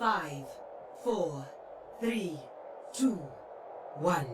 5, 4, 3, 2, 1.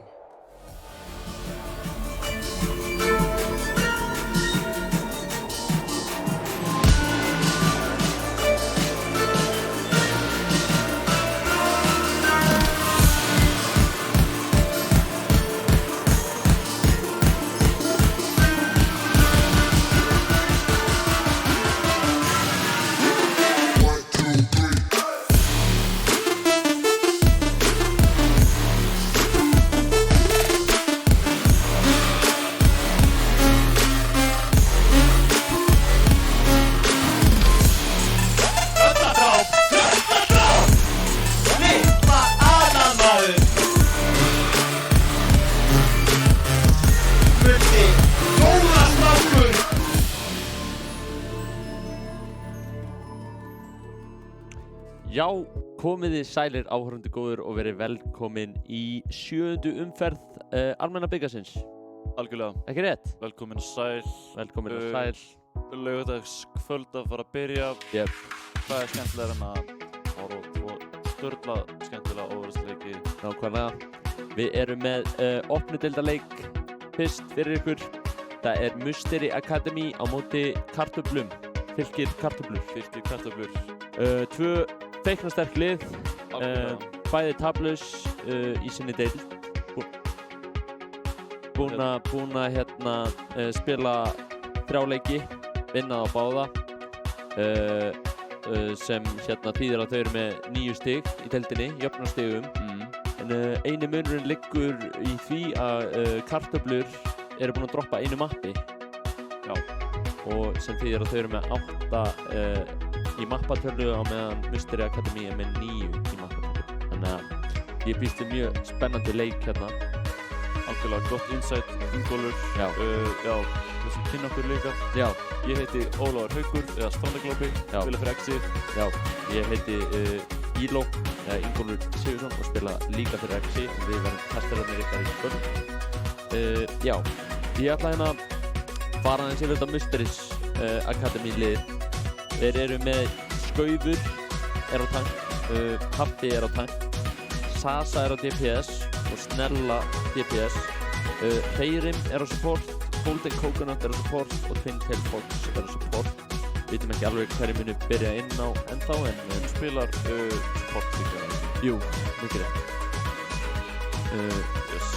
Já, komiði sælir áhorfendur góður og verið velkomin í 7. umferð almenna bikarsins. Algjörlega. Ekki rétt? Velkomin og sæl. Velkomin og sæl. Laugardagskvöld að fara að byrja. Jep. Hvað er skemmtilega en að horfa á tvo sturla skemmtilega óverðsleiki? Nákvæmlega. Við erum með opnudeildarleik fyrst fyrir ykkur. Það er Musteri Academy á móti Kartöflum. Fylkir Kartöflur. Fylkir Kartöflur. 2 feiknasterk lið, bæði taplaus í sinni deild. Búin að spila 3 leiki, vinna á báða, sem þýðir að þau eru með 9 stig í deildinni, jöfnarstigum. En eini munurinn liggur í því að Kartöflur eru búin að droppa einu mappi. Já. Og sem þýðir að þau eru með 8 í mappatölu á meðan Musteri Academy er með 9 í mappatölu. Þannig að ég býst við mjög spennandi leik hérna. Algjörlega gott insight, Ingólfur. Já. Já, þessum kynna okkur líka. Já. Ég heiti Ólafur Haukur, eða Strandaglópi, spila fyrir Exi. Já, ég heiti Íló, eða Ingólfur Sigurðsson og spila líka fyrir Exi. Við verðum testararnir ykkar í kvöld. Já, ég ætla hérna að fara aðeins yfir þetta Musteris Academy lið. Þeir eru með Skaufur er á tank, Pabbi er á tank, Sasa er á DPS og Snella DPS. Feyrim er á support, Golden Coconut er á support og Twin Tail Fox er á support. Vitum ekki alveg hverju muni byrja inn á ennþá en spilar support líka. Jú, mikið rétt. Yes.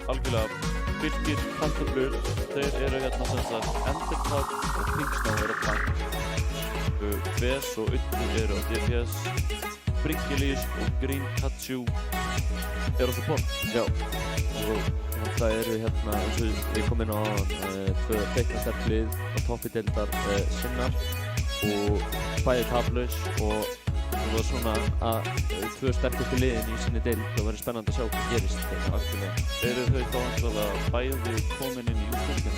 Algjörlega Fylkir Kartöflur, þeir eru Endertag og Pingsnow eru á tank. Ves og Uttur eru á DPS. Bringelís og Green Katsu eru á support. Já, og það eru eins og við komum inn á 2 feiknasterk lið og toppideildar sinnar og bæði taplaus og það var svona að 2 sterkustu liðin í sinni deild og verður spennandi að sjá hvað gerist. Algjörlega. Eru þau þá einhverja bæði komin inn í útfylgjum?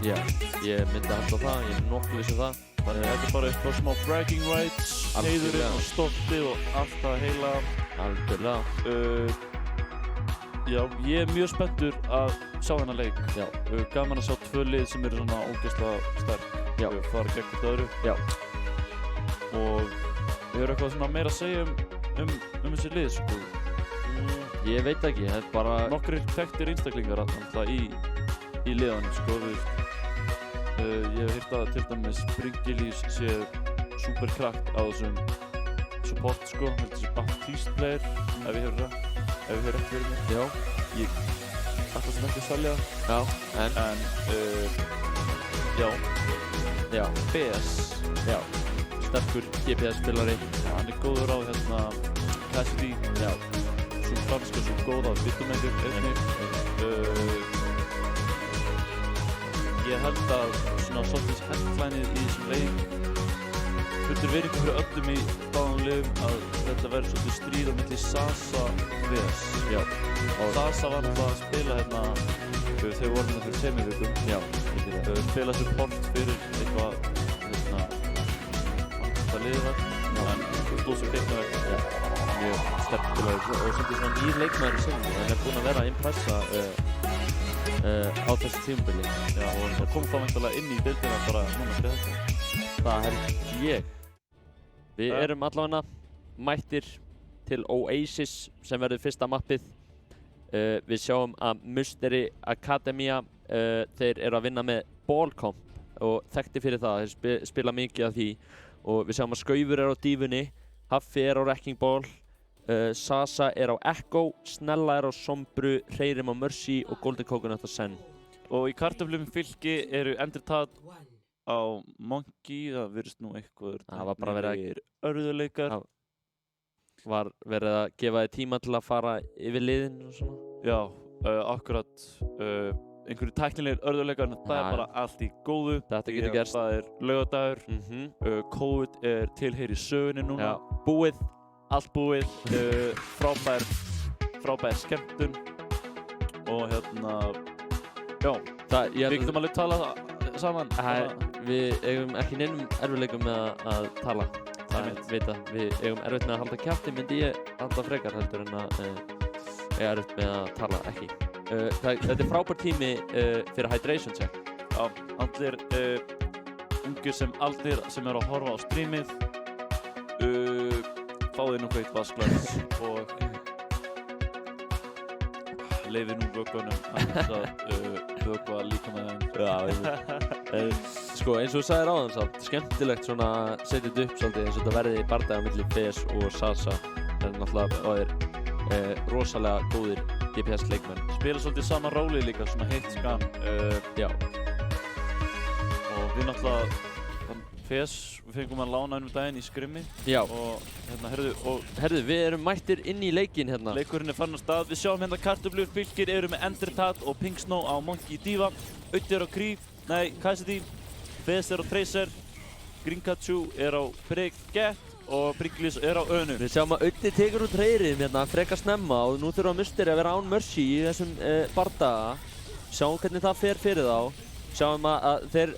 Já, ég myndi halda það, ég er nokkuð viss það. Þetta er bara eitthvað smá bragging rights, heiðurinn og stoltið og allt það heila. Algjörlega. Já, ég er mjög spenntur að sjá þennan leik. Já. Gaman að sjá 2 lið sem eru svona ógeðslega sterk. Já. Fara gegn þetta öðru. Já. Og við höfum eitthvað svona meira að segja um þessi lið, sko. Ég veit ekki, það er bara Nokkrir þekktir einstaklingar alltaf í liðanum, sko. Ég hef heyrt að til dæmis Bringelís sé super krakt á þessum support, sko. Þessi Baptiste player, ef ég hefur rétt verið með. Já. Ég ætla sem ekki að selja það. Já, Já. BS. Já. Sterkur DPS-spilari. Já, hann er góður á Cassidy. Já. Svo franska, svo góð á Vittumendur einnig. Ég held að svona svolítið headlineið í þessum leik fullir virðingu fyrir öllum í báðum liðum að þetta verður svolítið stríð á milli Sasa og Ves. Já. Sasa var alltaf að spila þegar voru hérna fyrir semivikum. Já, ekki það. Spila support fyrir eitthvað það liðið var. En blóðsum leikmaður. Já. Mjög sterk spilari og svolítið svona nýr leikmaður í sinni. Hann er búinn að vera að impressa á þessu tímabili. Já, og hann kom þá væntanlega inn í deildina bara núna fyrir þetta. Það held ég. Við erum allavega mættir til Oasis sem verður fyrsta mappið. Við sjáum að Mystery Academia, þeir eru að vinna með Ballcomp og þekkti fyrir það, þeir spila mikið af því. Og við sjáum að Skaufur á dífunni, Haffi á Wrecking Ball, Sasa á Echo, Snella á Sombru, Hreyrim á Mercy og Golden Coconut á Sen. Og í kartöflum fylki eru Endertad á Monkey, það virðist nú eitthvað Það var bara verið örðuleikar. Var verið að gefa þið tíma til að fara yfir liðin og svona? Já, akkurat einhverju tæknilegir örðuleikar, en það er bara allt í góðu. Þetta getur gerst. Það er laugardagur, COVID er tilheyri sögunni núna. Já, búið. Allt búið, frábær skemmtun og já, við getum alveg talað saman. Við eigum ekki neinum erfiðleikum með að tala. Við eigum erfitt með að halda kjafti, myndi ég halda frekar heldur en að eiga erfitt með að tala ekki. Þetta er frábær tími fyrir hydration check. Já, allir ungir sem aldnir sem eru að horfa á streamið, fáið nú heitt vatnsglas og leyfið nú vökkunum að vökva líka með þeim. Já, sko eins og þú sagðir áðan samt, skemmtilegt svona að setja þetta upp svolítið eins og þetta verði bardaga milli Fes og Sasa. Það er náttúrulega báðir rosalega góðir DPS leikmenn. Spila svolítið sama róli líka, svona heitt skan. Já. Og við náttúrulega Fes, við fengum að lána daginn í skrimmi. Já. Og herðu, við erum mættir inn í leikinn hérna. Leikurinn er farin af stað. Við sjáum hérna kartöflur, fylkir eru með Endertad og Pink Snow á Monkey Diva. Auði á Cassidy, Fes á Tracer, Grinkachu á Brigitte og Briglis á Önu. Við sjáum að Auði tekur út Hreyrim hérna frekar snemma og nú þurfa Mystery að vera án Mercy í þessum bardaga. Sjáum hvernig það fer fyrir þá. Sjáum að þeir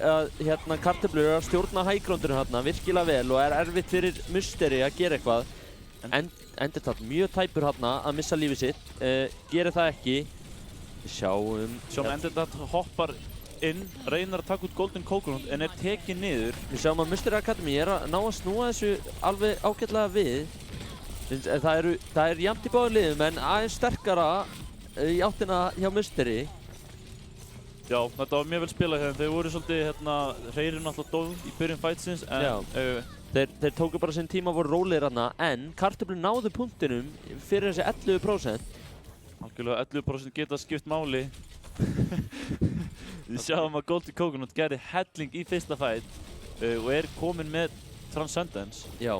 kartöflur eru að stjórna highgroundinu hérna virkilega vel og er erfitt fyrir Mystery að gera eitthvað. Endertad mjög tæpur hérna að missa lífið sitt, gerir það ekki. Við sjáum Endertad hoppar inn, reynar að taka út Golden Coconut en er tekið niður. Við sjáum að Mystery Academy er að ná að snúa þessu alveg ágætlega við. Það er jafnt í báðum liðum en aðeins sterkara í áttina hjá Mystery. Já, þetta var mjög vel spilað hérna. Þeir voru svolítið Hreyrir náttúrulega dóð í byrjun fightsins en þeir tóku bara sinn tíma og voru rólegir hérna en kartöflur náðu punktinum fyrir þessi 11%. Algjörlega 11% geta skipt máli. Við sjáum að Golden Coconut gerði helling í fyrsta fight og er komin með Transcendence. Já.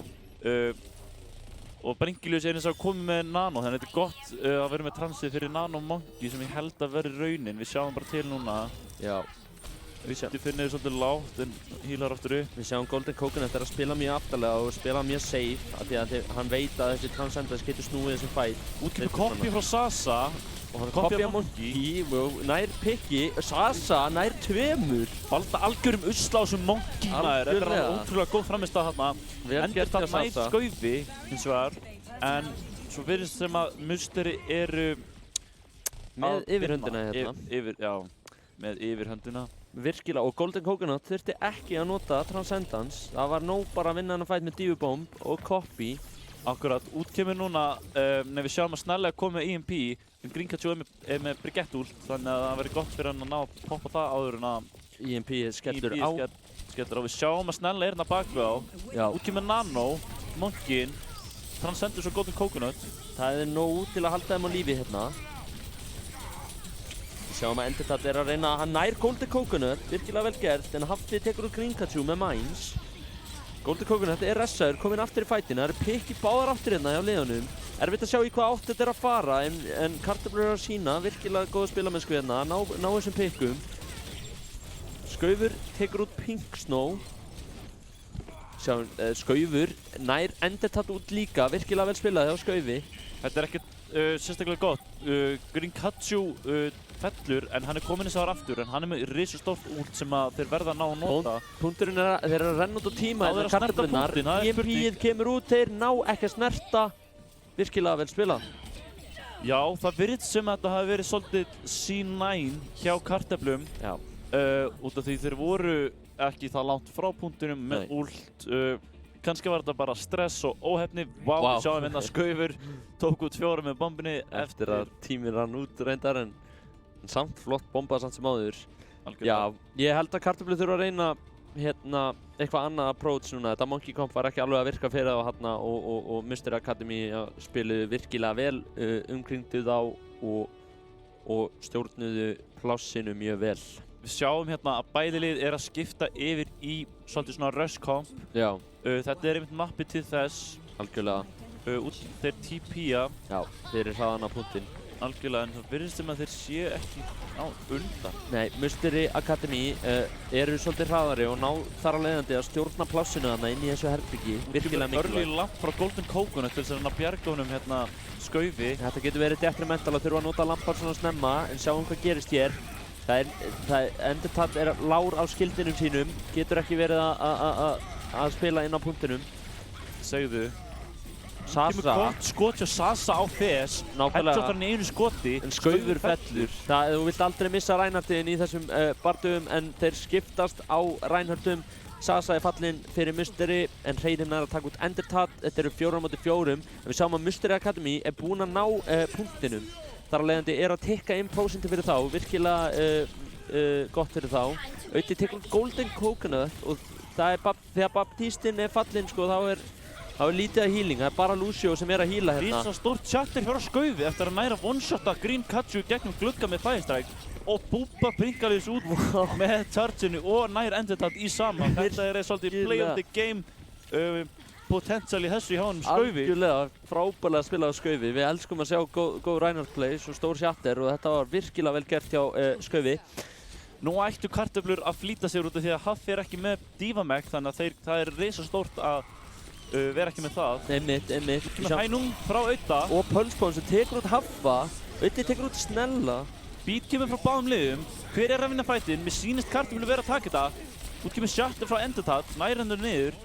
Og Bringilius er eins og komið með Nano, þannig að þetta er gott að vera með transið fyrir Nano Monkey sem ég held að vera raunin. Við sjáum bara til núna. Já. Við finnum þið svolítið lágt en hílar aftur upp. Við sjáum Golden Coconut er að spila mjög aftarlega og spila mjög safe af því að hann veit að þessi Transcendence getur snúið þessum fight. Út kemur koppi frá Sasa og hann koppi af Monkey. Nær Piggy, Sasa nær 2. Valda algjörum usla á þessum Monkey maður. Þetta er ótrúlega góð framist að þarna. Endertad nær Skaufi hins vegar en svo virðist sem að Mystery eru með yfirhöndina hérna. Með yfirhöndina. Virkilega, og Golden Coconut þurfti ekki að nota Transcendence. Það var nóg bara að vinna hann að fight með Divubomb og Copy. Akkurat, út kemur núna, við sjáum að Snella komið með EMP, en Grinkachu er með Brigitte ult, þannig að það verður gott fyrir hann að ná að poppa það áður en að EMP skellur á. Við sjáum að Snella er hérna bakvið á. Já. Út kemur Nano, Monkeyin, Transcendence og Golden Coconut. Það er nóg til að halda þeim á lífi hérna. Við sjáum að Endertad er að reyna, hann nær Golden Coconut, virkilega vel gert, en Haffi tekur úr Grinkachu með Mines. Golden Coconut er ressaður, kominn aftur í fætina, það eru pikk í báðar áttir hérna hjá liðunum. Erfitt að sjá í hvað átt þetta er að fara, en kartöflur er að sína, virkilega góða spilamennsku hérna, ná þessum pikkum. Skaufur tekur út Pink Snow. Sjáum, Skaufur nær Endertad út líka, virkilega vel spilað hjá Skaufi. Þetta er ekkert sérstaklega gott. Grinkachu fellur, en hann er komin þess að ára aftur, en hann er með risastórt út sem að þeir verða að ná að nota. Punkturinn er að þeir eru að renna út á tíma þessar kartöflunar. EMP-ið kemur út, þeir ná ekki að snerta. Virkilega vel spilað. Já, það virðist sem að þetta hafi verið svolítið C9 hjá kartöflum. Já. Út af því þeir voru ekki það langt frá punktunum með ult. kannski var þetta bara stress og óheppni. Vá, Vá. sjáum hérna Skaufur tók út 4 með bombinni eftir að tíminn rann út reyndar en samt flott bomba samt sem áður. Já, ég held að kartöflur þurfa að reyna hérna eitthvað annað approach núna. Þetta Monkey Comp var ekki alveg að virka fyrir þá hérna og Mystery Academy spiluðu virkilega vel, umkringdu þá og stjórnuðu plássinu mjög vel. Við sjáum hérna að bæði lið er að skipta yfir í svolítið svona rush comp. Já. Þetta er einmitt mappi til þess. Algjörlega. Þeir TP-a. Já, þeir hraðan á punktinn. Algjörlega, en það virðist sem að þeir séu ekki á undan. Nei, Mystery Academy eru svolítið hraðari og ná þar að leiðandi að stjórna plássinu þarna inn í þessu herbyggi. Virkilega mikilvægt. Örlíð langt frá Golden Coconut til þess að bjarga honum hérna Skaufi. Þetta getur verið detrimental að þurfa að nota lampar svona snemma, en sjáum hvað gerist hér. Endertat er lár á skildinum sínum, getur ekki verið að spila inn á punktinum. Segðu. Sasa. Kemur gott skot hjá Sasa á Fes. Headshot hann í einu skoti. En Skaufur fellur. Þú vilt aldrei missa Reinhardin í þessum bardugum, en þeir skiptast á Reinhardum. Sasa er fallinn fyrir Mystery, en Hreiðin er að taka út Endertat. Þetta eru 4-4. En við sjáum að Mystery Academy er búinn að ná punktinum. Þar að leiðandi er að tikka inn prósenti fyrir þá. Virkilega gott fyrir þá. Auðvitað tekur Golden Coconut og það er þegar Baptistinn er fallinn, sko, þá er lítið að healing. Það er bara Lucio sem er að heala hérna. Rísa stórt chatter hjá Skaufi eftir að næra one-shotta Green Katsu gegnum glugga með Firestrike og Búba Pringalis út með chargeinu og nær Endertat í sama. Þetta er svolítið play of the game potential í þessu hjá honum Skaufi. Algjörlega, frábærlega spilað á Skaufi. Við elskum að sjá góð Reinhardt play, svo stór chatter og þetta var virkilega vel gert hjá Skaufi. Nú ættu kartöflur að flýta sér út af því að Huff er ekki með Divameg, þannig að það er risa stórt að vera ekki með það. Einmitt. Kemur Hænung frá Auta. Og Pulsebomb sem tekur út Haffa. Auti tekur út Snella. Beat kemur frá báðum liðum. Hver er að vinna fætinn? Mér sýnist kartöflur vera að taka þetta. Út kemur Shatter frá Endertat, nær hendur niður.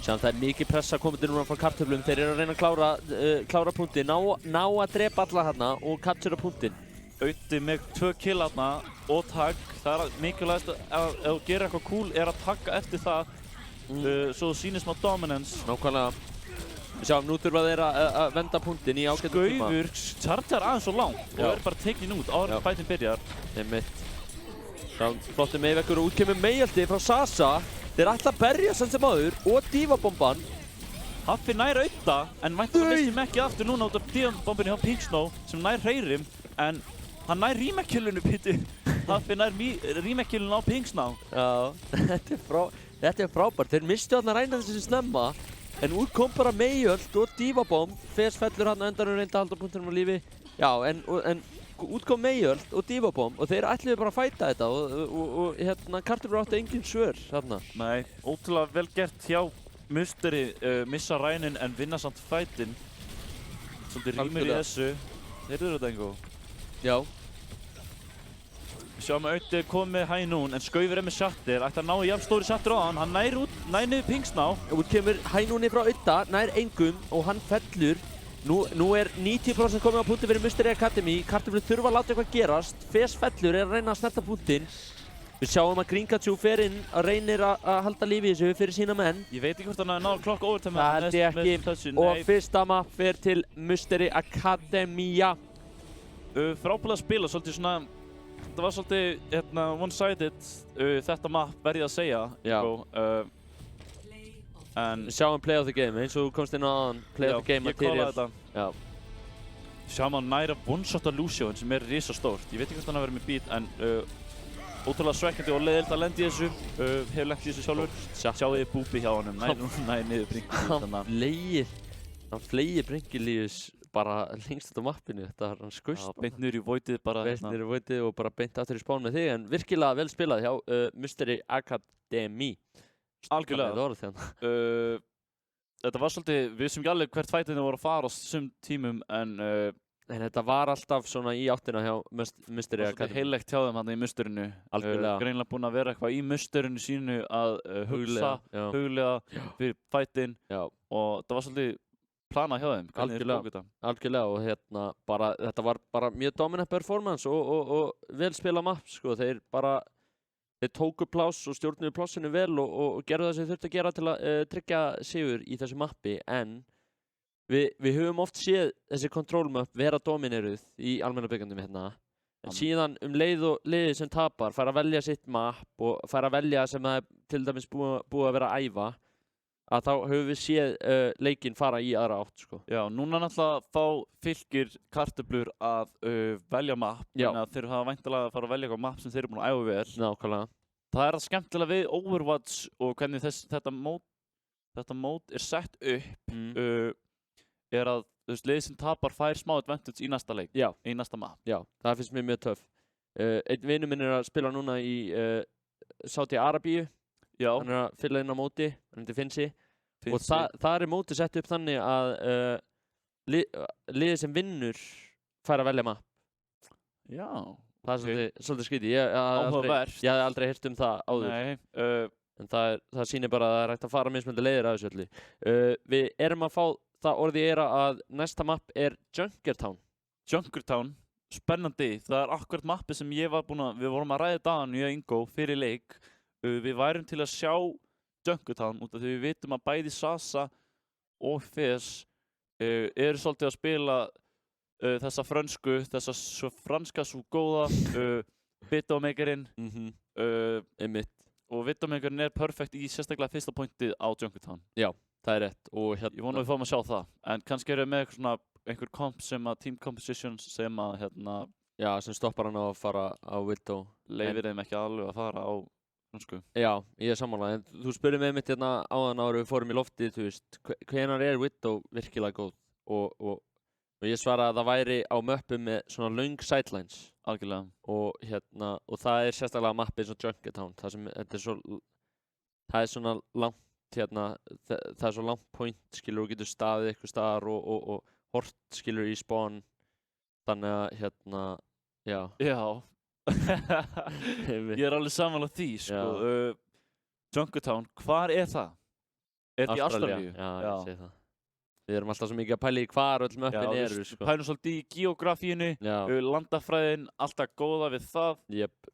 Sjáum það er mikið pressa komið núna frá kartöflum. Þeir eru að reyna að klára punktinn, ná að drepa alla hérna og captura punktinn. Auti með 2 kill hérna og tagg. Það er mikilvægast að ef þú gerir eitthvað cool er að tagga eftir það. Svo sýnir smá dominance. Nákvæmlega. Við sjáum, nú þurfa þeir að venda punktinn í ágættum tíma. Skaufur chargear aðeins svo langt og er bara tekin út áður en fætinn byrjar. Einmitt. Sjáum, flottur meivekkur og út kemur meijaldi frá Sasa. Þeir ætla að berja sem áður og Divabomban. Haffi nær Auta, en væntanlega missum ekki aftur núna út af Divabombinni hjá Pink Snow sem nær Hreiðrim, en hann nær remake-killunu, Pitti. Haffi nær remake-killunu á Pink Snow. Já, þetta er frábært. Þeir mistu þarna Reinhardt þessi snemma, en út kom bara Meijöld og Divabomb. Fes fellur hann á endanum, reynda að halda punktunum á lífi. Já, en út kom Meijöld og Divabomb og þeir ætluðu bara að fæta þetta og hérna kartöflur áttu engin svör hérna. Nei, ótrúlega vel gert hjá Mystery, missa Rænin en vinna samt fætinn. Svolítið rýmur í þessu. Þeir eru þetta engu. Já. Við sjáum að Auti er komið með Hænún, en Skaufur er með Shatter. Ætti að ná í jafn stóri Shatter á hann. Hann nær niður Pink Snow. Út kemur Hænúni frá Auta, nær engum og hann fellur. Nú er 90% komið á punkti fyrir Mystery Academy. Kartöflur þurfa að láta eitthvað gerast. Fes fellur er að reyna að snerta punktinn. Við sjáum að Green Katsu fer inn að reynir að halda lífi í þessu fyrir sína menn. Ég veit ekki hvort hann náður klokk overtime. Það held ég ekki. Og fyrsta map fer til Mystery Academia. Frábælega spila, svolítið svona. Það var svolítið one-sided þetta map verði að segja. Já. En við sjáum play of the game, eins og þú komst inn á play of the game material. Já, ég kólaði þetta. Já. Sjáum að næra one-shotta Lucio sem er risastórt. Ég veit ekki hvort hann hafi verið með beat, en ótrúlega svekkjandi og leiðilt að lenda í þessu. Hefur lent í þessu sjálfur. Sjáu þið búpi hjá honum, næ niður Bringilíus. Hann fleygir Bringilíus bara lengst út á mappinu. Þetta var hann skaust. Já, beint niður í voidið bara. Beint niður í voidið og bara beint aftur í spán með þig. En virkilega vel spilað hjá Mystery Academy. Algjörlega. Þetta var svolítið, við vissum ekki alveg hvert fætinu voru að fara á þessum tímum, en þetta var alltaf svona í áttina hjá Mystery Academy. Svolítið heillegt hjá þeim hann í musterinu. Algjörlega. Greinilega búin að vera eitthvað í musterinu sínu að huglega fyrir fætin. Og það var svolítið planað hjá þeim. Algjörlega og hérna bara, þetta var bara mjög dominant performance og vel spila mapp, sko. Þeir bara þeir tóku pláss og stjórnuðu plássinu vel og gerðu það sem þeir þurftu að gera til að tryggja sigur í þessu mappi, en við höfum oft séð þessi control map vera domineruð í almenna byggandum hérna, en síðan leið og liðið sem tapar fær að velja sitt map og fær að velja sem það er til dæmis búið að vera að æfa, að þá höfum við séð leikinn fara í aðra átt, sko. Já, núna náttúrulega fá fylkir kartöflur að velja map, þannig að þeir hafa væntanlega að fara að velja eitthvað map sem þeir eru búin að æfa vel. Nákvæmlega. Það er skemmtilega við Overwatch og hvernig þetta mót er sett upp, er að liðið sem tapar fær smá advantage í næsta leik, í næsta map. Já, það finnst mér mjög töff. Einn vinur minn er að spila núna í Saudi Arabíu. Hann er að fylla inn á móti, hann heitir Finsi. Og þar er mótið sett upp þannig að liðið sem vinnur fær að velja map. Já. Það er svolítið skrítið. Áhugavert. Ég hafði aldrei heyrt það áður. Nei. En það sýnir bara að það er hægt að fara mismunandi leiðir af þessu öllu. Við erum að fá það orðið að næsta map er Junkertown. Junkertown, spennandi. Það er akkurat mappi sem við vorum að ræða dagann í Ingo fyrir leik. Við værum til að sjá Junkertown út af því við vitum að bæði Sasa og Fez eru svolítið að spila þessa frönsku, þessa svo franska svo góða Widowmakerinn. Einmitt. Og Widowmakerinn er perfekt í sérstaklega fyrsta pointið á Junkertown. Já, það er rétt. Og ég vona að við fáum að sjá það. En kannski eru við með einhver komp sem að team compositions sem að já, sem stoppar hann á að fara á Widow. Leyfir þeim ekki alveg að fara á fransku. Já, ég er sammála. En þú spurði mig einmitt hérna áðan áður við fórum í loftið, þú veist, hvenær er Widow virkilega góð? Og ég svaraði að það væri á möppum með svona löng sidelines. Algjörlega. Og það er sérstaklega mappi eins og Junkertown. Það er svona langt, það er svo langt point, skilur, og getur staðið eitthvað staðar og hort, skilur, í spawn. Þannig að, já. Já. Ég er alveg sammála því, sko. Junkertown, hvar er það? Er það í Ástralíu? Já, ég segi það. Við erum alltaf svo mikið að pæla í hvar öll möppin eru, sko. Pælum svolítið í geografíinu, landafræðin, alltaf góða við það.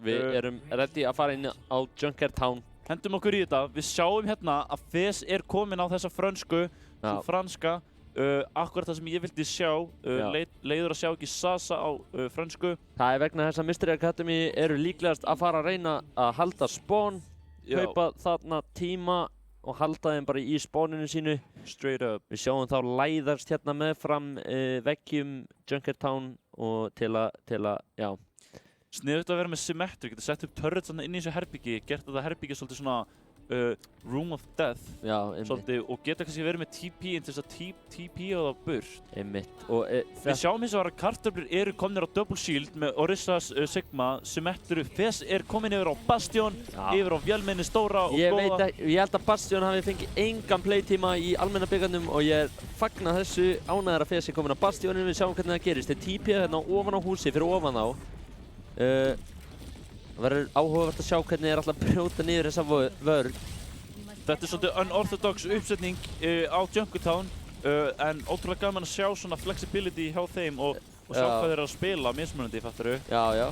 Við erum ready að fara inn á Junkertown. Hendum okkur í þetta. Við sjáum hérna að Fez er komin á þessa frönsku, franska. Akkurat það sem ég vildi sjá, leiður að sjá ekki Sasa á frönsku. Það er vegna þess að Mystery Academy eru líklegast að fara að reyna að halda spawn, kaupa þarna tíma og halda þeim bara í spawninu sínu. Straight up. Við sjáum þá læðast hérna meðfram veggjum Junkertown og til að, já. Sniðugt að vera með symmetry, geta sett upp turrets inn í þessu herbyggi, gert þetta herbyggi svolítið svona Room of Death. Já, einmitt. Svolítið, og geta kannski verið með TP til þess að TP á það burt. Einmitt. Við sjáum hins vegar að kartöflur eru komnir á Double Shield með Orissas Sigma, Symmetry. Fez er komin yfir á Bastion, yfir á vélmenni stóra og góða. Ég held að Bastion hafi fengið engan playtíma í almenna byggandum og ég fagna þessu ánægðar að Fez er komin á Bastionin. Við sjáum hvernig það gerist. Þeir TP hérna ofan á húsi fyrir ofan á. Það verður áhugavert að sjá hvernig þeir alltaf brjóta niður þessa vörn. Þetta er svolítið unorthodox uppsetning á Junkertown, en ótrúlega gaman að sjá svona flexibility hjá þeim og sjá hvað þeir eru að spila mismunandi, fattaru. Já.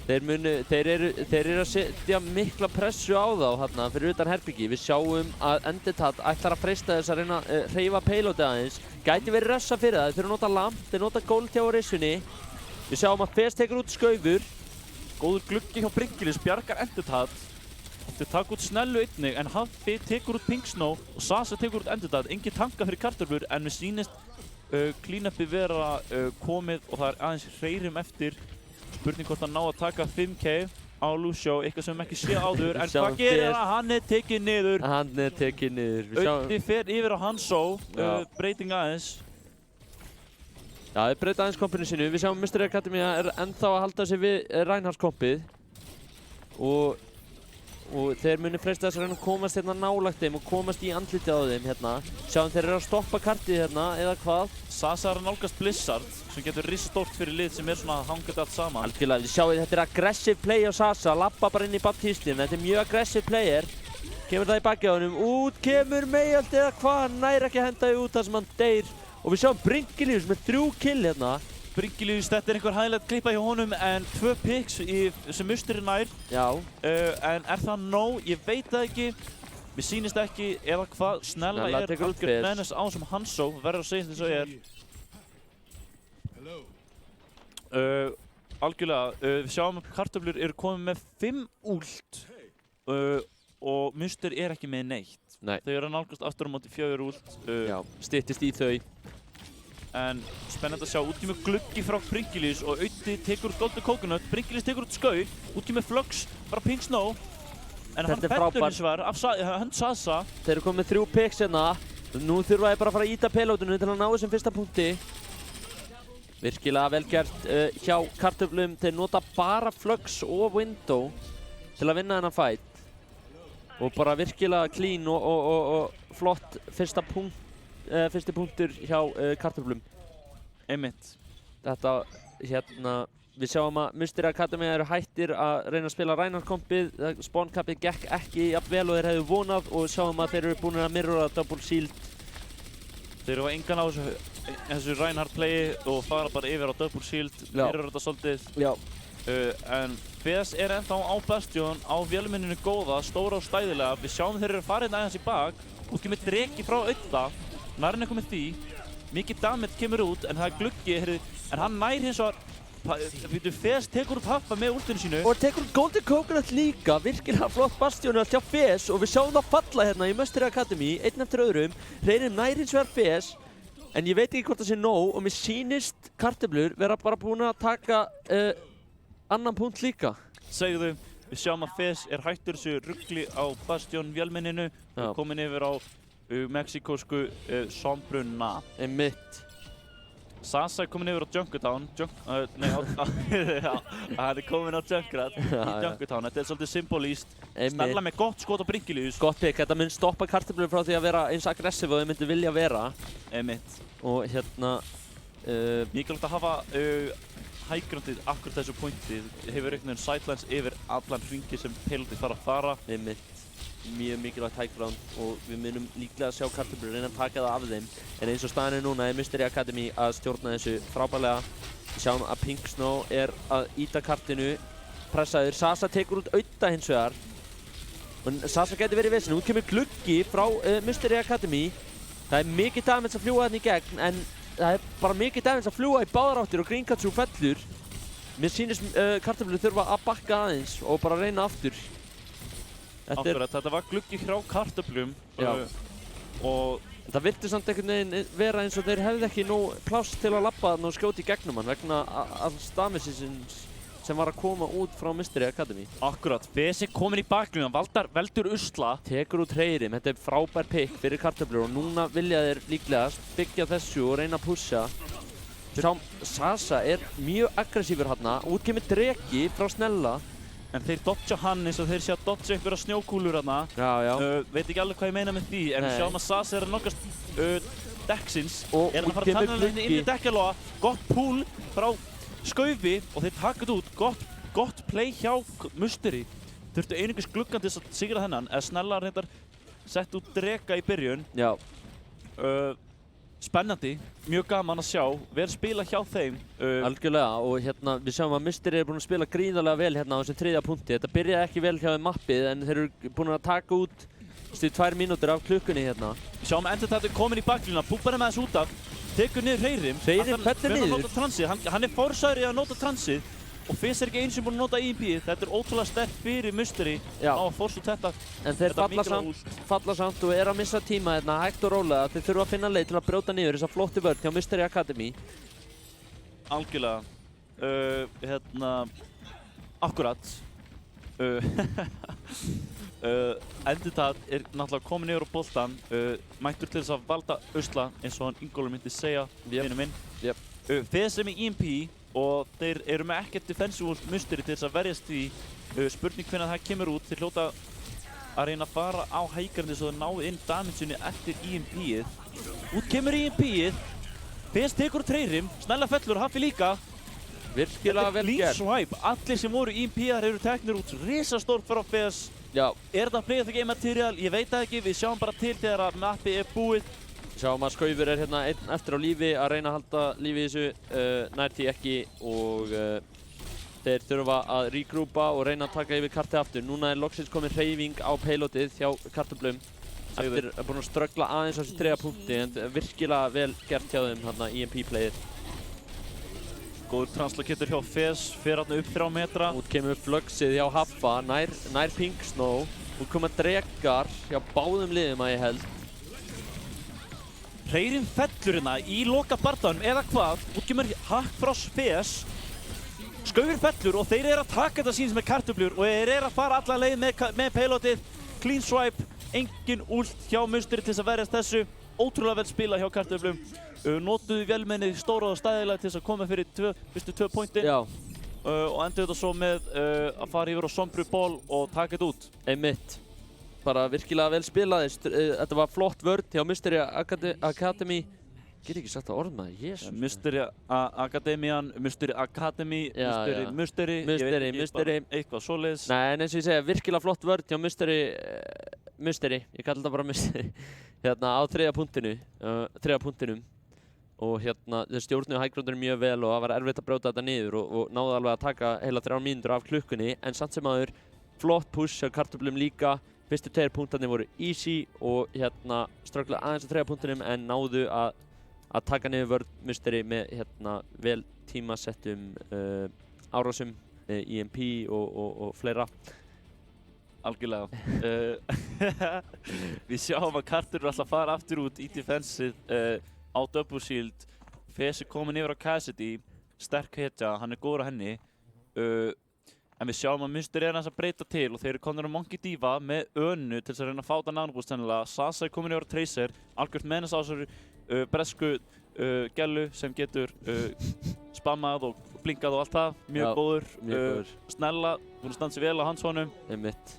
Þeir eru að setja mikla pressu á þá hérna fyrir utan herbyggi. Við sjáum að Enditat ætlar að freista þess að reyna að hreyfa payloadið aðeins. Gæti verið rössa fyrir það. Þeir nota lamp, þeir nota gold hjá Orissunni. Við sjáum að Fez tekur út skaufur. Góður gluggi hjá Bringilis, bjargar Enditat. Þeir taka út snellu einnig, en Haffi tekur út Pink Snow og Sasa tekur út Enditat. Engin tanka fyrir kartöflur, en við sýnist clean-upi vera komið og það er aðeins hreirum eftir. Spurning hvort hann ná að taka 5k á Lucio, eitthvað sem við ekki sé áður, en hvað gerir það? Hann er tekið niður. Hann er tekið niður. Ötti fer yfir á Hanso, breyting aðeins. Já, þeir breyta aðeins kompinu sínu. Við sjáum Mystery Academy er ennþá að halda sig við Reinhards kompið og þeir muni freista þess að reyna að komast hérna nálægt þeim og komast í andlitið á þeim hérna. Sjáum þeir eru að stoppa kartið hérna, eða hvað? Sasa er að nálgast Blizzard, sem getur risastórt fyrir lið sem er svona hangað allt saman. Algjörlega, við sjáum þetta er aggressive play á Sasa, lappa bara inn í Baptistin. Þetta er mjög aggressive player. Kemur það í bakið á honum, út kemur Meyjald eða hvað, hann næri ekki að henda því út þar sem hann deyr. Og við sjáum Bringilis með 3 kill hérna. Bringilius, þetta einhver highlight klippa hjá honum en 2 picks sem Musteri nær. Já. En það nóg? Ég veit það ekki. Mér sýnist ekki eða hvað. Snella tekur út algjörn meðness á sem Hanzo, verður að segja þess að ég algjörlega, við sjáum að kartöflur eru komið með 5 ult og Musteri ekki með neitt. Nei. Þau eru að nálgast aftur á móti 4 ult. Já, styttist í þau. En spennandi að sjá, út kemur gluggi frá Bringilius og Auti tekur út Golden Coconut, Bringilius tekur út skau, út kemur Flux frá Pink Snow. En hann fellur hins vegar af hönd Sasa. Þeir eru komið með 3 picks hérna. Nú þurfa þeir bara að fara að íta payloadinu til að ná þessum fyrsta punkti. Virkilega vel gert hjá kartöflum. Þeir nota bara Flux og Window til að vinna þennan fight. Og bara virkilega clean og flott fyrsti punktur hjá kartöflum. Einmitt. Þetta, við sjáum að Musteri Academy eru hættir að reyna að spila Reinhardt-kompið. Spawn-kappið gekk ekki jafn vel og þeir hefðu vonað og sjáum að þeir eru búin að mirrora double shield. Þeir eru engan á þessu Reinhardt-playi og fara bara yfir á double shield, mirrora þetta svolítið. Já. En FS ennþá á Bastion, á vélmenninu góða, stóra og stæðilega. Við sjáum þeir eru að fara hérna aðeins í bak. Út kemur dreki frá Auta, nærinn er komið því. Mikið damage kemur út en það er gluggi, en hann nær hins vegar FS tekur út haffa með últinu sínu. Og tekur út Golden Coconut líka, virkilega flott Bastion hjá FS og við sjáum það falla hérna í Musteri Academy, einn eftir öðrum. Reynir nær hins vegar FS, en ég veit ekki hvort það sé nóg og mér sýnist kartöflur vera bara búin að taka annan punkt líka. Segðu, við sjáum að FS er hættur þessu rugli á Bastion vélmenninu og komin yfir á mexíkósku Sombruna. Einmitt. Sasa er komin yfir á Junkertown, hann er komin á Junkrat í Junkertown, þetta er svolítið symbolíst. Snella með gott skot á Bringilius. Gott pick, þetta mun stoppa kartöflur frá því að vera eins aggressiv og þau myndi vilja vera. Einmitt. Og hérna... Mikilvægt að hafa highgroundið akkurat þessu pointi. Hefur einhvern veginn sidelines yfir allan hringi sem payloadið þarf að fara. Einmitt. Mjög mikilvægt high ground og við munum líklega að sjá kartöflur reyna að taka það af þeim. En eins og staðan er núna er Musteri Academy að stjórna þessu frábærlega. Við sjáum að Pink Snow er að íta kartinu, pressaður. Sasa tekur út Auta hins vegar. Og Sasa gæti verið í vesinu. Út kemur gluggi frá Musteri Academy. Það er mikið damage að fljúga þarna í gegn, en það er bara mikið damage að fljúga í báðar áttir og Greencatcher fellur. Mér sýnist kartöflur þurfa að bakka aðeins og bara reyna aftur. Þetta var gluggi hjá kartöflum og það virtist samt einhvern veginn vera eins og þeir hefði ekki nóg pláss til að labba þarna og skjóta í gegnum hann vegna alls damagesins sem var að koma út frá Musteri Academy. Akkurat, FS er komin í baklínu, hann veldur usla. Tekur út hreirim, þetta er frábær pick fyrir kartöflur og núna vilja þeir líklega byggja þessu og reyna að pusha. Sasa er mjög aggressífur hérna, út kemur dreki frá Snella. En þeir dodja hann eins og þeir sé að dodja einhverja snjókúlur hérna. Veit ekki alveg hvað ég meina með því, en við sjáum að Sasa er að nálgast dekksins. Er hann að fara að tanna hann inn í dekkjalóa. Gott pull frá Skaufi og þeir taka þetta út. Gott play hjá Musteri. Þurftu einungis gluggan til að sigra þennan, eða Snella reyndar sett út dreka í byrjun. Já. Spennandi, mjög gaman að sjá, verið að spila hjá þeim. Algjörlega, og hérna við sjáum að Musteri er búin að spila gríðarlega vel hérna á þessum 3. punkti. Þetta byrjaði ekki vel hjá þeim mappið, en þeir eru búin að taka út 2 mínútur af klukkunni hérna. Við sjáum að Entertainment er komin í baklínuna, púpar með þessu út af, tekur niður hreirim. Hreirim fellur niður. Hann er fórsæður í að nota transið og FS er ekki eins sem búin að nota EMP-ið. Þetta er ótrúlega sterkt fyrir Musteri á að fórsa út þetta. En þeir falla samt og er að missa tíma hérna hægt og rólega. Þeir þurfa að finna leið til að brjóta niður þessa flottu vörn hjá Musteri Academy. Algjörlega. Akkurat. Enditat er náttúrulega komin yfir á boltan, mættur til þess að valda usla eins og hann Ingólfur myndi segja, vinur minn. FS er með EMP og þeir eru með ekkert defensive Musteri til þess að verjast því. Spurning hvernig það kemur út, þeir hljóta að reyna að fara á hækarni svo þeir náðu inn damageinu eftir EMP-ið. Út kemur EMP-ið, FS tekur út hreirim, Snella fellur, Haffi líka. Virkilega vel gert. Swipe, allir sem voru EMP-ar eru teknir út, risastórt frá FS. Já. Er þetta play of the game material? Ég veit það ekki, við sjáum bara til þegar að mappi er búið. Sjáum að Skaufur hérna einn eftir á lífi að reyna að halda lífi í þessu, nær því ekki og þeir þurfa að regrúpa og reyna að taka yfir kartið aftur. Núna loksins komin hreyfing á payloadið hjá kartöflum eftir að búin að ströggla aðeins á þessu 3 punkti en virkilega vel gert hjá þeim hérna EMP-playið. Góður translocator hjá Fez, fer hérna upp 3 metra. Út kemur flugsið hjá Haffa, nær Pink Snow. Út koma dregar hjá báðum liðum að ég held. Hreyrin fellur hérna í loka bardaganum eða hvað. Út kemur hakk frá Fez. Skaufur fellur og þeir eru að taka þetta síns með kartöflur og þeir eru að fara alla leið með payloadið. Clean swipe, engin ult hjá Musteri til þess að verjast þessu. Ótrúlega vel spilað hjá kartöflum. Notuðu vélmennið stóra og stæðilega til þess að koma fyrir fyrstu 2 pointin. Já. Og endur þetta svo með að fara yfir á Sombru Ball og taka þetta út. Einmitt. Bara virkilega vel spilaðist. Þetta var flott vörn hjá Musteri Academy. Get ekki sagt það orð maður, jésus. Musteri Academian, Musteri Academy, Musteri, eitthvað svoleiðis. Nei, en eins og ég segja, virkilega flott vörn hjá Musteri, ég kalli þetta bara Musteri. Hérna á 3. punktinum. Og hérna þeir stjórnuðu hæggrundunum mjög vel og það var erfitt að brjóta þetta niður og náðu alveg að taka heila 3 mínútur af klukkunni en samt sem áður flott push hjá kartöflum líka. Fyrstu 2 punktarnir voru easy og hérna strögglaði aðeins á 3 punktinum en náðu að taka niður vörn Musteri með hérna vel tímasettum árásum, EMP og fleira. Algjörlega. Við sjáum að Carter er alltaf að fara aftur út í defensið á double shield. Fez er komin yfir á Cassidy, sterk hetja, hann er góður á henni. En við sjáum að Musteri er aðeins að breyta til og þeir eru komin á Monkey Diva með Önu til þess að reyna að fá þetta nanoboost hennilega. Sasa er komin yfir á Tracer, algjört meðnast á þessari bresku gellu sem getur spammað og blinkað og allt það. Mjög góður. Snella, búin að standa sér vel á Hanshónum.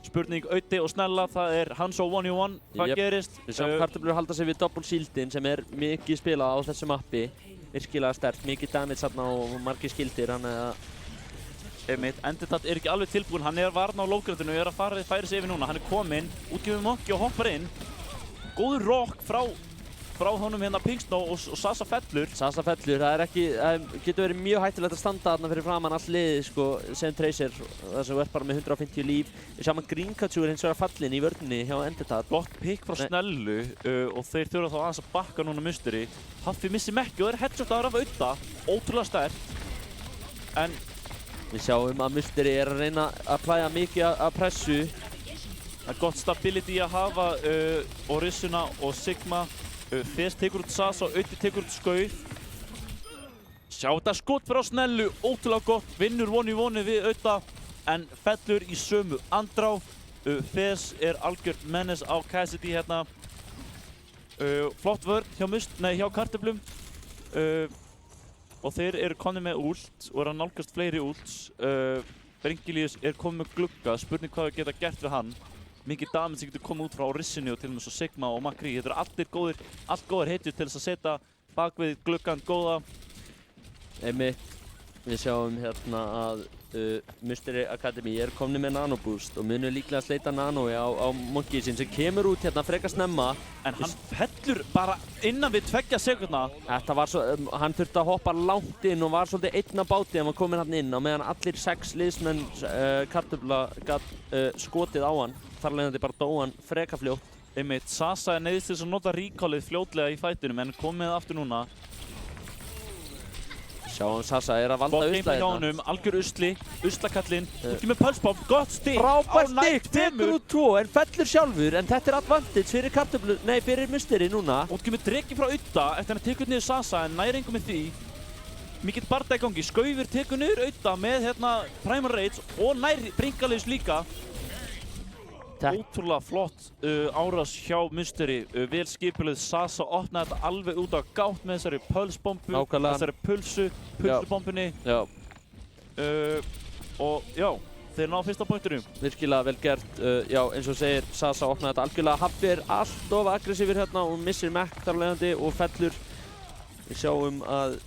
Spurning Auti og Snella, það er Hanshó 1v1. Hvað gerist? Við sjáum kartöflur halda sig við double shieldin sem er mikið spilað á þessu mappi. Virkilega sterkt, mikið damage þarna og margir skildir. Enditat er ekki alveg tilbúinn, hann er varna á lókrættinu og er að færa sig yfir núna. Hann er kominn, útgefið Monkey og hoppar inn. Góður rock frá honum hérna Pink Snow og Sasa fellur. Sasa fellur, það getur verið mjög hættulegt að standa þarna fyrir framann allt liðið sko, sem Tracer, þar sem þú ert bara með 150 líf. Við sjáum að Greencatcher er hins vegar fallinn í vörninni hjá Enditat. Blokk pick frá Snellu og þeir þurfa þá aðeins að bakka núna Musteri. Haffi missir Mekki og þeir headshotaður af Auta, ótrúlega sterkt. En við sjáum að Musteri er að reyna að plæja mikið að pressu. Það er gott stability að hafa Orissuna og Sigma. Fez tekur út Sasa og Auti tekur út Skauf. Sjá þetta skot frá Snellu, ótrúlega gott, vinnur 1v1 við Auta en fellur í sömu andrá. Fez er algjört menace á Cassidy hérna. Flott vörn hjá kartöflum. Og þeir eru komnir með ult og eru að nálgast fleiri ults. Bringilius er komið með glugga, spurning hvað við geta gert við hann. Mikið damage sem getur komið út frá Orissinu og til og með svo Sigma og Makri. Þetta eru allt góðir hetjur til þess að setja bak við gluggan góða. Einmitt, við sjáum hérna að Musteri Academy er komni með nanoboost og munur líklega að sleita nanoi á Monkey sin sem kemur út hérna frekar snemma. En hann fellur bara innan við 2 sekúndna. Þetta var svo, hann þurfti að hoppa langt inn og var svolítið einn á báti hann var kominn hann inn á meðan allir 6 liðsmenn kartöfla gat skotið á hann. Þar leiðandi bara dó hann freka fljótt. Einmitt, Sasa er neyðist til þess að nota recallið fljótlega í fætunum en komið aftur núna. Sjáum Sasa er að valda usla hérna. Hjá honum, algjör usli, uslakallinn, út með pulsebomb, gott stig! Frábært stig, tekur út 2 en fellur sjálfur en þetta er advantage fyrir Musteri núna. Út með dreki frá Auta eftir að tekur niður Sasa en næri engum með því. Mikill barda í gangi, Skaufur tekur niður Auta með hérna Primal Rage og næri Bringalius líka. Ótrúlega flott árás hjá Musteri, vel skipulöð. Sasa opnaði þetta alveg út á gátt með þessari pulsbombu, þessari pulsubombunni. Og já, þeir ná fyrsta pointunum. Virkilega vel gert, já eins og segir Sasa opnaði þetta algjörlega. Haffi er allt of aggressífur hérna og missir Mekk þar leiðandi og fellur. Við sjáum að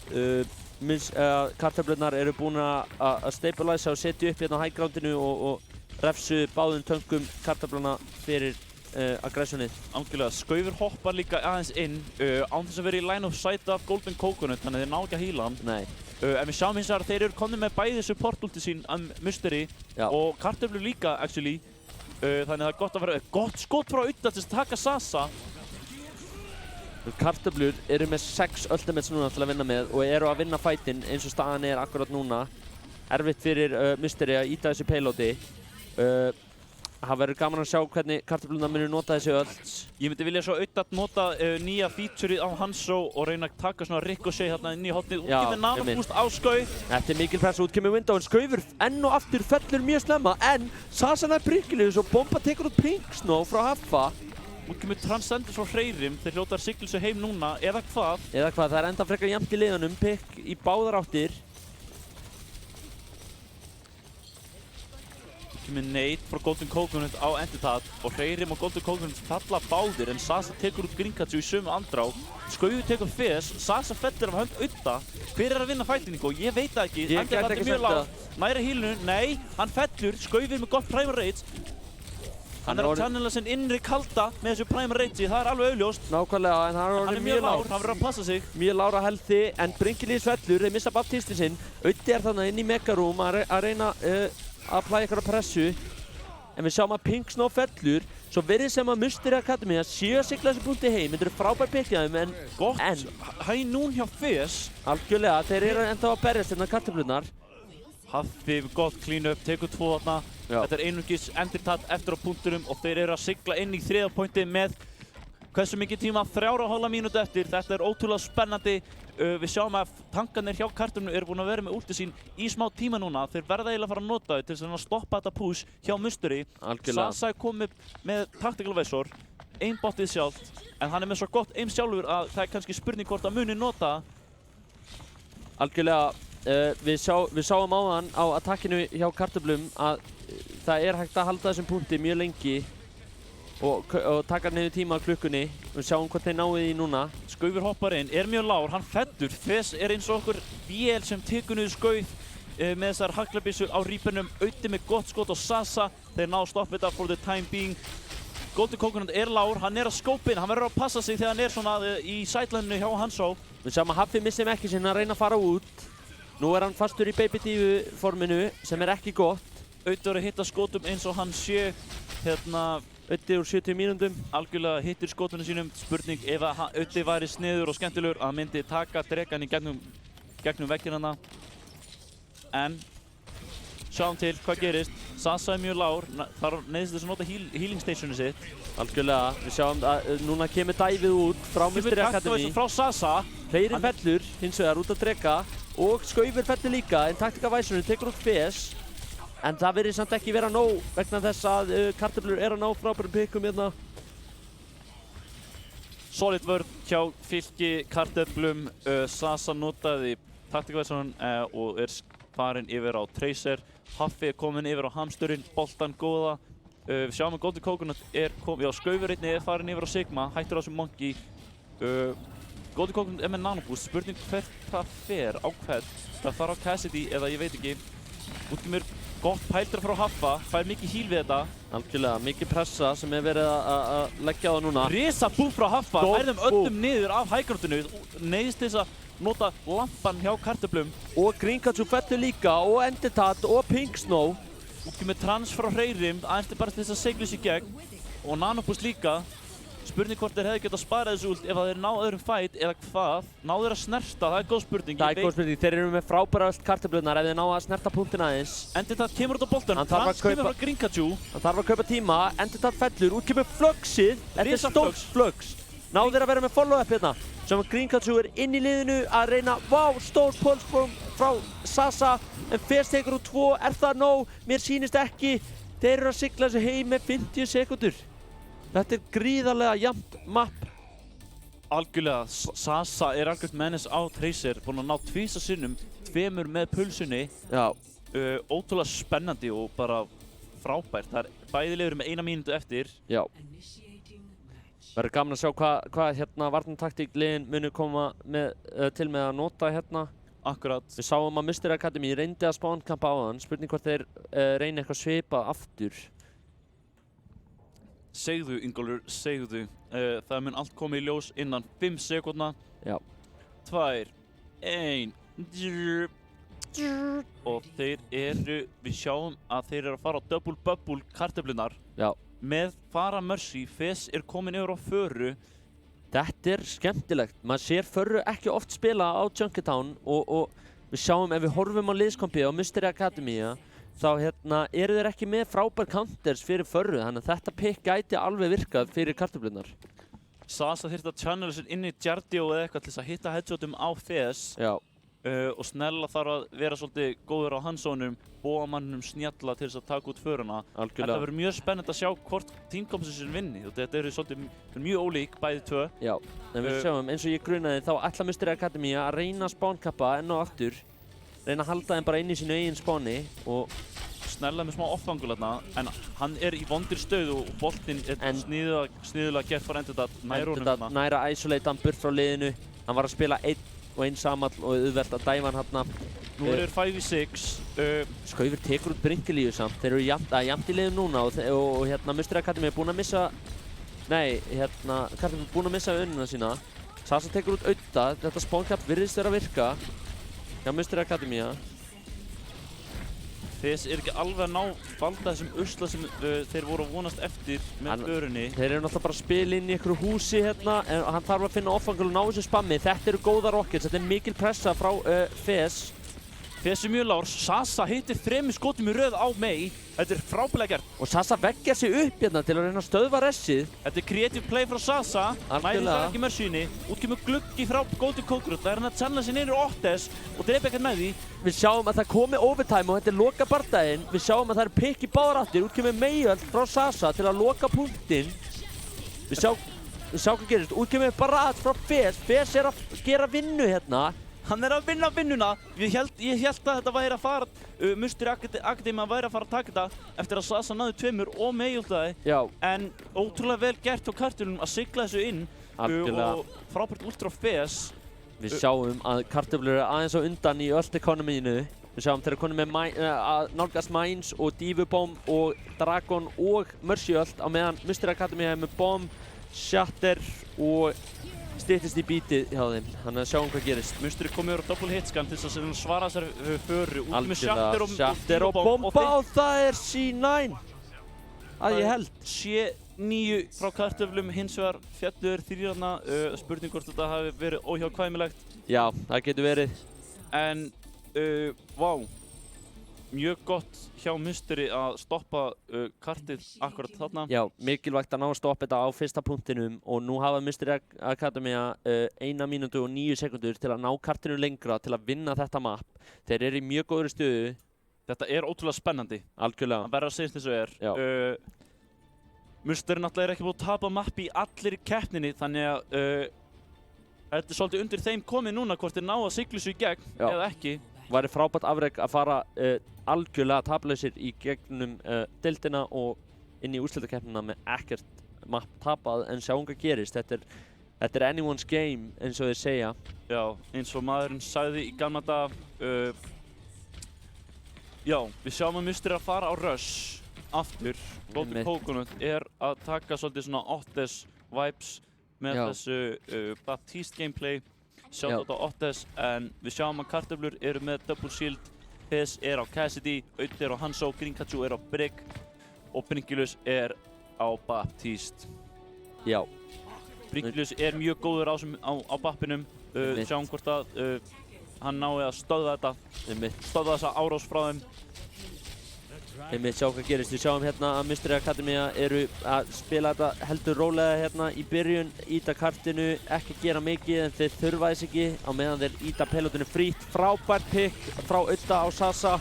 kartöflurnar eru búin að stabilisa og setja upp hérna á high groundinu og refsu báðum töngum kartöflana fyrir aggressionið. Algjörlega, Skaufur hoppar líka aðeins inn án þess að vera í line of sight af Golden Coconut, þannig að þeir ná ekki að heala hann. Nei. En við sjáum hins vegar að þeir eru komnir með bæði support ulti sín Mystery og kartöflur líka, actually. Þannig að það er gott að vera gott skot frá Udda til að taka Sasa. Kartöflur eru með 6 ultimates núna til að vinna með og eru að vinna fightinn eins og staðan er akkurat núna. Erfitt fyrir Mystery að íta þessu payloadi. Það verður gaman að sjá hvernig kartöflurna munir nota þessi ults. Ég myndi vilja sjá Udda nota nýja featureið á Hanzo og reyna að taka svona ricochet hérna inn í hotnið. Útkemur nanoboost á Skauf. Þetta er mikil pressa, útkemur Window en Skaufur enn og aftur fellur mjög snemma en Sasa nær Brinkilegs og bomba tekur út Pink Snow frá Haffa. Útkemur Transcendence frá Hreyrim, þeir hljóta að sigla sig heim núna, eða hvað? Eða hvað, það er enda frekar jafnt í liðunum, pick í báðar áttir. Útkemur Nate frá Golden Coconut á Enditat og Hreyrim og Golden Coconut falla báðir en Sasa tekur út Grinkatsu í sömu andrá. Skaufur tekur fes, Sasa fellur af hönd Udda. Hver er að vinna fætinningu? Ég veit það ekki. Enditat er mjög lág. Næra hílunu, nei, hann fellur. Skaufur með gott Primal Rage. Hann er að channela sinn innri kalda með þessu Primal Rage, það er alveg augljóst. Nákvæmlega, en hann er mjög lár. Hann verður að passa sig. Mjög lár á healthi, en Brinkilegs fellur, þeir missa baptistin sinn. Uddi er þannig inn í Megaroom að reyna að plæja ykkur að pressu. En við sjáum að Pink Snow fellur, svo verið sem að Mystery Academy að séu að sigla þessu punkti heim. Þetta eru frábær pick hjá þeim, en gott hænún hjá Fes. Algjörlega, þeir eru ennþá að berjast hérna kartöflurnar. Haffi gótt clean up, tekur 2 þarna. Þetta er einungis Enditat eftir á punkturum og þeir eru að sigla inn í 3. pointi með hversu mikið tíma? 3,5 mínútu eftir. Þetta er ótrúlega spennandi. Við sjáum að tankarnir hjá kartöflunum eru búin að vera með ulti sín í smá tíma núna. Þeir verða eiginlega að fara að nota þau til þess að stoppa þetta push hjá Mystery. Sasa er komið með Tactical Visor, aimbotið sjálft, en hann er með svo gott aim sjálfur að það er kannski spurning hvort að muni nota. Algjörlega. Við sáum áðan á attackinu hjá kartöflum að það er hægt að halda þessum punkti mjög lengi og taka niður tíma á klukkunni. Við sjáum hvort þeir náðu því núna. Skaufur hoppar inn, er mjög lár, hann fellur. Fes er eins og okkur vél sem tekur niður Skauf með þessar haglabissur á Reapernum. Uddi með gott skot á Sasa. Þeir ná að stoppa þetta for the time being. Golden Coconut er lár, hann er að skópa inn, hann verður að passa sig þegar hann er svona í sideline hjá Hanzo. Við sjáum að Haffi missi ekki sinna að reyna að fara út. Nú er hann fastur í Baby Divu forminu sem er ekki gott. Uddi er að hitta skotum eins og hann sé Uddi úr 70 mínúndum. Algjörlega hittir skotunum sínum. Spurning ef að Uddi væri sniður og skemmtilegur að myndi taka dregan í gegnum vegginn hana. En sjáum til hvað gerist. Sasa er mjög lár, þarf neyðist þess að nota healing stationu sitt. Algjörlega, við sjáum að núna kemur dæfið út frá Mystery Academy. Frá Sasa. Hreyrim fellur, hins vegar út að drega og Skaufur fellur líka, en Tactical Visorinn tekur út Fes. En það verður samt ekki vera nóg vegna þess að kartöflur er að ná frábærum pickum hérna. Solid vörn hjá fylki kartöflum. Sasa notaði Tactical Visorinn og er farin yfir á Tracer. Haffi er komin yfir á Hamsturinn, boltan góða. Við sjáum að Golden Coconut er komin, já Skaufur einnig er farin yfir á Sigma, hættur á þessum Monkey. Golden Coconut er með nanoboost, spurning hvert það fer á hvern. Það þarf á Cassidy eða ég veit ekki. Útkemur gott pæltra frá Haffa, fær mikið heal við þetta. Algjörlega, mikið pressa sem er verið að leggja á það núna. Risa búm frá Haffa, færðum öllum niður af highgroundinu. Neyðist þess að nota lampan hjá kartöflum. Og Grinkatsu fellur líka, og Enditat, og Pink Snow. Útkemur trans frá Hreyrim, aðeins bara til þess að segla sig í gegn. Og nanoboost líka. Spurning hvort þeir hefði getað að spara þessu ult ef þeir ná öðrum fight eða hvað. Ná þeir að snerta, það er góð spurning. Það er góð spurning, þeir eru með frábæra öll kartöflurnar ef þeir ná að snerta punktin aðeins. Enditat kemur út á boltan, Trans kemur frá Grinkatsu. Hann þarf að kaupa tíma, Enditat fellur, út kemur Fluxið. Þetta er stórt Flux. Ná þeir að vera með follow-up hérna. Sem að Grinkatsu er inn í liðinu að reyna, stór pulse frá Sasa. En Fes tekur út 2, er það nóg? Mér sýnist ekki. Þeir eru að sigla þessu heim með 50 sekúndur. Þetta er gríðarlega jafnt map. Algjörlega, Sasa er algjört menace á Tracer, búinn að ná 2 sinnum, 2 með pulsunni. Já. Ótrúlega spennandi og bara frábært. Það er bæði liður með 1 mínútu eftir. Já. Verður gaman að sjá hvað hérna varnartaktík liðin munu koma til með að nota hérna. Akkurat. Við sáum að Mystery Academy reyndi að spawnkampa á þann. Spurning hvort þeir reyni eitthvað svipað aftur. Segðu, Ingólfur, segðu. Það mun allt koma í ljós innan 5 sekúndna. Já. 2, 1. Og við sjáum að þeir eru að fara á double bubble kartöflunar. Já. Með Pharah Mercy, Fizz komin yfir á Föru. Þetta skemmtilegt. Maður sér Föru ekki oft spila á Junkertown og við sjáum ef við horfum á liðskompið á Mystery Academia þá eru þeir ekki með frábær counters fyrir Föru, þannig að þetta pick gæti alveg virkað fyrir kartöflunar. Sasa þyrfti að channela sér inn í Jardio eða eitthvað til þess að hitta headshotum á Fizz. Já. Og Snella þarf að vera svolítið góður á handsónum, bóamannum snjalla til þess að taka út Föruna. Algjörlega. Þetta verður mjög spennandi að sjá hvort Team Composition vinni. Þetta eru svolítið mjög ólík, bæði tvö. Já, en við sjáum eins og ég grunaði þá ætla Mystery Academia að reyna að spawnkappa enn og aftur. Reyna að halda þeim bara inn í sínu eigin spawni og Snella með smá off-angle þarna, en hann er í vondir stöðu og boltinn er sniðulega gert fyrir Endedat nær honum þarna. Næra isolate hann burt frá liðinu. Hann var að spila einn samall og auðvelt að dæfa hann hérna. Nú er 5v6. Skaufur tekur út Brinkelíu samt. Þeir eru jafnt í liðum núna og Mystery Academy er búinn að missa... Nei, Karlum er búinn að missa önuna sína. Sasa tekur út Audda. Þetta spawncap virðist vera að virka. Já, Mystery Academia. Fizz ekki alveg að ná valda þessum usla sem þeir voru að vonast eftir með Förunni. Þeir eru náttúrulega bara að spila inn í einhverju húsi hérna en hann þarf að finna off-angle og ná þessu spammi. Þetta eru góða rockets, þetta er mikil pressa frá Fizz. Fizz mjög lár, Sasa hittir 3 skotum í röð á Mei. Þetta er frábælega gert. Og Sasa veggjar sig upp hérna til að reyna að stöðva ressið. Þetta er creative play frá Sasa. Næri það ekki Mercyni. Út kemur gluggi frá Golden Cockroach. Það er hann að channela sig niður Ottes og drepa ekkert með því. Við sjáum að það komi overtime og þetta er loka bardaginn. Við sjáum að það er pick í báðar áttir. Út kemur Meiöld frá Sasa til að loka punktinn. Við sjáum hvað gerist. Út kemur Barat frá Fizz. Fizz er að gera vinnu hérna. Hann er að vinna vinnuna. Ég held að þetta væri að fara, Mystery Academy væri að fara að taka þetta eftir að Sasa náði 2 og Meiöldaði. Já. En ótrúlega vel gert á kartöflunum að sigla þessu inn. Algjörlega. Og frábært út frá Fizz. Við sjáum að kartöflur eru aðeins á undan í Earth Economy-inu. Við sjáum þeir eru konið með nálgast Mines og Divubomb og Dragon og Mercyöld á meðan Mystery Academy hefur með Bomb, Shatter og styttist í bítið hjá þeim. Þannig að sjáum hvað gerist. Mystery komið yfir á double hitscan til þess að svara þessari Föru. Út með Shatter og Bomba og það er C9 að ég held. C9 frá kartöflum, hins vegar fjalluður 3 þarna. Spurning hvort þetta hafi verið óhjákvæmilegt. Já, það getur verið. En, vá. Mjög gott hjá Mystery að stoppa kartið akkurat þarna. Já, mikilvægt að ná að stoppa þetta á fyrsta punktinum og nú hafa Mystery Academia 1 mínútu og 9 sekundur til að ná kartinu lengra til að vinna þetta map. Þeir eru í mjög góðri stöðu. Þetta er ótrúlega spennandi. Algjörlega. Það verður að segja þessu er. Mystery náttúrulega er ekki búið að tapa mappi í allir í keppninni, þannig að þetta er svolítið undir þeim komið núna hvort þeir ná að sigla þessu í gegn eða ekki. Væri frábært afrek að fara algjörlega taplausir í gegnum deildina og inn í úrslitakeppnina með ekkert map tapað, en sjáum hvað gerist. Þetta er anyone's game eins og þeir segja. Já, eins og maðurinn sagði í gamla dag. Já, við sjáum að Mystery að fara á rush aftur. Golden Coconut er að taka svolítið svona Ottes vibes með þessu Baptiste gameplay. Sjáum þetta á Ottes, en við sjáum að kartöflur eru með double shield. Fizz er á Cassidy, Auddi er á Hanzo, Grinkachu er á Brig og Brinkelus er á Baptiste. Já. Brinkelus er mjög góður á bappinum. Sjáum hvort að hann nái að stöðva þetta, stöðva þessa árás frá þeim. Við sjáum hvað gerist. Við sjáum hérna að Mystery Academia eru að spila þetta heldur rólega hérna í byrjun, íta kartinu, ekki gera mikið en þeir þurfa þess ekki á meðan þeir íta pelotinu frýtt. Frábært pick frá Audda á Sasa.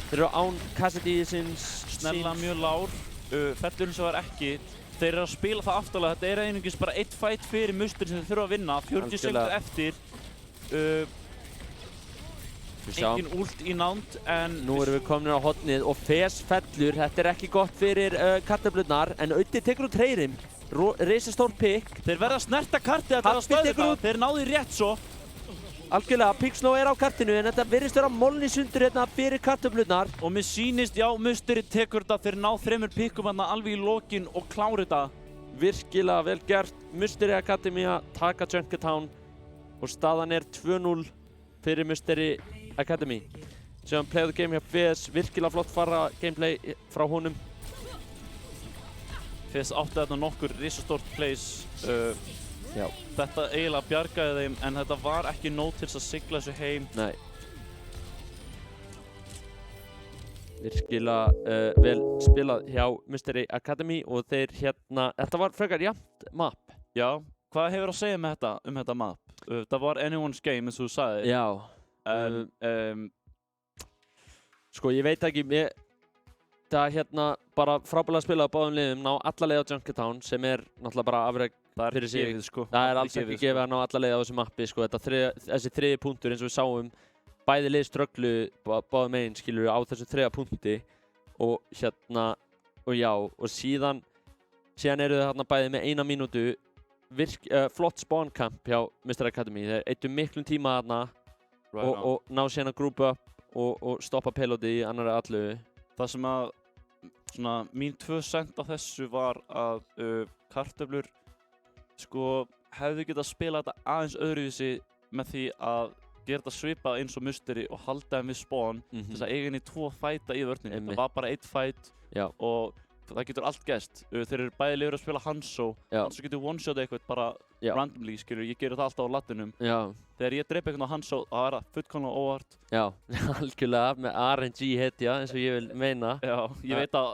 Þeir eru án Cassidy-sins. Snella mjög lár, fellur hins vegar ekki. Þeir eru að spila það aftalega. Þetta er einungis bara 1 fight fyrir Mystery sem þeir þurfa að vinna. 40 sekundur eftir. Engin ult í nánd, en nú erum við komin á hornið og Fizz fellur. Þetta er ekki gott fyrir kartöflurnar, en Auddi tekur út Hreirim. Risastór pick. Þeir verða að snerta kartið að það stöðu það. Þeir náðu rétt svo. algjörlega, Pink Snow á kartinu en þetta virðist vera molni sundur hérna fyrir kartöflurnar. Og mér sýnist, já, Musteri tekur þetta þeir ná 3 pikkum hérna alveg í lokin og klára þetta. Virkilega vel gert, Musteri Academy að taka Junkertown og staðan 2-0 fyrir Musteri Academy. Sem play of the game hjá FS, virkilega flott fara gameplay frá honum. FS átti þarna nokkur risastórt plays. Já. Þetta eiginlega bjargaði þeim en þetta var ekki nóg til að sigla þessu heim. Nei. Virkilega vel spilað hjá Musteri Academy og þeir hérna, þetta var frekar jafnt map. Já, hvað hefur að segja með þetta, þetta map? Það var anyone's game eins og þú sagði. Já. Sko ég veit ekki, það hérna bara frábælega spilað á báðum liðum, ná alla leið á Junkertown sem náttúrulega bara afreg fyrir sig. Gefið, sko. Það alls ekki gefið að ná alla leið á þessu mappi, sko. Þessi 3 punktur eins og við sáum, bæði lið strögglu báðum megin, skilur á þessu 3 punkti og hérna, og já, og síðan eru þau hérna bæði með 1 mínútu, flott spawn camp hjá Mr. Academy. Þeir eittu miklum tíma þarna og ná síðan að group up og stoppa pelotið í annarri allu. Það sem að, svona, mín 2 cent af þessu var að kartöflur, sko, hefðu getað spila þetta aðeins öðruvísi með því að gera þetta svipað eins og Musteri og halda þeim við spawn til þess að eiga henni 2 fæta í vörninni. Það var bara 1 fæt og það getur allt gerst. Þeir eru bæði liður að spila Hanzo. Hanzo getur one-shot eitthvað bara randomly, skilur. Ég gerir það alltaf á latinum. Þegar ég dreip eitthvað á Hanzo, það er það fullkomlega óvart. Já, algjörlega með RNG hetja, eins og ég vil meina. Já, ég veit að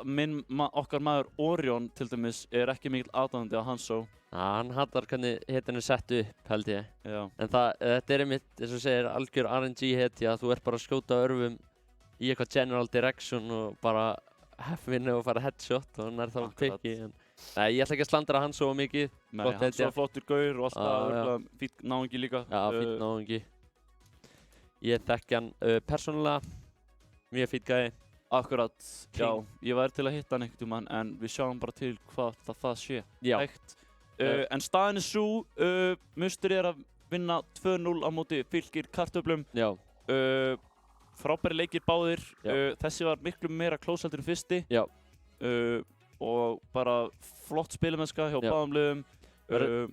okkar maður Orion til dæmis ekki mikill aðdáðandi á Hanzo. Hann hattar hvernig hetjan sett upp, held ég. Já. En þetta einmitt, eins og segir, algjör RNG hetja. Þú ert bara að skjóta örfum í eitthvað general direction og bara F-vinni og fara headshot og hann þá pikki. Nei, ég ætla ekki að slandra hann svo mikið. Nei, hann svo flottur gaur og alltaf fýtt náungi líka. Já, fýtt náungi. Ég þekki hann persónulega, mjög fýtt gæi. Akkurat, já, ég væri til að hitta hann einhvern tímann en við sjáum bara til hvað það sé. Já. Hægt. En staðin svo, Musteri að vinna 2-0 á móti Fylkir kartöflum. Já. Frábæri leikir báðir, þessi var miklu meira close heldur en fyrsti. Já. Og bara flott spilamennska hjá báðum liðum.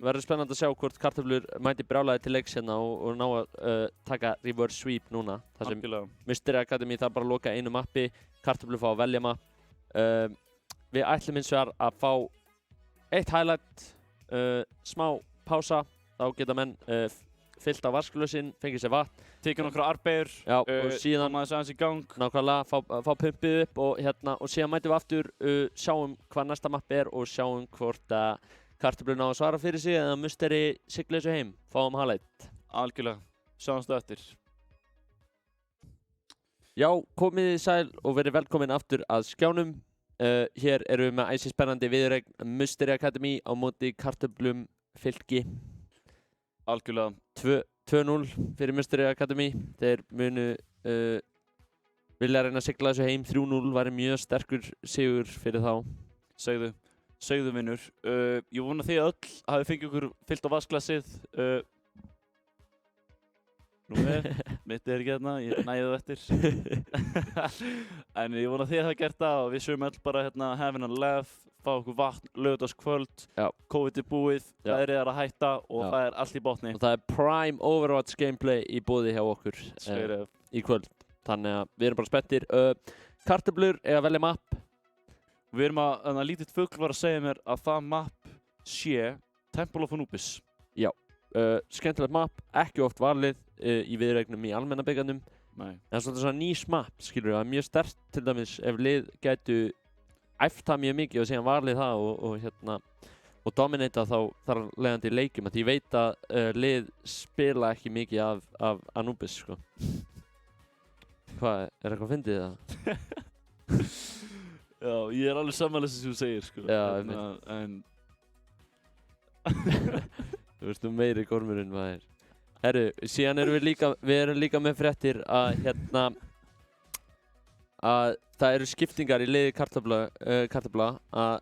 Verður spennandi að sjá hvort kartöflur mæti brjálæði til leiks hérna og ná að taka reverse sweep núna. Það sem Musteri Academy þarf bara að loka einu mappi, kartöflur fá að velja mapp. Við ætlum hins vegar að fá eitt highlight, smá pása, þá geta menn fyllt á vasklössin, fengið sér vatn. Tekið nokkra arbegur, og síðan aðeins í gang. Nákvæmlega, fá pumpið upp og síðan mætum við aftur, sjáum hvað næsta mapp og sjáum hvort kartöflur ná að svara fyrir sig eða Musteri sigla þessu heim, fáum highlight. Algjörlega, sjáumst það eftir. Já, komið þið sæl og verið velkomin aftur að skjánum. Hér erum við með æsispennandi viðureign Musteri Academy á móti kartöflum Fylki. Algjörlega. 2-0 fyrir Musteri Academy. Þeir munu vilja reyna að sigla þessu heim. 3-0 væri mjög sterkur sigur fyrir þá. Segðu vinnur. Ég vona þið öll hafi fengið ykkur fyllt á vatnsglasið. Mitt ekki hérna, ég næði það eftir. En ég vona þið hafa gert það og við sögum öll bara having a laugh, fá okkur vatn, laugardagskvöld, COVID búið, veðrið að hætta og það allt í botni. Og það prime Overwatch gameplay í boði hjá okkur í kvöld. Þannig að við erum bara spenntir. Kartöflur að velja mapp. Við erum að lítið fugl var að segja mér að það mapp sé Temple of Anubis. Já. Skemmtilegt mapp, ekki oft valið í viðureignum í almenna byggarnum. En það er svona nýs mapp, skilur við, mjög sterkt til dæmis ef lið gætu æft það mjög mikið og síðan valið það og dominata þá þar leiðandi í leikjum. Því ég veit að lið spila ekki mikið af Anubis, sko. Hvað, eitthvað fyndið það? Já, ég alveg samanlega sem þú segir, sko. Já, en þú veist meiri gormurinn maður. Herru, síðan erum við líka með fréttir að að það eru skiptingar í liði kartöfla að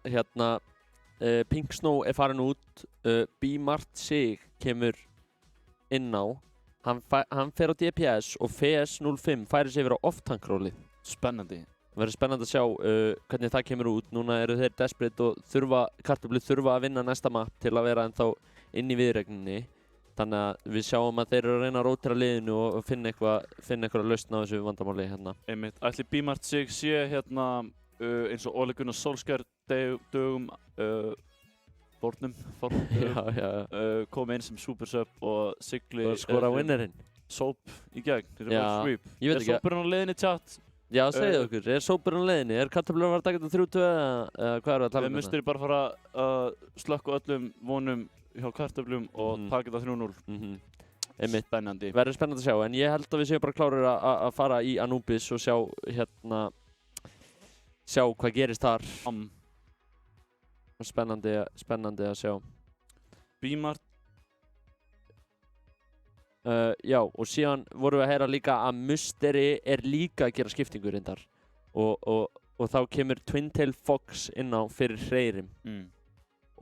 Pink Snow farin út, B-Mart Sig kemur inn á. hann fer á DPS og FS05 færir sig yfir á off-tank-rólið. Spennandi. Það verður spennandi að sjá hvernig það kemur út. Núna eru þeir desperate og kartöflur þurfa að vinna næsta map til að vera ennþá inn í viðregninni. Þannig að við sjáum að þeir eru að reyna að rótera liðinu og finna eitthvað lausn á þessu vandamáli hérna. Einmitt, ætli Bímart sig sé hérna eins og Ole Gunnar Solskjær dögum Bornum kom inn sem super sub og sigli og skora winnerinn. Sóp í gegn. Já, ég veit ekki. Er sópurinn á leiðinni í chat? Já, segðu okkur, er sópurinn á leiðinni? Er kartöflur að fara að taka þetta 3-2 eða hvað eru að tala um þetta? Við mustum bara fara að slökka öllum vonum hjá kartöflum og taka þetta 3-0. Einmitt. Spennandi. Verður spennandi að sjá, en ég held að við séum bara klárir að fara í Anubis og sjá hvað gerist þar. Spennandi að sjá. Bímart. Já, og síðan vorum við að heyra líka að Musteri er líka að gera skiptingu reyndar og þá kemur Twintail Fox inn á fyrir Hreyrim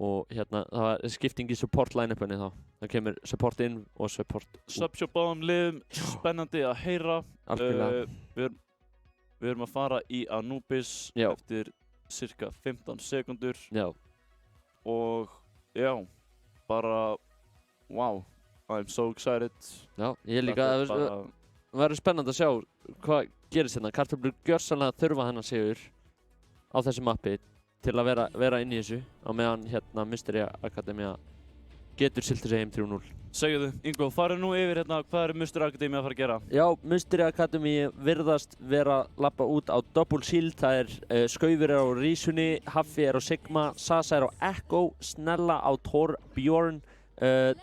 og hérna, það var skipting í support line-upinni þá. Það kemur support inn og support út. Subshop báðum liðum, spennandi að heyra. Algjörlega. Við erum að fara í Anubis eftir cirka 15 sekundur. Já. Og já, bara, wow, I'm so excited. Já, ég líka, það verður spennandi að sjá hvað gerist hérna. Kartöflur gjörsamlega þurfa hennar sigur á þessu mappi til að vera inn í þessu á meðan hérna Mystery Academia getur siltur sig heim 3-0. Segðu, Ingo, farið nú yfir hérna, hvað er Mystery Academia að fara að gera? Já, Mystery Academia virðast vera að labba út á Double Shield. Það Skaufur á Rísunni, Haffi á Sigma, Sasa á Echo, Snella á Torbjörn,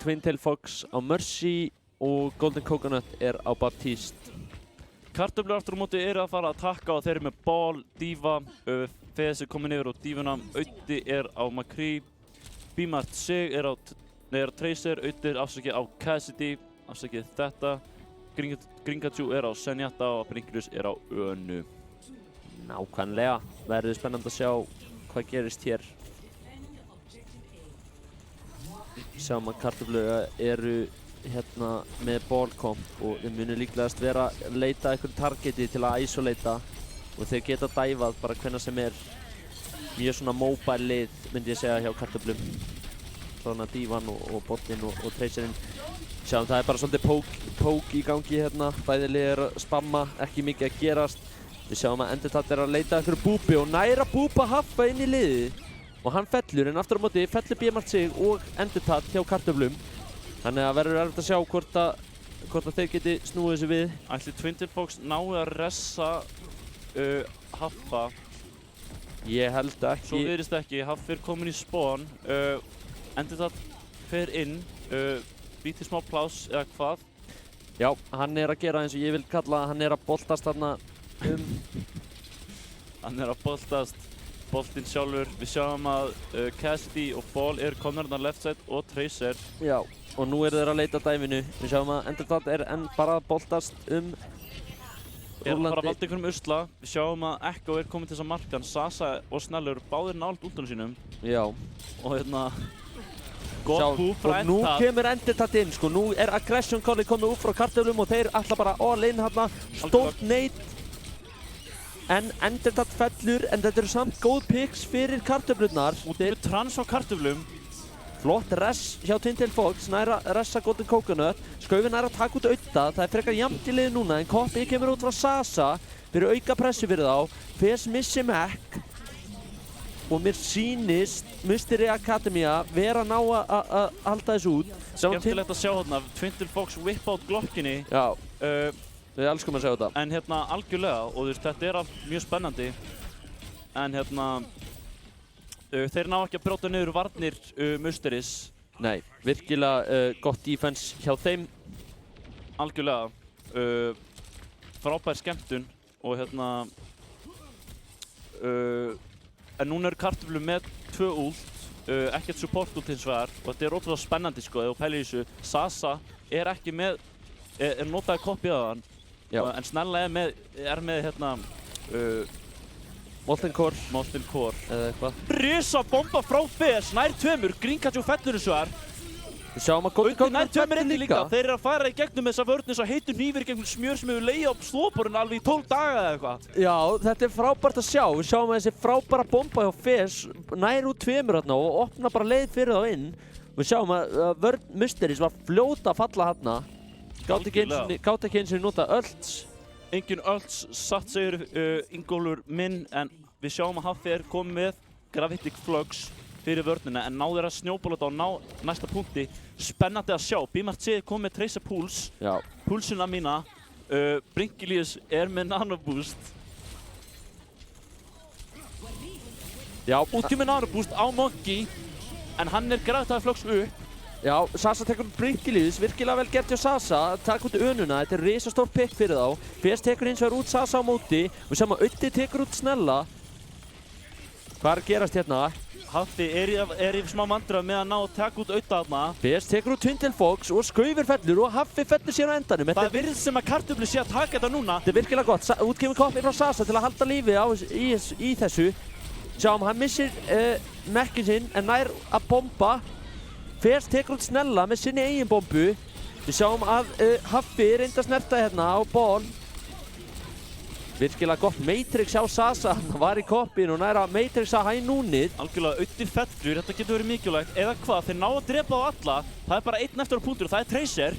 Twintail Fox á Mercy og Golden Coconut á Baptiste. Kartöflur aftur á móti eru að fara að takka og þeir eru með Ball, Diva, Fes komin yfir á Divuna, Auði á McCree, Bímart Sig á Tracer, Auðir afsakið á Cassidy, afsakið þetta, Gringachu á Zenyatta og Brinklus á Önu. Nákvæmlega, verður spennandi að sjá hvað gerist hér. Sjáum að kartöflur eru hérna með ballkomp og þeir munu líklegast vera að leita einhverjum targeti til að isolata og þeir geta dæfað bara hvenær sem er mjög svona mobile lið myndi ég segja hjá kartöflum. Svona Divan og Botnin og Tracerinn. Sjáum það bara svolítið poke í gangi hérna, bæði lið að spamma, ekki mikið að gerast. Við sjáum að Endertat að leita einhverju búpi og næra búpa Haffa inn í liðið og hann fellur, en aftur á móti fellur Bímart Sig og Endertat hjá kartöflum. Þannig að verður erfitt að sjá hvort að þeir geti snúið þessu við. Ætli Twintail Fox nái að ressa Haffa? Ég held ekki. Svo virðist ekki, Haffi komin í spawn. Endertat fer inn, býtir smá pláss eða hvað? Já, hann að gera eins og ég vil kalla, hann að boltast þarna Hann að boltast boltinn sjálfur. Við sjáum að Cassidy og Ball komnar á left side og Tracer. Já, og nú eru þeir að leita dæminu. Við sjáum að Endertat enn bara að boltast Bara að valda einhverjum usla. Við sjáum að Echo komin til þess að marka hann. Sasa og Snellur báðir nált últunum sínum. Já. Og hérna, gott húf frá Endertat. Og nú kemur Endertat inn, sko. Nú aggression callið komið út frá kartöflum og þeir ætla bara all in hérna. Stórt nade. En Endertat fellur, en þetta eru samt góð picks fyrir kartöflurnar. Út með trans á kartöflum. Flott res hjá Twintail Fox, næra ressa Golden Coconut. Skaufur næra að taka út Auða, það frekar jafnt í liði núna, en Koppi kemur út frá Sasa fyrir auka pressu fyrir þá. Fes missi Mac og mér sýnist Mystery Academia vera að ná að halda þessu út. Skemmtilegt að sjá hérna, Twintail Fox whip out glokkinni. Já, við elskum að sjá þetta. En hérna algjörlega, og þú veist, þetta allt mjög spennandi. En hérna, þeir ná ekki að brjóta niður varnir Mysteries. Nei, virkilega gott defense hjá þeim. Algjörlega. Frábær skemmtun og hérna en núna eru kartöflur með 2 ult, ekkert support ult hins vegar og þetta ótrúlega spennandi sko, ef þú pælir í þessu. Sasa ekki með, notaði Koppi á hann, en Snella er með hérna Molten Core eða eitthvað. Risa bomba frá Fes, nær 2, Gringachu fellur þessu þar. Við sjáum að Golden Auðvitað nær Kóngur tveimur inni líka. Þeir eru að fara í gegnum þessa vörn eins og heitur hnífur í gegnum smjör sem hefur legið á slóporinn alveg í 12 daga eða eitthvað. Já, þetta er frábært að sjá. Við sjáum að þessi frábæra bomba hjá Fes nær út tveimur þarna og opna bara leið fyrir þá inn. Við sjáum að vörn Mysteries var fljóta að falla þarna. Gátt ekki eins og nota Ölts. Engin Ölts satt segir Ingólfur minn, en við sjáum að Haffi er komið með Gravitic Flux fyrir vörnina, en náður að snjóbola þetta og ná næsta punkti. Spennandi að sjá. BMRC er komið með Tracer Pulse. Já. Pulsuna mína. Bringilius er með Nano Boost. Já, úti með Nano Boost á Monkey, en hann er Gravitic Flux upp. Já, Sasa tekur Bringilius, virkilega vel gert hjá Sasa, taka út önuna, þetta er risastór pick fyrir þá. Fes tekur hins vegar út Sasa á móti, og sem að Uddi tekur út Snella. Hvað er að gerast hérna? Haffi er í smá mandröð með að ná að taka út Audda þarna. Fes tekur út Twintel Fox og Skaufur fellur og Haffi fellur síðan á endanum. Það virðist sem að Kartöflu sé að taka þetta núna. Þetta er virkilega gott. Út kemur koppi frá Sasa til að halda lífi í þessu. Sjáum, hann missir mekkin sinn en nær að bomba. Fes tekur út Snella með sinni eigin bombu. Við sjáum að Haffi reynda að snerta hérna á ból. Virkilega gott Matrix á Sasa, hann var í koppinu og næra Matrix að hæ núnið. Algjörlega Auddi fellur, þetta getur verið mikilvægt. Eða hvað, þeir ná að drepa á alla. Það er bara einn eftir á punktur og það er Tracer.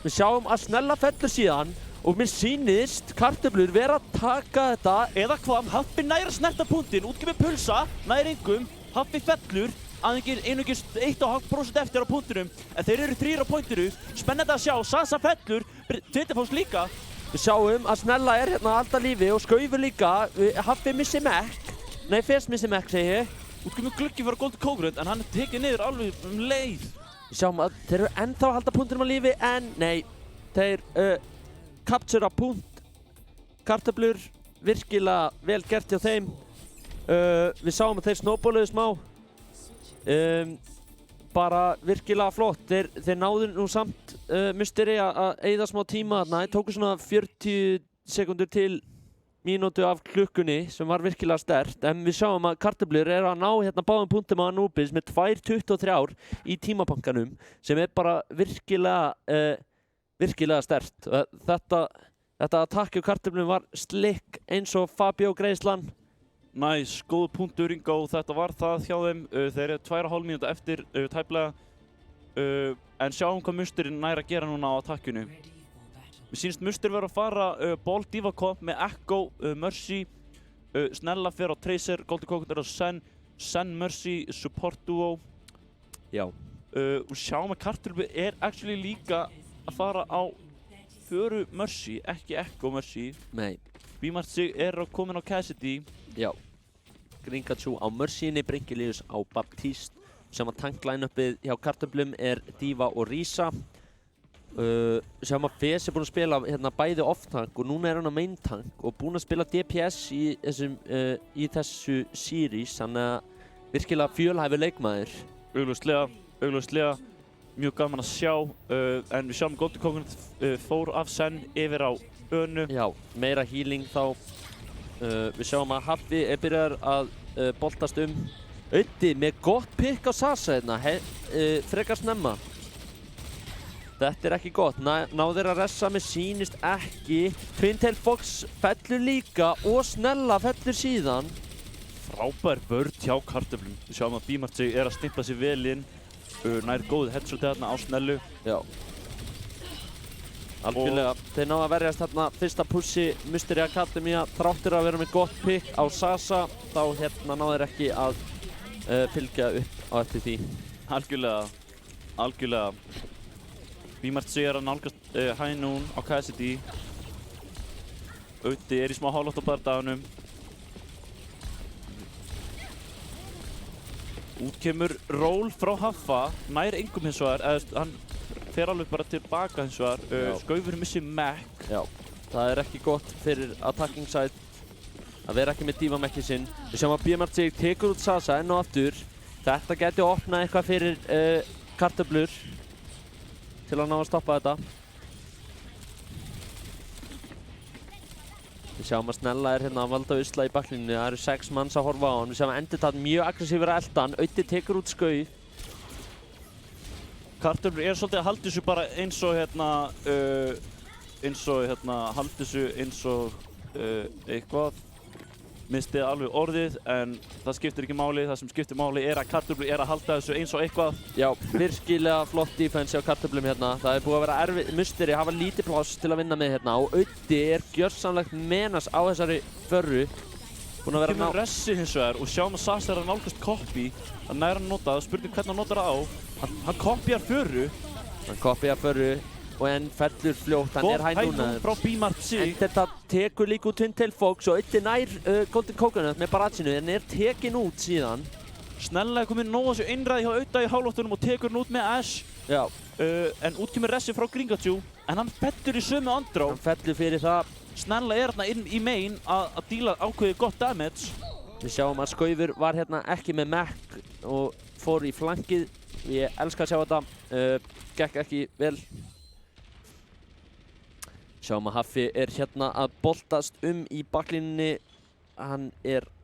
Við sjáum að Snella fellur síðan og mér sýnist Kartöflur vera að taka þetta. Eða hvað, Haffi nær að snerta punktinn, útgefið pulsa, nær engum. Haffi fellur, einungis 1,5% eftir á punktinum. En þeir eru 3 á punktinu. Spennandi að sjá, Sasa fellur, Twitterfoss líka. Við sjáum að Snella er hérna alltaf lífi og Skaufur líka. Haffi missi mekk. Nei, Fes missi mekk, segi ég. Útgefið gluggi fyrir Golden Kógrund, en hann er tekið niður alveg leið. Við sjáum að þeir eru ennþá að halda punktinum á lífi, en nei, þeir captura punkt. Kartöflur, virkilega vel gert hjá þeim. Við sáum að þeir snowballuðu smá. Bara virkilega flott. Þeir náðu nú samt Mystery að eyða smá tíma þarna. Þeir tóku svona 40 sekundur til mínútu af klukkunni sem var virkilega sterkt. En við sjáum að Kartöflur eru að ná hérna báðum punktum á Anubis með 2:23 í tímabankanum sem er bara virkilega sterkt. Þetta attack á Kartöflum var slick eins og Fabio Greiðslan. Næs, góð punktur Ingo, þetta var það hjá þeim. Þeir eru 2,5 mínúta eftir tæplega. En sjáum hvað Mystery nær að gera núna á attackinu. Mér sýnist Mystery vera að fara Ball Diva Comp með Echo, Mercy, Snella fer á Tracer, Golden Kógrund er á Sen Mercy, Support Duo. Já. Og sjáum að Kartöflu er actually líka að fara á Föru Mercy, ekki Echo Mercy. Nei. BMRC er komin á Cassidy. Já. Gringatsu á Mercy-inni, Bringilius á Baptiste. Sem að tank-line-upið hjá Kartöflum er Diva og Risa. Sem að Fes er búinn að spila hérna bæði off-tank og núna er hann á main-tank og búinn að spila DPS í þessu series, þannig að virkilega fjölhæfur leikmaður. Augljóslega mjög gaman að sjá, en við sjáum Golden Kógrund fór af Sen yfir á Önu. Já, meira healing þá. Við sjáum að Haffi er byrjar að boltast Uddi með gott pick á Sasa hérna, frekar snemma. Þetta er ekki gott, náður að ressa með sýnist ekki. Twintel Fox fellur líka og Snella fellur síðan. Frábær vörn hjá Kartöflum. Við sjáum að BMRC er að stimpla sér vel inn. Nær góð headshot hérna á Snellu. Já. Algjörlega, þeir ná að verjast þarna fyrsta pussi Mystery Academy þráttur að vera með gott pick á Sasa. Þá hérna náður ekki að fylgja upp á eftir því. Algjörlega. BMRC er að nálgast High Noon á Cassidy. Uddi er í smá hálótt á bardaganum. Út kemur ról frá Haffa, nær engum hins vegar, eða hann fer alveg bara tilbaka hins vegar. Skaufur missi mekk. Já, það er ekki gott fyrir attacking side að vera ekki með Diva mekkin sinn. Við sjáum að BMRC tekur út Sasa enn og aftur. Þetta geti opnað eitthvað fyrir Kartöflur til að ná að stoppa þetta. Við sjáum að Snella er hérna að valda usla í baklínunni. Það eru 6 manns að horfa á hann. Við sjáum að Enditat mjög aggressífur að elda hann. Uddi tekur út Skauf. Kartöflur svolítið að halda þessu bara eins og halda þessu eins og eitthvað. Mistið alveg orðið, en það skiptir ekki máli. Það sem skiptir máli að kartöflur að halda þessu eins og eitthvað. Já, virkilega flott defense á kartöflum hérna. Það búið að vera erfið, Musteri hafa lítið pláss til að vinna með hérna og Auddi gjörsamlegt menas á þessari förru. Búinn að vera kemur Ressi hins vegar og sjáum að Sasa að nálgast copy. Það nær hann nota, spurning hvernig hann notar það á. Hann copyar förru. Hann copyar förru. Og en fellur fljótt, hann hægnúnaður. Frá Bímart sig. En þetta tekur líka út Twin Tail Fox og Auddi nær Golden Coconut með Barraginu en tekin út síðan. Snella komið nóg þessu einræði hjá Audda í hálóftunum og tekur hann út með Ash. Já. En út kemur Ressi frá Gringatjú, en hann fellur í sömu andrá. Hann fellur fyrir það. Snella hérna inn í main að díla ákveðið gott damage. Við sjáum að Skaufur var hérna ekki með Mac og fór í flankið. Ég elska að sjá þetta. Gekk ekki vel. Sjáum að Haffi hérna að boltast í baklínunni. Hann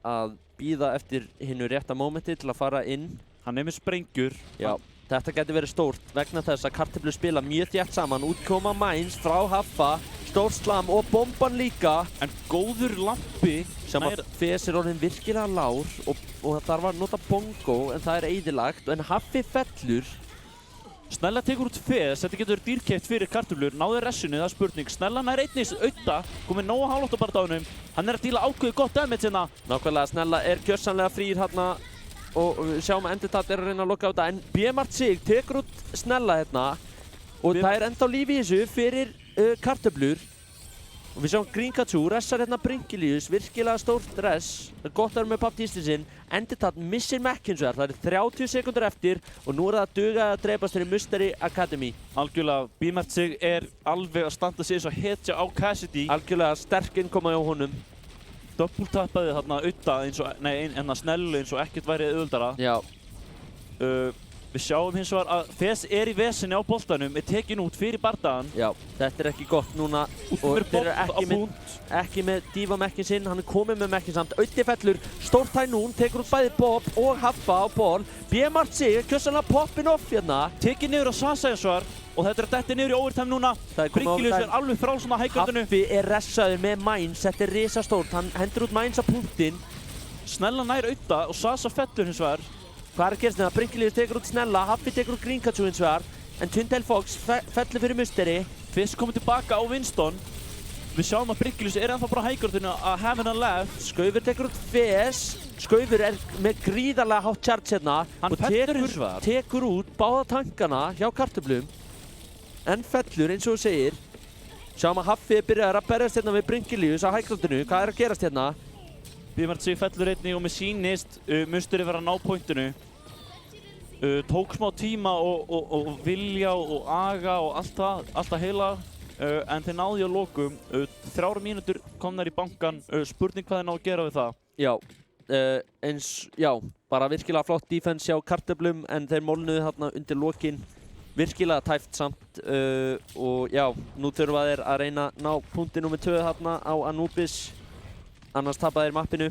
að bíða eftir hinnu rétta mómenti til að fara inn. Hann með sprengjur. Já, þetta gæti verið stórt vegna þess að kartöflur spila mjög þétt saman. Útkoma Mines frá Haffa, stór slam og bomban líka. En góður lampi. Sem að Fes orðinn virkilega lár og það þarf að nota bongo en það eyðilagt. En Haffi fellur. Snella tekur út Fes, þetta getur verið dýrkeypt fyrir kartöflur, náði Ressinu, það spurning. Snella nær einnig Audda, komið nóg að hálóttabardaunum. Hann að díla ákveðið gott damage hérna. Nákvæmlega, Snella gjörsamlega frýr hérna og við sjáum að Endertat að reyna að loka á þetta. En Bmart sig tekur út Snella hérna og það ennþá líf í þessu fyrir kartöflur. Og við sjáum Gringatjú, ressar hérna Bringilius, virkilega stórt ress. Það er gott að vera með Baptiste sinn. Endertat missir Mackinswear, það 30 sekundur eftir og nú það að duga að dreipast fyrir Musteri Academy. Algjörlega, Bmart sig alveg að standa sig eins og hetja á Cassidy. Algjörlega sterk innkoma hjá honum. Doppeltappaði þarna Audda en Snellu eins og ekkert væri auðveldara. Já. Við sjáum hins vegar að Fes í vesinni á boltanum, tekin út fyrir bardagan. Já, þetta ekki gott núna. Og þeir eru ekki með Diva Mekkin sinn, hann komið með Mekkin samt. Auddi fellur, stórt hænún, tekur út bæði Bob og Haffa á ból. Bmart sig, kjössanlega poppin off hérna. Tekið niður á Sasa hins vegar og þetta detti niður í overtime núna. Bringilius alveg frá svona hægöndinu. Haffi ressaður með Mines, þetta risastórt. Hann hendur út Mines á punktinn. Snella nær Audda og Sasa fellur hins vegar. Hvað að gerast þetta? Bringilius tekur út Snella, Haffi tekur út Gringatjú hins vegar. En Twin Tail Fox fellur fyrir Musteri. Fes komið tilbaka á Winston. Við sjáum að Bringilius ennþá bara hægöndinu að have a left. Skaufur tekur út Fes. Skaufur með gríðarlega hátt charge hérna. Hann fellur hins vegar. Tekur út báða tankana hjá kartöflum. En fellur eins og þú segir. Sjáum að Haffi byrjar að berjast hérna við Bringilius á hægöndinu. Hvað að gerast hérna? Bmart sig fellur einnig og með sýnist Musteri vera að ná pointinu. Tók smá tíma og vilja og aga og allt það heila. En þeir náðu að lokum. 3 mínútur komnar í bankan. Spurning hvað þeir ná að gera við það. Já, bara virkilega flott defense hjá kartöflum en þeir molnuðu þarna undir lokin. Virkilega tæft samt og já, nú þurfa þeir að reyna að ná punkti nr. 2 þarna á Anubis. Annars tapa þeir mappinu.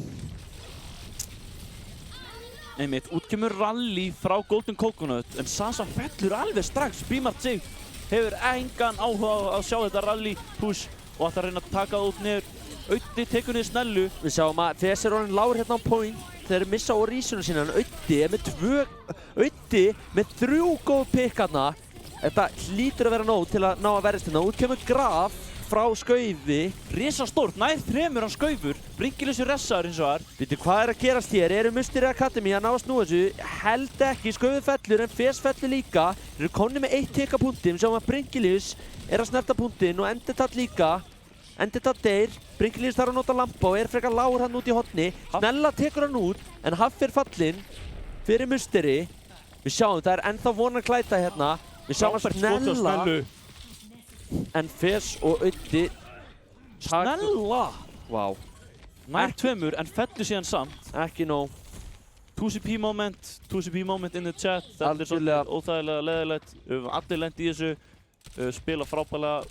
Einmitt, út kemur rally frá Golden Coconut en Sasa fellur alveg strax. Bmart sig hefur engan áhuga að sjá þetta rally push og ætlar að reyna að taka það út niður. Auddi tekur niður Snellu. Við sjáum að Fes orðinn lár hérna á point. Þeir missa Orísunu sína en Auddi með 3 góð pikk hérna. Þetta hlýtur að vera nóg til að ná að verðast hérna. Út kemur Graf frá Skaufi. Risastórt, nær 3 hann Skaufur. Bringilius ressaður hins vegar. Vittu hvað að gerast hér? Eru Musteri Academy að ná að snúa þessu? Held ekki, Skaufi fellur en Fes fellur líka. Þeir eru komnir með 1 tikk á punktinn. Við sjáum að Bringilius að snerta punktinn og Endertat líka. Endertat deyr. Bringilius þarf að nota lampa og frekar lágur hann út í horni. Snella tekur hann út en Haffi fallinn fyrir Musteri. Við sjáum það ennþá vonar klæta hérna. Við sjáum að Snella en Fes og Auddi Snella! Vá. Nær 2 en fellur síðan samt. Ekki nóg. 2CP moment in the chat. Þetta svolítið óþægilega leðilegt. Allir lendi í þessu. Spila frábælega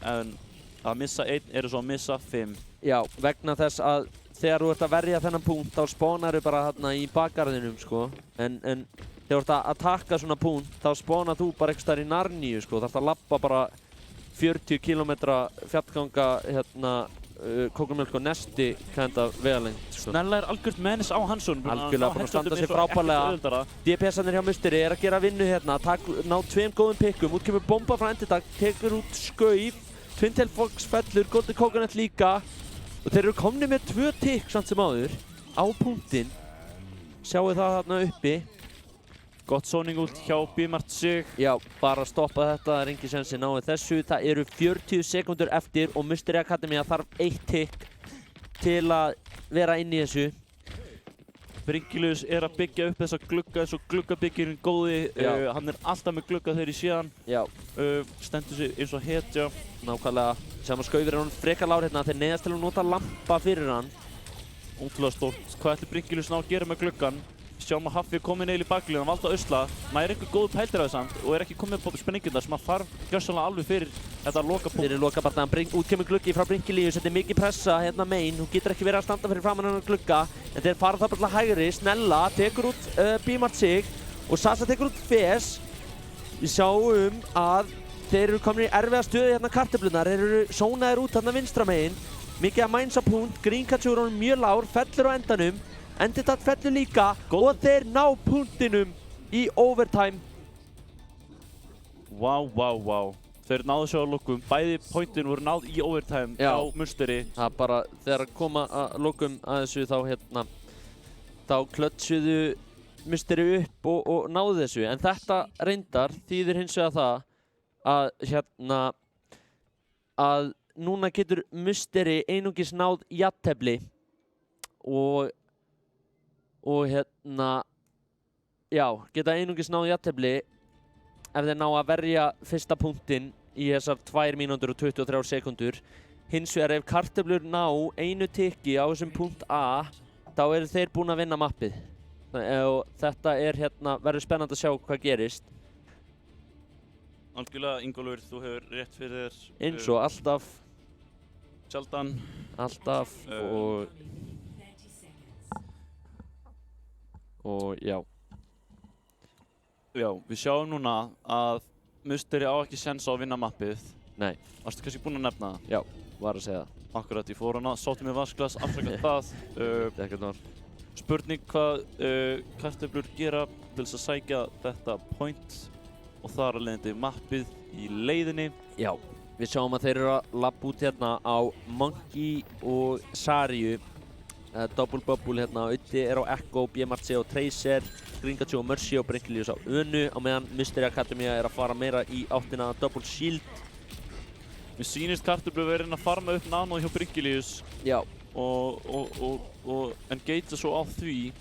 en að missa 1 eru svo að missa 5. Já, vegna þess að þegar þú ert að verja þennan punkt þá spawnaru bara hérna í bakgarðinum sko. En þegar þú ert að taka svona punkt, þá spánar þú bara einhvers staðar í Narníu, sko. Þú þarft að labba bara 40 km fjallganga, kókumjólk og nesti kænda vegalengd, sko. Snella algjört menis á Hansson. Algjörlega búinn að standa sig frábærlega. DPS-arnir hjá Musteri að gera vinnu hérna, ná 2 góðum pikkum, út kemur bomba frá Endertak, tekur út skauf, Twin Tail Fox fellur, Golden Coconut líka og þeir eru komni með 2 tikk samt sem áður á punktinn. Sjáu það þarna uppi. Gott zoning út hjá Bimart sig. Já, bara stoppa þetta, það engin sensi náið þessu. Það eru 40 sekúndur eftir og Musteri Akademía þarf 1 tikk til að vera inn í þessu. Bringilius að byggja upp þessa glugga eins og gluggabyggirinn góði. Hann alltaf með glugga þegar ég sé hann. Já. Stendur sig eins og hetja. Nákvæmlega. Sem að Skaufur hann frekar lár hérna þeir neyðast til að nota lampa fyrir hann. Ótrúlega stórt. Hvað ætli Bringilius ná að gera með gluggan? Sjáum að Haffi komið neil í baklið, hann valdi að usla. Nær einhver góður pæltir að það samt og ekki komið upp á spenningirnar sem hann þarf gjörsamlega alveg fyrir þetta lokapunkt. Fyrir lokabardagan, út kemur gluggi frá Bringilius, þetta mikið pressa hérna megin, hún getur ekki verið að standa fyrir framan hennar glugga. En þeir fara það bara hægri, Snella tekur út Bimart sig og Sasa tekur út Fes. Við sjáum að þeir eru komin í erfiða stöðu hérna kartöflunar, þeir eru sónaðir út hérna vinstra megin. Mikið að mænsa punkt, Greencatcher er mjög lár, fellur á endanum. Endertak fellur líka og þeir ná punktinum í overtime. Vá. Þeir náðu sér á lokum. Bæði pointin voru náð í overtime á Musteri. Það bara, þegar að koma að lokum að þessu þá klötsuðu Musteri upp og náðu þessu. En þetta reyndar þýðir hins vegar það að núna getur Musteri einungis náð jafntefli geta einungis náð jafntefli ef þeir ná að verja fyrsta punktinn í þessar 2 mínútur og 23 sekúndur. Hins vegar ef kartöflur ná 1 tikki á þessum punkt A, þá eru þeir búin að vinna mappið. Og þetta verður spennandi að sjá hvað gerist. Algjörlega, Ingólfur, þú hefur rétt fyrir þér. Eins og alltaf. Sjaldan. Alltaf og já. Já, við sjáum núna að Musteri á ekki séns á að vinna mappið. Nei. Varstu kannski búinn að nefna það? Já, var að segja það. Akkurat, ég fór hana, sótti mér vasklas, afsakað það. Ekkert mál. Spurning hvað kartöflur gera til þess að sækja þetta point og þar að leiðandi mappið í leiðinni. Já, við sjáum að þeir eru að labba út hérna á Monkey og Sariu. Double Bubble hérna, Uddi á Echo, Bimart og Tracer, Greencatcher og Mercy og Bringilius á Önu á meðan Musteri Akademía að fara meira í áttina Double Shield. Mér sýnist kartöflur verið að farma upp nánu hjá Bringilius. Já. Og engagea svo á því.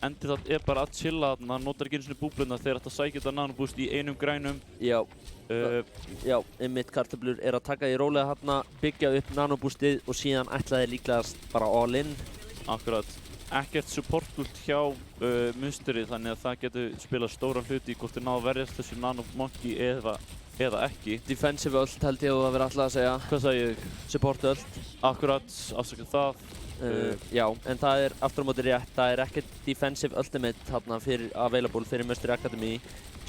Endertak bara að chilla þarna, hann notar ekki einu sinni búbluna þegar þetta sækja þetta nanoboost í einum grænum. Já. Já, kartöflur að taka því rólega hérna, byggja upp nanoboostið og síðan ætlaði líklegast bara all in. Akkurat. Ekkert supportult hjá Musteri þannig að það getur spilað stóra hluti í hvort þeir ná að verjast þessu nanomonkey eða ekki. Defensive öll held ég að það verið alltaf að segja. Hvað sagði ég? Support öll. Akkurat, afsakað það. Já, en það aftur á móti rétt, það ekkert defensive ultimate hérna available fyrir Musteri Akademí.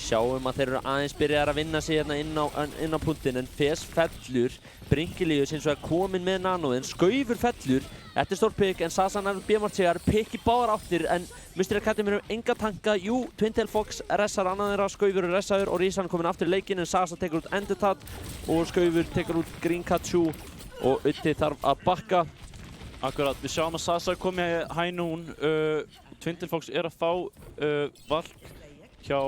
Sjáum að þeir eru aðeins byrjaðar að vinna sig hérna inn á punktinn en Fes fellur, Bringilius eins og kominn með nanoðinn, Skaufur fellur. Þetta stór pikk en Sasan Bimart pikk í báðar áttir en Musteri Akademí eru enga tanka. Jú, Twin Tail Fox ressar annað þeirra, Skaufur ressaður og Rísan kominn aftur í leikinn en Sasa tekur út Endertak og Skaufur tekur út Greencatcher og Uddi þarf að bakka. Akkurat, við sjáum að Sasa komi hæ nún. Twin Tail Fox að fá valk hjá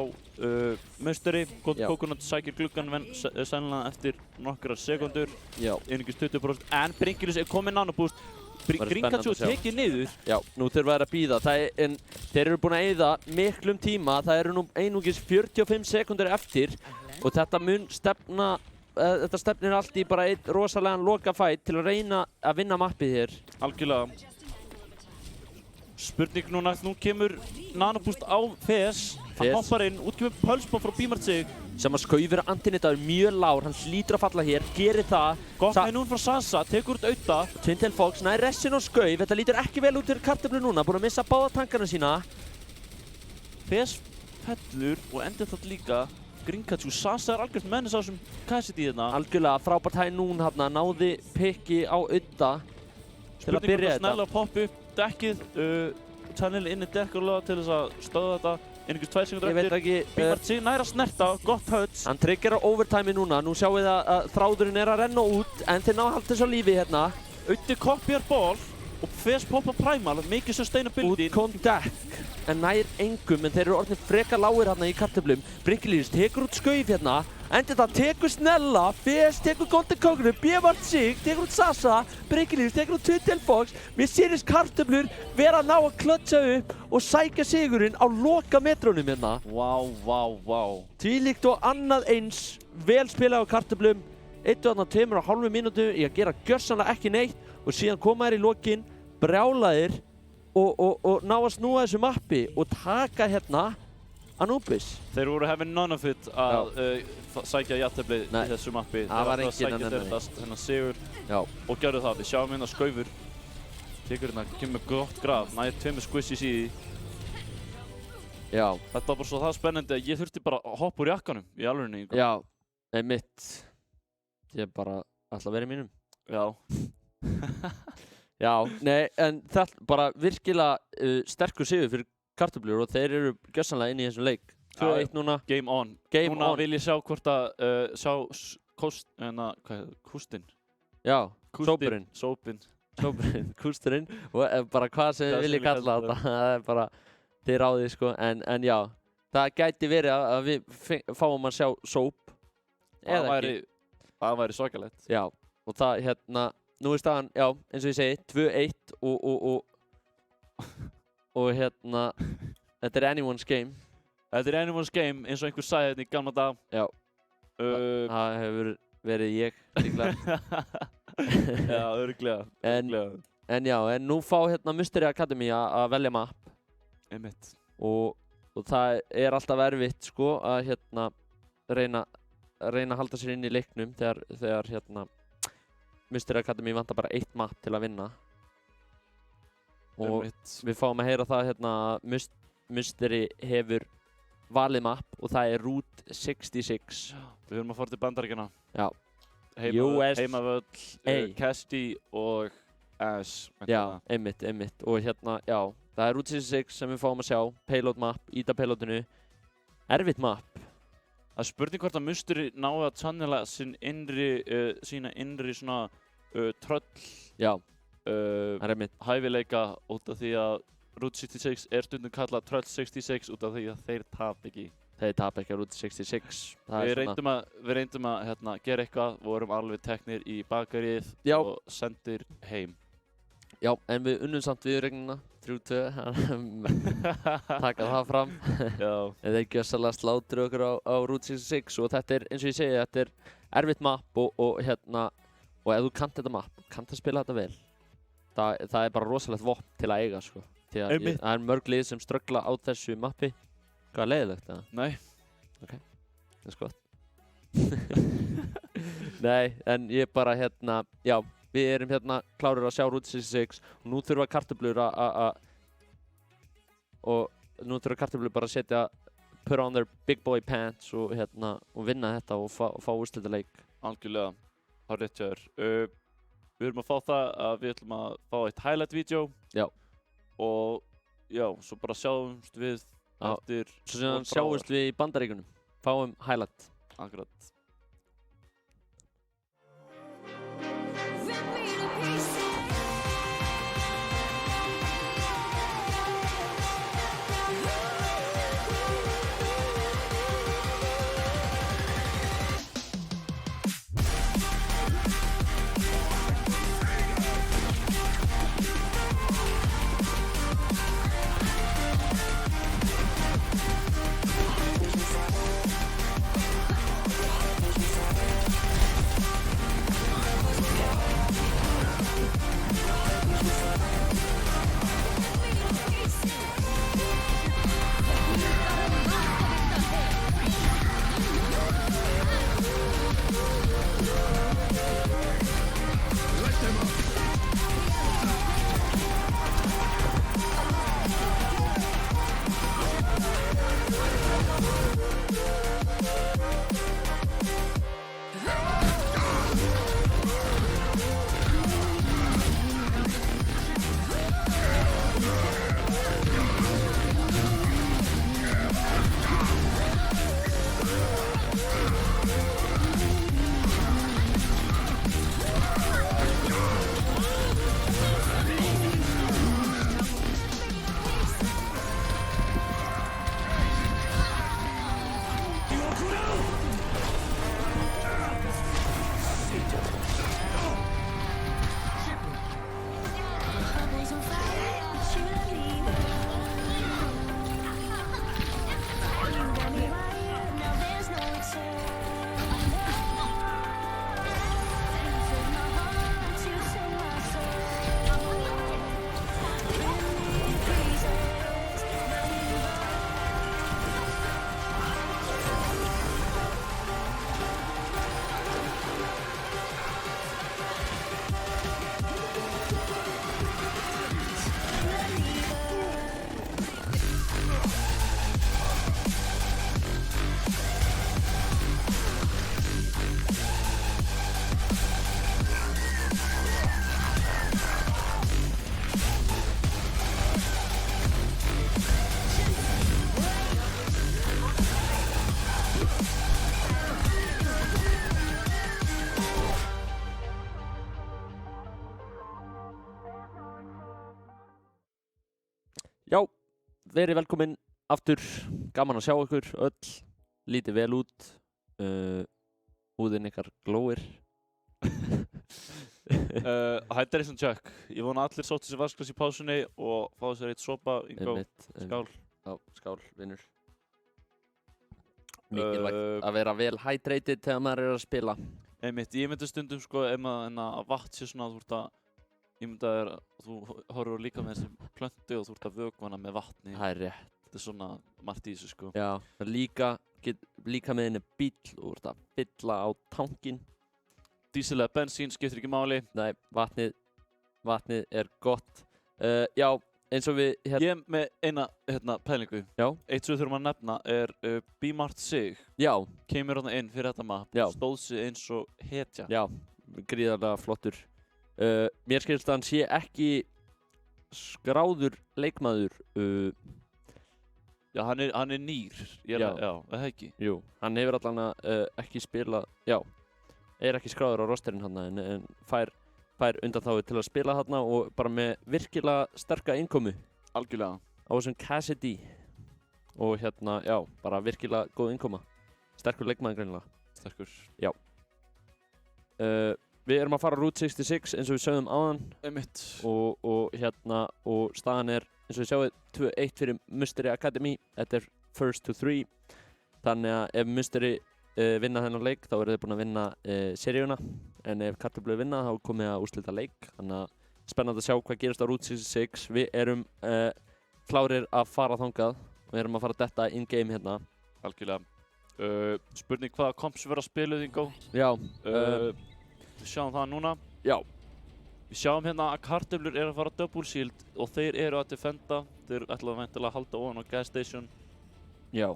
Musteri. Golden Coconut sækir gluggan sennilega eftir nokkrar sekundur. Já. Einungis 20%. En Bringilius komið nanoboost. Greencatcher tekið niður. Já, nú þurfa þeir að bíða. En þeir eru búin að eyða miklum tíma. Það eru nú einungis 45 sekundur eftir og þetta mun þetta stefnir allt í bara einn rosalegan lokafæt til að reyna að vinna mappið hér. Algjörlega. Spurning núna, nú kemur nanoboost á Fes. Hann hoppar inn, út kemur pulsebomb frá Bimart sig. Sem að Skaufur antinitaður mjög lár, hann hlýtur að falla hér, gerir það. Gott með nún frá Sasa, tekur út Udda. Twin Tail Fox, nær ressin á Skauf, þetta lítur ekki vel út fyrir kartöflu núna, búinn að missa báða tankana sína. Fes fellur og endur það líka. Grinkachu, Sasa algjört mennis á þessum Cassidy hérna. Algjörlega frábært hæg núna hérna, náði pikki á Udda til að byrja þetta. Snella að poppa upp dekkið, Channel inn í dekkarlega til þess að stöða þetta. Einhvers 2 sekundur Ég veit ekki, Bigmart sig næra snerta, gott höts. hann tryggir á overtime núna, nú sjáum við að þráðurinn að renna út en þeir ná að halda þessu á lífi hérna. Uddi kopjar ból og Fes poppa primal, mikið sustainability. Út kom dekk, en nær engum, en þeir eru orðin frekar lágir hérna í kartöflum. Brynkilíus tekur út skauf hérna, en þetta tekur Snella, Fes tekur Golden Kongru, Björn Sig tekur út Sasa, Brynkilíus tekur út Tuttle Fox. Mér sýnist kartöflur vera að ná að klötsa upp og sækja sigurinn á loka metrónum hérna. Vá. Tvílíkt og annað eins, vel spilað á kartöflum, 1,5 mínútu í að gera gjörsamlega ekki neitt og síðan koma þær í lokin, brjálaðir og ná að snúa þessu mappi og taka hérna Anubis. Þeir voru having none of it að sækja jafntefli í þessu mappi. Það var enginn að sækja þennan sigur og gerðu það. Við sjáum hérna Skaufur. Tekur hérna, kemur með gott graf, nær 2 squishies í því. Já. Þetta var bara svo það spennandi að ég þurfti bara að hoppa úr jakkanum í alvörunni. Já, einmitt. Ég bara ætla að vera í mínum. Já. Já, nei, en þetta bara virkilega sterkur sigur fyrir kartöflur og þeir eru gjörsamlega inn í þessum leik. 2-1 núna. Game on. Núna vil ég sjá hvort að kústinn. Já, sópurinn. Sópurinn. Kústurinn og bara hvað sem við viljum kalla þetta. Það er bara þið ráðið sko, en já. Það gæti verið að við fáum að sjá sóp. Eða ekki. Það væri svakalegt. Já, og það hérna, nú er staðan, já, eins og ég segi, 2-1 og hérna, þetta er anyone's game. Þetta er anyone's game, eins og einhver sagði hérna í gamla dag. Já, það hefur verið ég, líklega. Já, örugglega. En já, en nú fá hérna Mystery Academy að velja map. Einmitt. Og það er alltaf erfitt, sko, að hérna reyna að halda sér inn í leiknum þegar hérna Mystery Academy vantar bara 1 map til að vinna. Og við fáum að heyra það hérna að Mystery hefur valið map og það er Route 66. Við höfum að fara til Bandaríkjanna. Já. Heimavöll, Cassidy og Ash. Já, einmitt. Og hérna, já, það er Route 66 sem við fáum að sjá. Payload map, íta payloadinu. Erfitt map. Það er spurning hvort að Mystery náðu að channela sína innri svona tröll hæfileika út af því að Route 66 er stundum kallað Tröll 66 út af því að þeir tap ekki. Þeir tap ekki á Route 66. Við reyndum að hérna, gera eitthvað, vorum alveg teknir í bakarið og sendir heim. Já, en við unnum samt viðregnina 3-2, taka það fram. En þeir gjörsamlega slátru okkur á Route 66 og þetta er, eins og ég segi, þetta er erfitt map og hérna, og ef þú kannt þetta map, kannt að spila þetta vel, það er bara rosalegt vopn til að eiga, sko. Því að það er mörg lið sem ströggla á þessu mappi. Hvað er leiðilegt, eða? Nei. Ok, það er skott. Nei, en ég bara hérna, já. Við erum hérna klárir að sjá Route 66 og nú þurfa kartöflur bara að setja put on their big boy pants og hérna og vinna þetta og fá úrslitaleik. Algjörlega, það er rétt hjá þér. Við erum að fá það að við ætlum að fá eitt highlight-vídeó. Já. Og já, svo bara sjáumst við eftir. Svo sjáumst við í Bandaríkjunum. Fáum highlight. Akkurat. Já, verið velkomin aftur, gaman að sjá ykkur öll, lítið vel út, húðin ykkar glóir. Hydration check. Ég vona allir sóttu sér vasklas í pásunni og fáðu sér eitt sopa, Ingo. Skál. Já, skál, vinnur. Mikilvægt að vera vel hydrated þegar maður að spila. Einmitt, ég myndi stundum sko, ef að vatn sé svona, þú ert að ímynda þér að þú horfir á líka með þessi plöntu og þú ert að vökva hana með vatni. Það rétt. Þetta svona margt í þessu sko. Já, líka með henni bíll og þú ert að fylla á tankinn. Dísil eða bensín skiptir ekki máli. Nei, vatnið er gott. Já, eins og við Ég er með eina pælingu. Já. Eitt sem við þurfum að nefna er B-Mart sig. Já. Kemur þarna inn fyrir þetta mapp. Já. Stóð sig eins og hetja. Já, gríðarlega flottur. Mér skilst að hann sé ekki skráður leikmaður. Já, hann er nýr. Já, það ekki. Jú, hann hefur allan ekki spilað, já, er ekki skráður á rosterinn hann en fær undanþágu til að spila þarna og bara með virkilega sterka innkomu. Algjörlega. Á þessum Cassidy. Og já, bara virkilega góð innkoma. Sterkur leikmaður greinilega. Sterkur. Já. Við erum að fara Route 66 eins og við sögðum áðan. Einmitt. Og staðan er, eins og við sjáum 2-1 fyrir Mystery Academy. Þetta er first to 3. Þannig að ef Mystery vinna þennan leik þá eru þeir búin að vinna seríuna. En ef Kartöflur vinna þá komið að úrslita leik. Þannig að spennandi að sjá hvað gerist á Route 66. Við erum klárir að fara þangað og við erum að fara detta in-game hérna. Algjörlega. Spurning hvaða komps verða spiluð, Ingo? Já. Við sjáum það núna. Já. Við sjáum hérna að Kartöflur eru að fara double shield og þeir eru að defenda. Þeir ætla væntanlega að halda ofan á gas station. Já.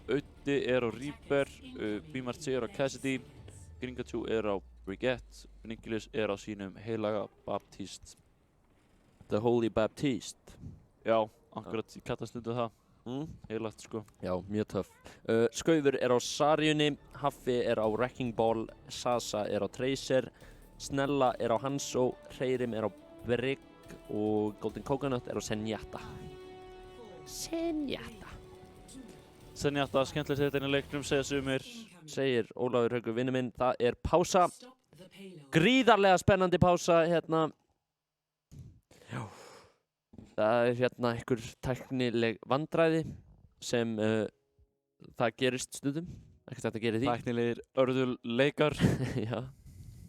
Auði er á Reaper, B-Mart er á Cassidy, Gringatjú er á Brigitte, Ningilis er á sínum heilaga Baptiste. The Holy Baptiste. Já, akkurat, ég kalla stundu það. Heilagt sko. Já, mjög töff. Skaufur er á Sarjunni, Haffi er á Wrecking Ball, Sasa er á Tracer, Snella er á Hanzo, Hreyrim er á Brigg og Golden Coconut er á Zenyatta. Zenyatta, skemmtilegt þetta inn í leiknum, segja sumir. Segir Ólafur Haukur vinur minn, það er pása. Gríðarlega spennandi pása hérna. Já. Það er hérna einhver tæknileg vandræði sem það gerist stundum. Ekkert hægt að gera því. Tæknilegir örðuleikar. Já,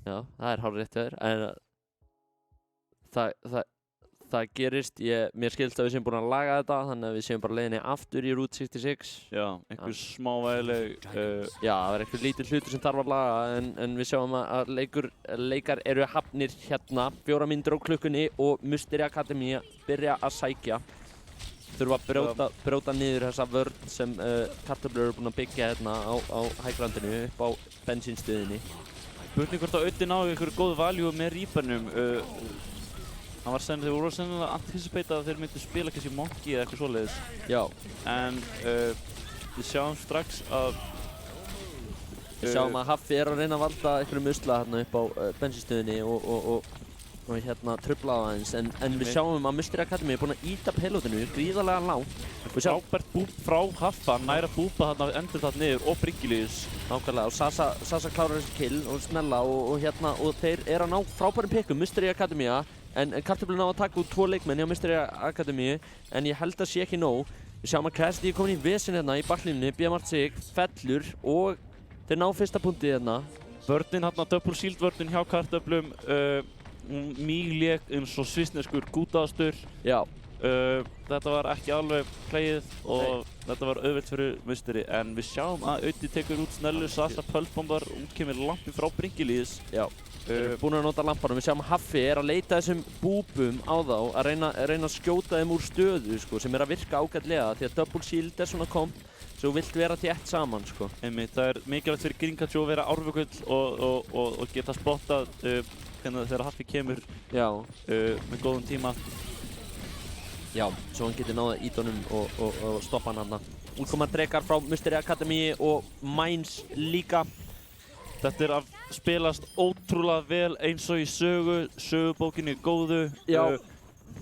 það er hárrétt hjá þér. En það gerist, mér skilst að við séum búin að laga þetta, þannig að við séum bara leiðinni aftur í Route 66. Já, einhver smávægileg... Já, það er einhver lítill hlutur sem þarf að laga, en við sjáum að leikar eru hafnir hérna, 4 mínútur á klukkunni og Mystery Academy byrja að sækja. Þurfa að brjóta niður þessa vörn sem Kartöflur eru búin að byggja hérna á hægrandinu upp á bensínstöðinni. Spurning hvort að Auði náðu einhverju góð value með Reapernum. Þeir voru sennilega að anticipata að þeir myndu spila kannski Monkey eða eitthvað svoleiðis. Já. En við sjáum strax að... Við sjáum að Haffi er að reyna að valda einhverjum usla hérna upp á bensínstöðinni og hérna trufla það aðeins. En við sjáum að Mystery Academy er búin að íta pelotinu gríðarlega langt. Frábært búp frá Haffa, næra búpa þarna endur það niður og Bryggilíus. Nákvæmlega, og Sasa klárar þessi kill og Snella og þeir eru að ná frábærum pikkum, Mystery Academy. En Kartöflur ná að taka út 2 leikmenn hjá Mystery Academy, en ég held að sé ekki nóg. Við sjáum að Cassidy er komin í vesen hérna í baklínunni, B-Mart sig, fellur og þeir ná fyrsta punktið hérna. Vörnin hérna, double shield vörnin hjá Kartöflum, mjög lék eins og svissneskur gútaðastur. Já. Þetta var ekki alveg playið og þetta var auðvelt fyrir Mystery, en við sjáum að Auði tekur út Snellu, Sasa pöldbombar, út kemur lampi frá Bryggilíus. Já. Búin að nota lampanum. Við sjáum að Haffi er að leita þessum búbum á þá, að reyna að skjóta þeim úr stöðu sko, sem er að virka ágætlega því að double shield er svona komp sem þú vilt vera þétt saman sko. Einmitt, það er mikilvægt fyrir Gringatjú að vera árvökull og geta spottað þegar Haffi kemur með góðum tíma. Já, svo hann getur náða ídónum og stoppa hann hann. Útkoma drekar frá Mystery Academy og Mines líka. Þetta er að spilast ótrúlega vel eins og í sögubókinni góðu. Já.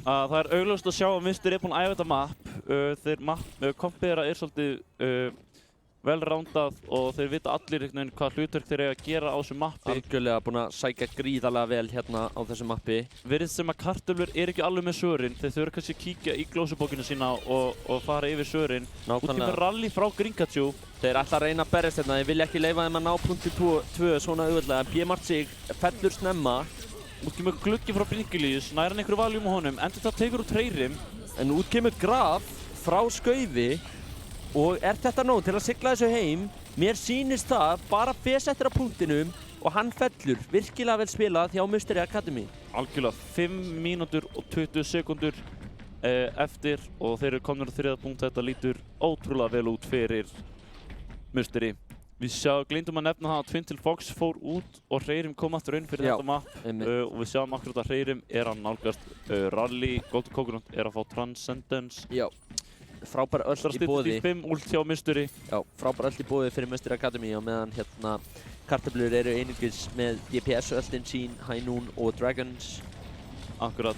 að það augljóst að sjá að Mystery búinn að æfa þetta map. Kompið þeirra svolítið vel rándað og þeir vita allir einhvern veginn hvað hlutverk þeir eiga að gera á þessu mappi. Algjörlega búin að sækja gríðarlega vel hérna á þessu mappi. Virðist sem að kartöflur ekki alveg með svörin. Þeir þurfa kannski að kíkja í glósubókina sína og fara yfir svörin. Út kemur rally frá Gringatjú. Þeir ætla að reyna að berjast hérna, þeir vilja ekki leyfa þeim að ná punkti 2 svona auðvitað. B-Mart sig fellur snemma. Út kemur gluggi frá Bringilís, nær hann einhverju valjum á honum. Endur það tekur úr treyrim. En út kemur Graf frá Skaufi. Og þetta nóg til að sigla þessu heim? Mér sýnist það bara fes eftir á punktinum og hann fellur. Virkilega vel spilað hjá Mystery Academy. Algjörlega 5 mínútur og 20 sekúndur eftir og þeir eru komnir á 3. punkt. Þetta lítur ótrúlega vel út fyrir Mystery. Við gleymdum að nefna það að Twin til Fox fór út og Hreyrim kom aftur inn fyrir þetta map. Og við sjáum akkurat að Hreyrim að nálgast Rally, Golden Coconut að fá Transcendence. Já. Frábær öll í boði. 5 ult hjá Mystery. Já, frábær öll í boði fyrir Mystery Academy og meðan hérna kartöflur eru einungis með DPS öllin sín, High Noon og Dragons. Akkurat.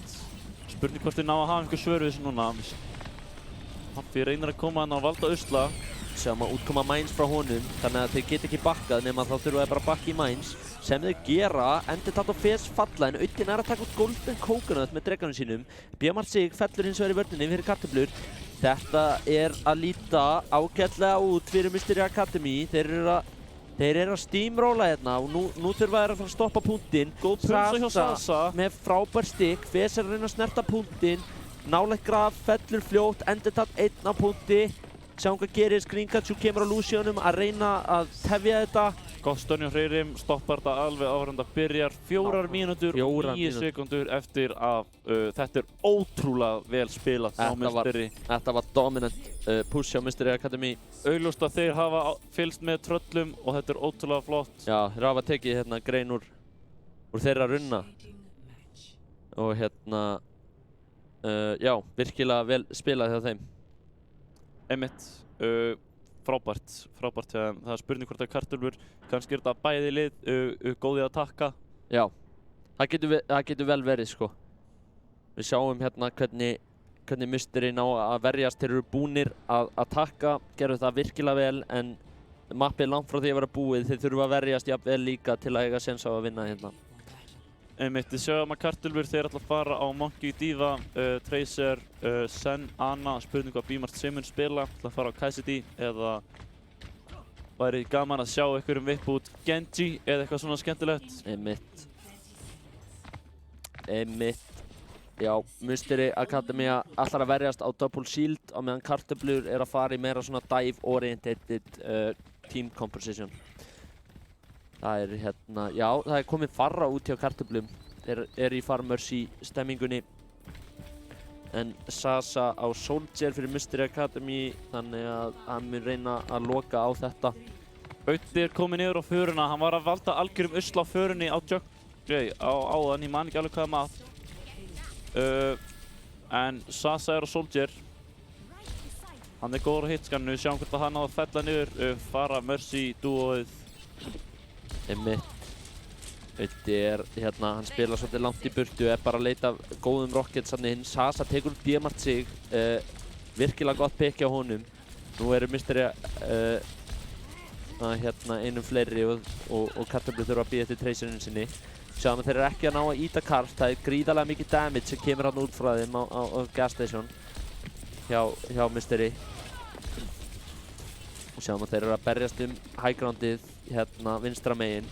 Spurning hvort þið ná að hafa einhver svör við þessu núna. Haffi reynir að koma hann á valda usla. Sjáum að útkoma Mines frá honum, þannig að þeir geta ekki bakkað nema þá þurfa þeir bara að bakka í Mines. Sem þeir gera, Endertat og Fes falla en Audin að taka út Golden Coconut með dreganum sínum. B-Mart sig fellur hins vegar í vörninni fyrir kartöflur. Þetta að líta ágætlega út fyrir Mystery Academy. Þeir eru að steamrolla hérna og nú þurfa þeir að fara að stoppa punktinn. Góð pulsa hjá Sasa. Með frábær stikk, Fes að reyna að snerta punktinn. Nálægt Graf, fellur fljótt, Endertat 1 á punkti. Sjáum hvað gerist, Gringatjú kemur á Lucianum að reyna að tefja þetta. Gott stönn hjá Hreyrim, stoppar þetta alveg áður en það byrjar. 4 mínútur og 9 sekundur eftir að þetta ótrúlega vel spilað á Mystery. Þetta var dominant push hjá Mystery Academy. Augljóst að þeir hafa fylgst með tröllum og þetta ótrúlega flott. Já, þeir hafa tekið hérna grein úr þeirra runna. Og hérna, já, virkilega vel spilað hjá þeim. Einmitt, frábært hjá þeim. Það er spurning hvort að kartöflur, kannski þetta bæði lið góðið að takka. Já, það getur vel verið sko. Við sjáum hérna hvernig Mystery ná að verjast. Þeir eru búnir að takka, gerðu það virkilega vel en mappið langt frá því að vera búið. Þeir þurfa að verjast jafnvel líka til að eiga séns á að vinna hérna. Einmitt, við sjáum að kartöflur þeir ætla að fara á Monkey Diva, Tracer, Sen, Ana. Spurning hvað B-Mart mun spila. Ætla að fara á Cassidy eða væri gaman að sjá einhverjum vipp út Genji eða eitthvað svona skemmtilegt. Einmitt. Já, Mystery Academy ætlar að verjast á Double Shield á meðan kartöflur að fara í meira svona dive-oriented team composition. Það hérna, já, það komið farra út hjá kartöflum. Þeir í Farmers í stemmingunni. En Sasa á Soldier fyrir Mystery Academy, þannig að hann mun reyna að loka á þetta. Auddi komið niður á föruna, hann var að valda algjörum usla á förunni á Juggley áðan, ég man ekki alveg hvað maður. En Sasa á Soldier. Hann góður á hitskannu, sjáum hvort að hann á að fella niður, fara Mercy dúóið. Einmitt. Auddi hérna, hann spilar svolítið langt í burtu, bara að leita góðum rockets hann inn. Sasa tekur B-Mart sig, virkilega gott pick hjá honum. Nú eru Mystery hérna einum fleiri og kartöflur þurfa að bíða eftir Tracerinn sinni. Sjáum að þeir eru ekki að ná að íta Kart, það gríðarlega mikið damage sem kemur hann út frá þeim á gas station hjá Mystery. Sjáum að þeir eru að berjast high groundið hérna vinstra megin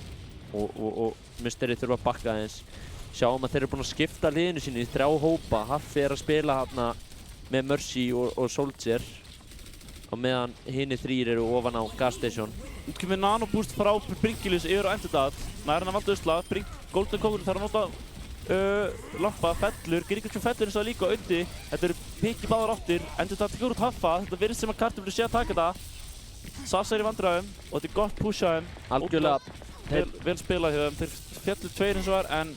og Mystery þurfa að bakka aðeins. Sjáum að þeir eru búin að skipta liðinu sínu í 3 hópa. Haffi að spila hérna með Mercy og Soldier og meðan hinni 3 eru ofan á gas station. Út kemur nanoboost frá Bringilís yfir á Endertat. Nær hann að valda usla. Golden Coconut þarf að nota lampa, fellur, Gringatjú fellur eins og líka Auddi. Þetta eru pikk í báðar áttir. Endertat tekur út Haffa. Þetta virðist sem að kartöflur sé að taka þetta. Sasa í vandræðum og þetta gott push á þeim. Algjörlega. Vel spilað hjá þeim. Þeir fjallu 2 hins vegar en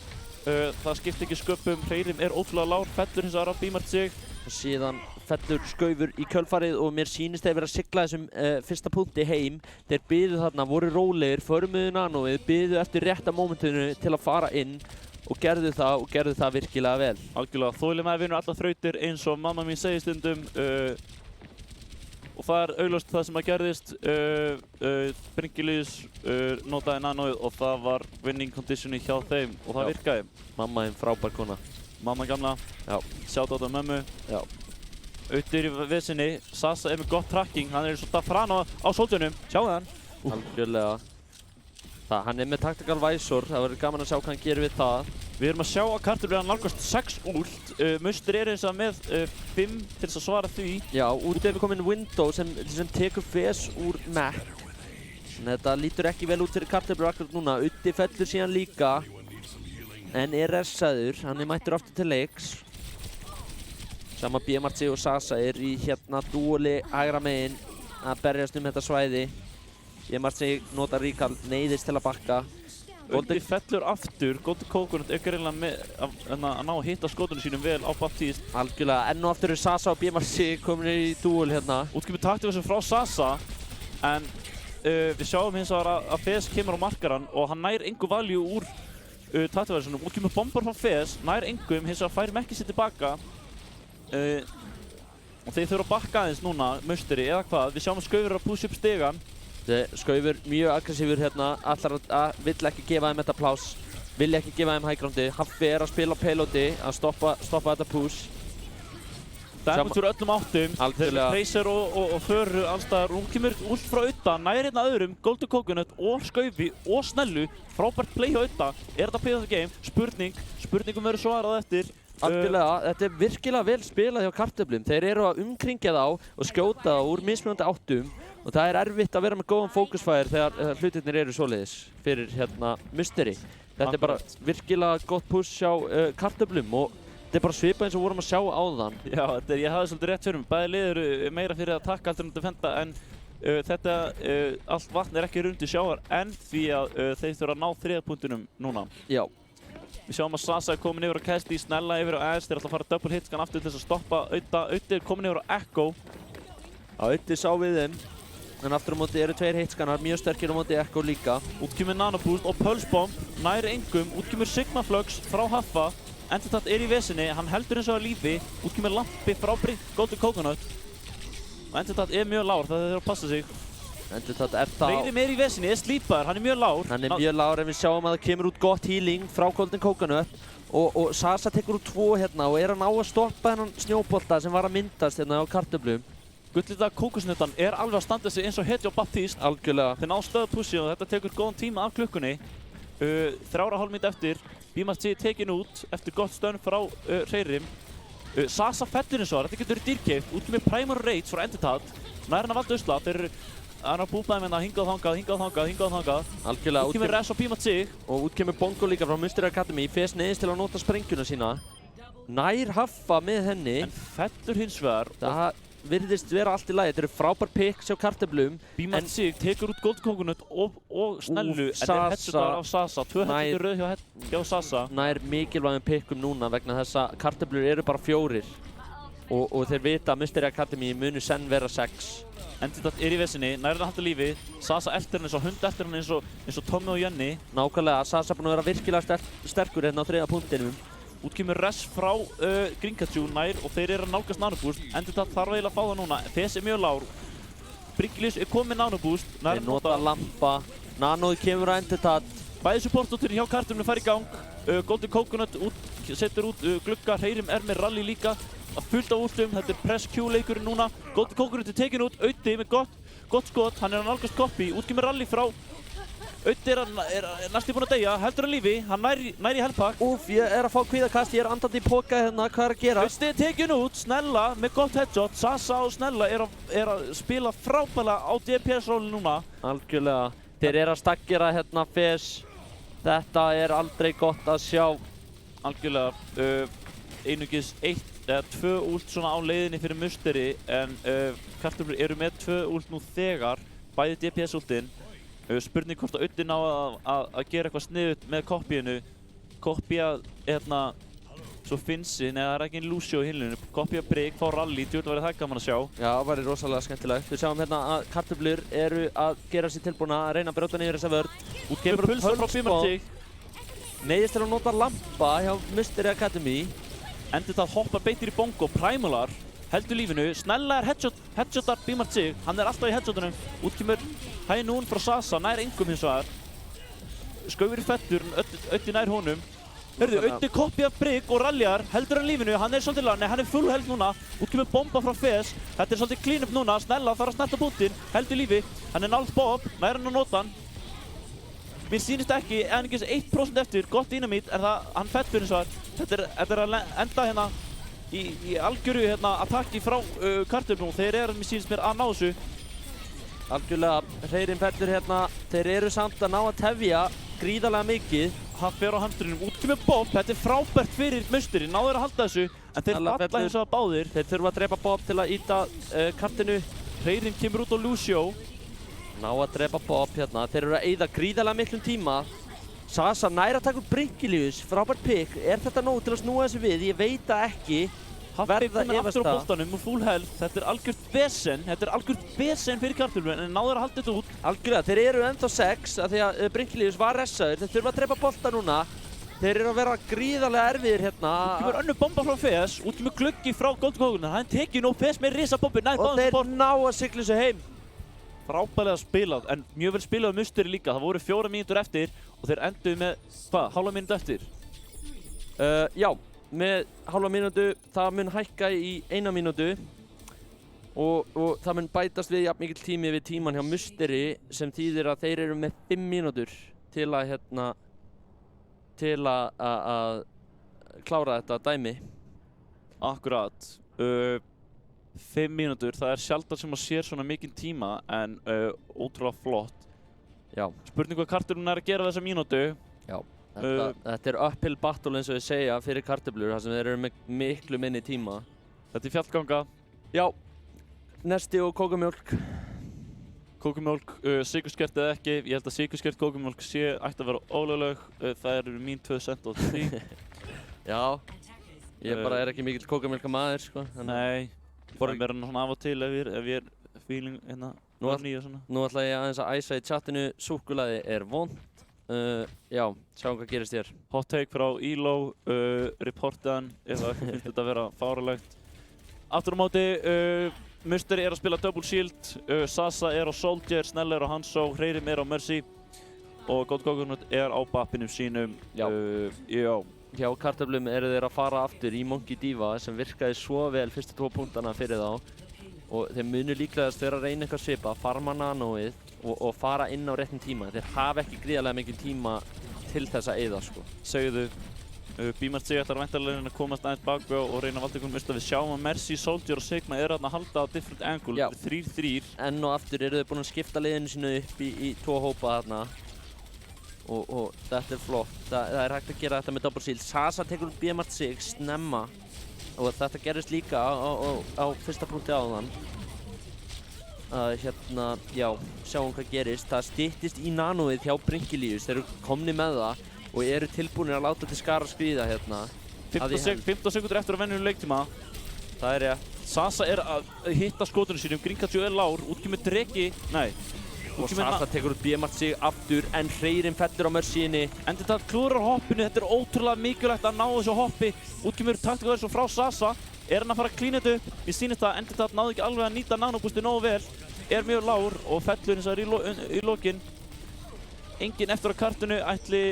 það skiptir ekki sköpum. Hreyrim ótrúlega lár, fellur hins vegar á B-Mart sig. Og síðan fellur Skaufur í kjölfarið og mér sýnist þeir vera að sigla þessum fyrsta punkti heim. Þeir biðu þarna, voru rólegir, förmuðu nanóið, biðu eftir rétta mómentinu til að fara inn og gerðu það virkilega vel. Algjörlega, þolinmæði vinnur allar þrautir eins og mamma mín segir stundum og það augljóst það sem að gerðist. Bringilís notaði nanoið og það var winning conditioni hjá þeim og það virkaði. Mamma þín frábær kona. Mamma gamla, sjátt á mömmu. Já. Autur í vesinni, Sasa með gott tracking, hann svolítið fran á sóldunum, sjáðu hann. Algjörlega. Hann með tactical visor, það verður gaman að sjá hvað hann gerir við það. Við erum að sjá að Kartöflur hann nálgast 6 ult. Muster eins og með 5 til þess að svara því. Já, út er komin window sem tekur fes úr map. Þetta lítur ekki vel út fyrir Kartöflur akkurat núna. Utti fellur síðan líka. En RS-aður, hann mættur aftur til leiks. Sama BMRC og Sasa í dúoli hægra megin að berjast þetta svæði. BMRC notar recall, neyðist til að bakka. Utti fellur aftur, Golden Coconut greinlega með að ná að hitta skotunum sínum vel á Baptiste. Algjörlega, enn og aftur Sasa og BMRC komin í dúol Útkemur taktífisum frá Sasa, en við sjáum hins vegar að Fez kemur á markarann og hann nær engu value úr taktífisum. Útkemur bombar frá Fez, nær engum, hins vegar fær ekki sér tilbaka. Og þeir þurfa að bakka aðeins núna, Musteri eða hvað. Við sjáum að Skaufur að push upp stigan. Skaufur mjög aggressífur allar að vill ekki gefa þeim þetta pláss, vilja ekki gefa þeim high groundi. Haffi að spila á payloadi, að stoppa þetta push. Damage úr öllum áttum. Algjörlega. Tracer og Föru allstaðar. Hún kemur ult frá Udda, nær öðrum, Golden Coconut og Skaufi og Snellu. Frábært play hjá Udda. Er þetta play of the game? Spurningum verður svarað eftir. Algjörlega, þetta virkilega vel spilað hjá Kartöflum. Þeir eru að umkringja þá og skjóta þá úr mismunandi áttum. Og það er erfitt að vera með góðan fókusfæðir þegar hlutirnir eru svoleiðis fyrir Musteri. Þetta er bara virkilega gott push hjá Kartöflum og þetta er bara svipað eins og vorum að sjá áðan. Já, ég hafði svolítið rétt fyrir mig. Bæði lið eru meira fyrir að takka heldur en að defenda en þetta allt vatn er ekki rundi sjávar en því að þeir þurfa að ná 3 punktinum núna. Já. Við sjáum að Sasa er komin yfir á Kesti, Snella yfir á Ash, þeir ætla að fara double hitscan aftur til þess að stoppa Udda. Uddi er komin yfir á Echo. Já, Uddi sá við þeim. En aftur á móti eru 2 hitscanar, mjög sterkir á móti Echo líka. Útkemur Nanoboost og Pulse Bomb, nær engum. Útkemur Sigma Flux frá Haffa. Entertat er í vesinni, hann heldur eins og að lífi. Útkemur Lampi frá Golden Coconut. Og Entertat er mjög lár, það þurfa að passa sig. Entertat er þá... Reyðir meir í vesinni, er slípaður, hann er mjög lár. Hann er mjög lár en við sjáum að það kemur út gott healing frá Golden Coconut. Og Sasa tekur út 2 og er að ná að stoppa þennan snjóbolta sem var að myndast á Kartöflum. Gullita kókosnuttan er alveg að standa sig eins og hetja á Baptiste. Algjörlega. Þeir ná stöðu pussi og þetta tekur góðan tíma af klukkunni. 3,5 mínútur eftir. BMRC tekin út eftir gott stönn frá Hreyrim. Sasa fellur eins og þetta getur verið dýrkeypt. Út með Primary Raids frá Entertat. Nær hann að valda usla. Þeir eru að búblaði með hérna hingað þangað. Algjörlega. Út kemur Res og BMRC. Og út kemur Bongo líka frá Musteri Academy. Fes neyðist til að nota sprengjuna sína. Nær Haffa með henni. En fellur hins vegar. Það virðist vera allt í lagi. Þetta eru frábær picks hjá Kartöflum. BMRC tekur út Golden Coconut og Snellu. En þeir headshottar af Sasa. 2 headshottir rauð hjá Sasa. Nær mikilvægum pickum núna vegna þess að Kartöflur eru bara 4. Og þeir vita að Musteri Academy munu senn vera 6. Entertat er í vesinni, nær að halda lífi. Sasa eftir hann eins og hund eftir hann eins og Tommi og Jenny. Nákvæmlega, Sasa búinn að vera virkilega sterkur hérna á 3. punktinum. Út kemur Res frá Gringatjú nær og þeir eru að nálgast Nanoboost. Entertat þarf eiginlega að fá það núna. Fes er mjög lár. Bringilís er komið Nanoboost. Þeir nota lampa. Nanoð kemur á Entertat. Bæði supportóttir hjá Kartöflum fær í gang. Golden Coconut setur út glugga. Hreyrim er með rally líka. Að fullt á úrstum. Þetta er press Q leikurinn núna. Golden Coconut er tekin út. Auði með gott skot. Hann er að nálgast Copy. Út kemur rally frá. Auði er næstu búinn að deyja. Heldur hann lífi. Hann nær í helpak. Úff, ég er að fá kvíðakast. Ég er andandi í póka hérna. Hvað er að gera? Auði er tekin út. Snella með gott headshot. Sasa og Snella er að spila frábælega á DPS-róli núna. Algjörlega. Þeir eru að staggera hérna Fes. Þetta er aldrei gott að sjá. Algjörlega. Einungis 1 eða 2 ult svona á leiðinni fyrir Musteri en Kartöflur eru með 2 ult nú þegar. Bæði DPS-ultinn. Spurning hvort að Uddi ná að gera eitthvað sniðut með Copyinu. Copya svo Finsi, neða það er ekki einn Lucio í hinlunum. Copya break, fá rally, djúvel væri það gaman að sjá. Já, það væri rosalega skemmtilegt. Við sjáum hérna að Kartöflur eru að gera sér tilbúna að reyna að brjóta niður þessa vörn. Út kemur pulsa frá BMRC. neyðist til að nota lampa hjá Mystery Academy. Endurtap hoppar beitir í bongo, Primalar heldur lífinu, snella headshotar Bímart sig, hann alltaf í headshotunum, út kemur High Noon frá Sasa, nær engum hins vegar. Skaufur í fettur, Öddi nær honum. Hörðu, Öddi koppi af Brygg og raljar, heldur hann lífinu, hann svolítið langt, hann full held núna, út kemur bomba frá Fez, þetta svolítið clean up núna, snella þarf að snerta bútinn, heldur lífi, hann nált Bob, nær hann að nota hann. Mér sýnist ekki, einungis 1% eftir, gott dynamít, það, hann fettur hins vegar. Þetta að enda hérna í algjöru attacki frá kartöflum og þeir mér sýnist mér að ná þessu. Algjörlega, Hreyrin fellur hérna, þeir eru samt að ná að tefja gríðarlega mikið. Hann fer á hamstrinum, út kemur Bob, þetta frábært fyrir Mystery, náður að halda þessu, en þeir falla hins vegar báðir. Þeir þurfa að drepa Bob til að ýta kartinu. Hreyrin kemur út á Lucio. Ná að drepa Bob hérna, þeir eru að eyða gríðarlega miklum tíma. Sasa nær að taka úr Brynkilius, frábært pick. Er þetta nóg til að snúa þessu við? Ég veit það ekki. Haffi kominn aftur á boltanum og full health. Þetta algjört vesen fyrir kartöflum, en náður að halda þetta út. Algjörlega, þeir eru ennþá 6 af því að Brynkilius var ressaður. Þeir þurfa að drepa bolta núna. Þeir eru að vera gríðarlega erfiðir hérna. Út kemur önnur bomba frá Fez, út kemur gluggi frá Golden Coconuts. Hann tekið nú Fez með risabombi nær báðum sport. Og þeir ná að sigla þessu heim. Frábælega spilað, en mjög vel spilað Mystery líka. Það voru 4 mínútur eftir og þeir enduðu með, hálfa mínútu eftir? Já, með hálfa mínútu, það mun hækka í 1 mínútu og það mun bætast við jafn mikill tími við tíman hjá Mystery sem þýðir að þeir eru með 5 mínútur til að klára þetta dæmi. Akkurat. 5 mínútur, það sjaldan sem að sér svona mikinn tíma en ótrúlega flott. Já. Spurning hvað kartöflun að gera þessa mínútu. Já, þetta uphill battle eins og ég segja fyrir kartöflur þar sem þeir eru með miklu minni tíma. Þetta fjallganga. Já, nesti og kókumjólk. Kókumjólk, sykurskert eða ekki, ég held að sykurskert kókumjólk ætti að vera ólögleg, það eru mín 2 cent og því. Já, ég bara ekki mikill kókumjólka maður sko. Nei. Það er meira svona af og til ef ég er feeling hérna nýja svona. Nú ætla ég aðeins að æsa í chatinu, súkkulaði er vont. Já, sjáum hvað gerist hér. Hot take frá Elo, reportaðan ef það finnst þetta að vera fáralegt. Aftur á móti, Mystery að spila double shield, Sasa á Soldier, Snell á Hanzo, Hreyrim á Mercy og Golden Coconuts á bappinum sínum. Já. Já. Hjá kartöflum eru þeir að fara aftur í Monkey Diva sem virkaði svo vel fyrstu 2 punktana fyrir þá og þeir munu líklegast vera að reyna eitthvað svipa, farma nanóið og fara inn á réttum tíma. Þeir hafa ekki gríðarlega mikið tíma til þess að eyða sko. Segðu, Bímart sig ætlar væntanlega að komast aðeins baka og reyna að valda einhvern mista. Við sjáum að Mercy, Soldier og Sigma eru að halda á different angle, 3-3. Enn og aftur eru þeir búin að skipta liðinu sínu upp í 2 hópa þarna. Og þetta er flott, það er hægt að gera þetta með double shield. Sasa tekur Bímart sig snemma og þetta gerist líka á fyrsta punkti áðan. Hérna, já, sjáum hvað gerist. Það styttist í nanóið hjá Brynkilius, þeir eru komni með það og eru tilbúinir að láta til skara skríða hérna. 15 sekundur eftir að venjum leiktíma. Það er rétt. Sasa að hitta skotunum sínum, Grinkachu lágur, út kemur Dreki, nei. Og Sasa tekur út Bímart sig aftur en Hreyrin fellur á Mercyinni. Endurtap klúrar hoppinu, þetta er ótrúlega mikilvægt að ná þessu hoppi. Út kemur taktíkaður svo frá Sasa. Hann að fara að klína þetta upp? Mér sýnist að Endurtap náði ekki alveg að nýta nanobústi nógu vel. Mjög lágur og fellur hins vegar í lokin. Enginn eftir á kartinu, ætli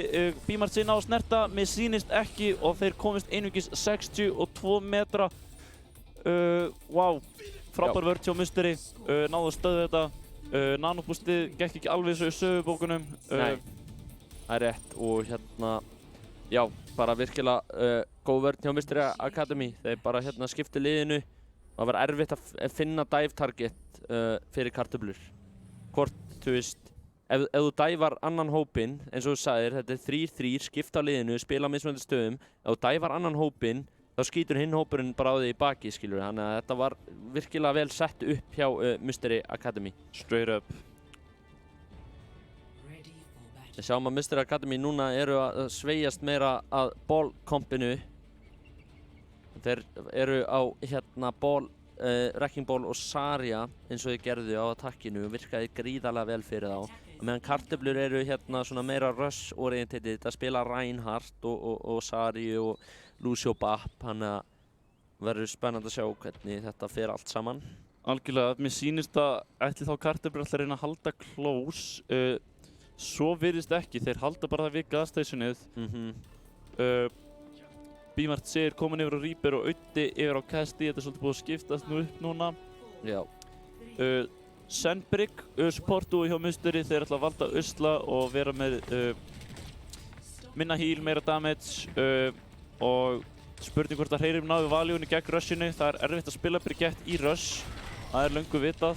Bímart sig ná að snerta. Mér sýnist ekki og þeir komist einungis 62 metra. Wow, frábær vörn hjá Mystery, náðu að stöðva þetta. Nanobústið gekk ekki alveg svo í sögubókunum. Nei, það er rétt og hérna, já, bara virkilega góð vörn hjá Mystery Academy. Þeir bara skiptu liðinu. Það var erfitt að finna dive target fyrir kartöflur. Hvort, þú veist, ef þú dævar annan hópinn, eins og þú sagðir, þetta er 3-3, skipta á liðinu, spila á mismunandi stöðum. Ef þú dævar annan hópinn, þá skýtur hinn hópurinn bara á þig í baki, skilur. Þannig að þetta var virkilega vel sett upp hjá Mystery Academy. Straight up. Við sjáum að Mystery Academy núna eru að sveigjast meira að ball-kompinu. Þeir eru á Wrecking Ball og Zarya eins og þeir gerðu á attackinu og virkaði gríðarlega vel fyrir þá. meðan kartöflur eru hérna svona meira rush-orientated að spila Reinhardt og Sari og Lucio Bapp, þannig að verður spennandi að sjá hvernig þetta fer allt saman. Algjörlega, mér sýnist að ætli þá kartöflur alltaf reyna að halda close, svo virðist ekki, þeir halda bara það við gasstationið. Bímart segir komin yfir á Reaper og Auddi yfir á Casti, þetta er svolítið búið að skiptast nú upp núna. Já. Sennbrygg, supportúi hjá Musteri, þeir ætla að valda usla og vera með minna heal, meira damage og spurning hvort að Hreirim náðu valjúinu gegn rushinu. Það er erfitt að spila Brigett í rush, það er löngu vitað.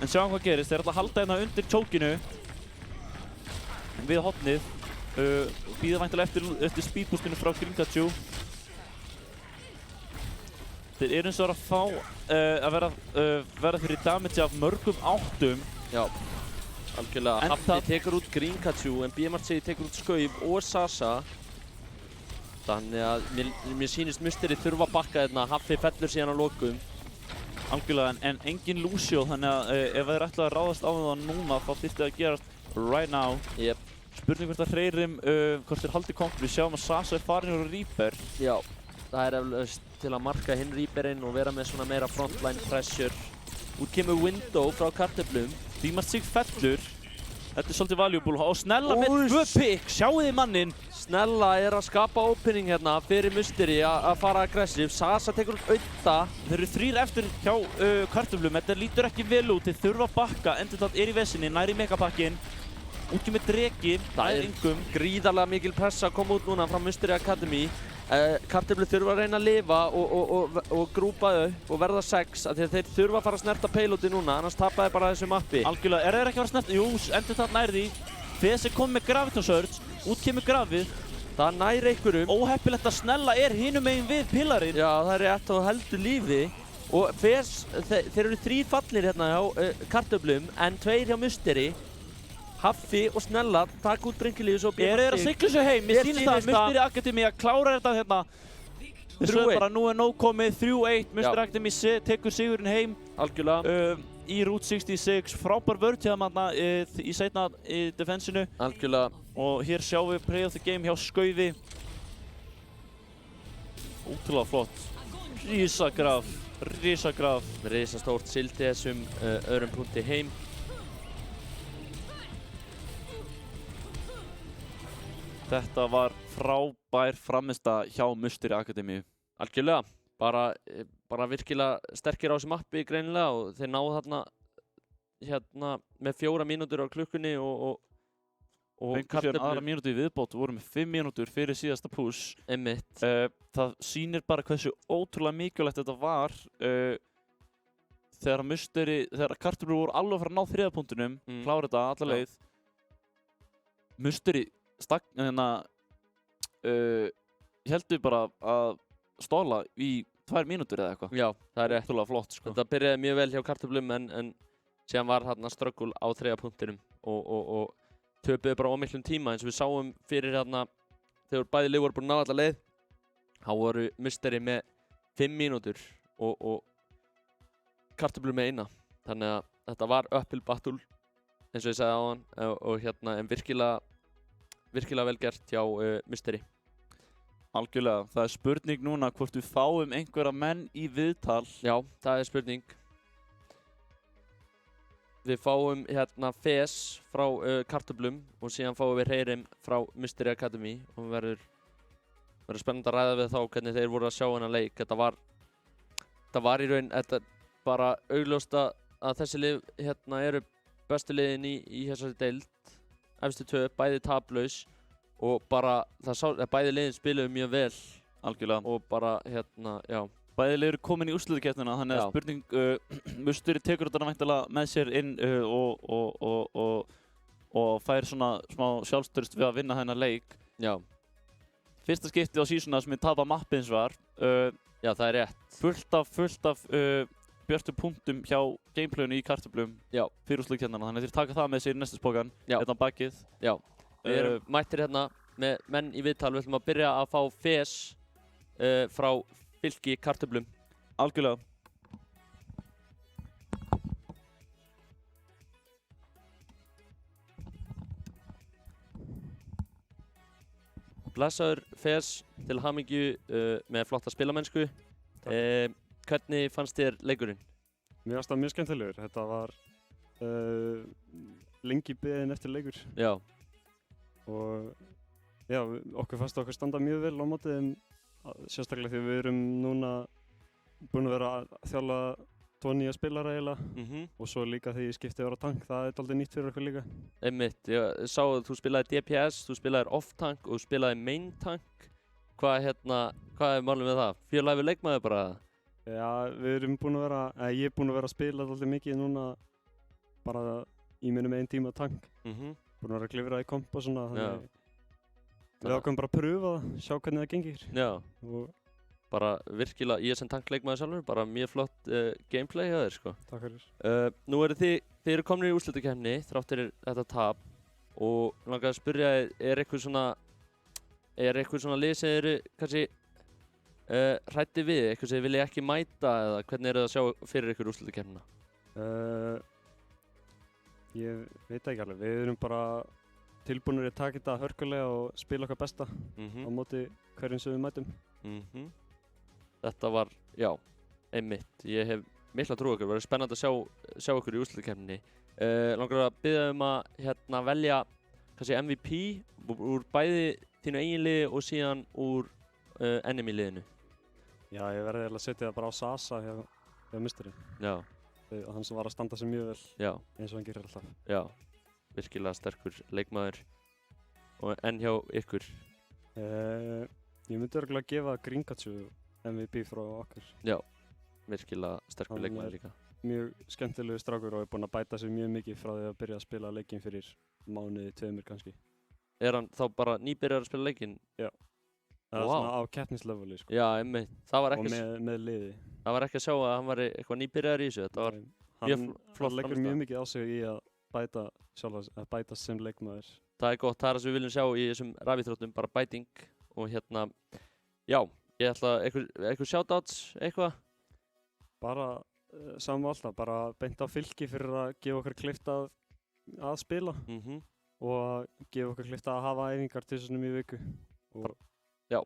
En sjáum hvað gerist, þeir ætla að halda hérna undir chokinu við hotnið. Bíða væntanlega eftir speedboostinu frá Gringachu. Þeir eru eins og að fá að vera fyrir damage af mörgum áttum. Já, algjörlega. Hafni tekur út Gringachu en Bímart segir tekur út Skauf og Sasa. Þannig að mér sýnist Musteri þurfa að bakka hérna, Hafni fellur síðan að lokum. Algjörlega, en engin Lucio, þannig að ef þeir ætla að ráðast á það núna þá þyrfti að gerast right now. Yep. Spurning hvort að Hreirim, hvort þeir haldi kongt, við sjáum að Sasa er farin úr Reaper. Já, það er eflaust til að marka hinn Reaperinn og vera með svona meira frontline pressure. Út kemur Window frá kartöflum. Bímart sig fellur. Þetta er svolítið valuable og Snella með 2 pick, sjáu þið mannin. Snella er að skapa opening hérna fyrir Musteri að fara aggressive. Sasa tekur út Audda. Þeir eru 3 eftir hjá kartöflum, þetta lítur ekki vel út, þeir þurfa að bakka, Endurtalt er í vesinni, næri megapakkin. Út kemur Dreki, það er engum. Gríðarlega mikil pressa að koma út núna frá Musteri Academy. Kartöflur þurfa að reyna að lifa og grúpa upp og verða 6 af því að þeir þurfa að fara að snerta payloadi núna, annars tapa þeir bara þessu mappi. Algjörlega, er þeir ekki að fara að snerta? Jú, Endurtalt nær því. Fes er komið með Graviton Surge, út kemur Grafið. Það nær einhverjum. Óheppilegt að Snella er hinum megin við pilarinn. Já, það er rétt og heldur lífi. Og Fes, þeir eru 3 fallir hérna hjá kartöflum en 2 hjá Musteri. Haffi og Snella taka út Brynkilíus og Bímart. Þeir að sigla sig heim, mér sýnist það Musteri Academy að klára þetta hérna. Svo bara nú er nóg komið 3-1, Musteri Academy tekur sigurinn heim. Algjörlega. Í Route 66, frábær vörð hjá þarna í seinna defensinu. Algjörlega. Og hér sjáum við play of the game hjá Skaufi. Ótrúlega flott. Risagraf. Risastórt sildi þessum öðrum punkti heim. Þetta var frábær frammistaða hjá Musteri Academy. Algjörlega. Bara virkilega sterkir á þessu mappi greinilega og þeir náðu þarna hérna með 4 mínútur á klukkunni og fengur síðan aðra mínútu í viðbót, voru með 5 mínútur fyrir síðasta push. Einmitt. Það sýnir bara hversu ótrúlega mikilvægt þetta var þegar kartöflur voru alveg að fara að ná 3. punktinum, klára þetta alla leið. Musteri heldur bara að stóla í 2 mínútur eða eitthvað. Já, það er rétt. Ótrúlega flott, sko. Þetta byrjaði mjög vel hjá kartöflum en síðan var hérna ströggul á 3. punktinum og töpuðu bara ómiklum tíma eins og við sáum fyrir hérna þegar bæði lið voru búin að ná alla leið. Þá voru Musteri með 5 mínútur og kartöflur með 1. Þannig að þetta var uphill battle eins og ég sagði áðan og hérna en virkilega vel gert hjá Musteri. Algjörlega, það er spurning núna hvort við fáum einhverja menn í viðtal. Já, það er spurning. Við fáum hérna Fes frá kartöflum og síðan fáum við Hreirim frá Musteri Academy og verður spennandi að ræða við þá hvernig þeir voru að sjá hennar leik. Þetta var í raun, bara augljóst að þessi lið hérna eru bestu liðin í þessari deild. Efstu 2, bæði taplaus og bara bæði liðin spiluðu mjög vel. Algjörlega. Og bara hérna, já. Bæði lið eru komin í úrslitakeppnina, þannig að spurning, Musteri tekur þetta væntanlega með sér inn og fær svona smá sjálfstraust við að vinna þennan leik. Já. Fyrsta skiptið á seasona sem við tapa mappi eins var. Já, það er rétt. Fullt af björtum punktum hjá gameplayinu í kartöflum fyrir úrslitakeppnina, þannig að þeir taka það með sér í næsta spókan, hérna bakið. Já, við erum mættir hérna með menn í viðtal. Við ætlum að byrja að fá Fes frá Fylki kartöflum. Algjörlega. blessaður Fes til hamingju með flotta spilamennsku. Hvernig fannst þér leikurinn? Mér fannst það mjög skemmtilegur. Þetta var lengi beðinn eftir leikur. Já. Og já, okkur fannst okkur standa mjög vel á móti þeim, sérstaklega því við erum núna búin að vera að þjálfa 2 nýja spilara eiginlega og svo líka því ég skipti yfir á tank, það er dálítið nýtt fyrir okkur líka. Einmitt, ég sá að þú spilaði DPS, þú spilaði off-tank og þú spilaði main-tank. Hvað er málið með það? Fjölhæfur leikmaður bara? Já, við erum búin að vera, ég er búin að vera að spila dálítið mikið núna bara í minnum 1 tíma tank. Búin að vera að klifra í komp og svona, þannig við ákveðum bara að pröfa það, sjá hvernig það gengir. Já. Og bara virkilega, ég sem tankleikmaður sjálfur, bara mjög flott gameplay hjá þér, sko. Takk fyrir. Nú eru þið eru komnir í úrslitakeppni þrátt fyrir þetta tap og langar að spyrja, er eitthvað svona lið sem eru kannski hræddir við, eitthvað sem þið vilja ekki mæta eða hvernig eru það að sjá fyrir ykkur úrslitakeppnina? Ég veit ekki alveg, við erum bara tilbúinir að taka þetta hörkulega og spila okkar besta á móti hverjum sem við mætum. Þetta var, já, einmitt. Ég hef mikla trú okkur, það verður spennandi að sjá okkur í úrslitakeppninni. Langar að biðja að velja kannski MVP úr bæði þínu eigin liði og síðan úr enemy liðinu. Já, ég verði eiginlega að setja það bara á Sasa hjá Mystery. Já. Hann sem var að standa sig mjög vel, eins og hann gerir alltaf. Já, virkilega sterkur leikmaður. En hjá ykkur? Ég myndi örugglega gefa Gringatsu MVP frá okkur. Já, virkilega sterkur leikmaður líka. Mjög skemmtilegu strákur og er búinn að bæta sig mjög mikið frá því að byrja að spila leikinn fyrir mánuði, 2 kannski. Er hann þá bara nýbyrjar að spila leikinn? Já. Það er svona á keppnisleveli, sko. Já, einmitt. Og með liði. Það var ekki að sjá að hann var eitthvað nýbyrjar í þessu. Þetta var mjög flott framstæða. Hann leggur mjög mikið á sig í að bæta sem leikmaður. Það er gott, það er það sem við viljum sjá í þessum rafíþróttum, bara bæting. Og já, ég ætla eitthvað shoutouts, eitthvað? Bara saman alltaf, bara beint á Fylki fyrir að gefa okkur kleift að spila og að gefa okkur kleift að hafa æfingar til þessum í viku. Já,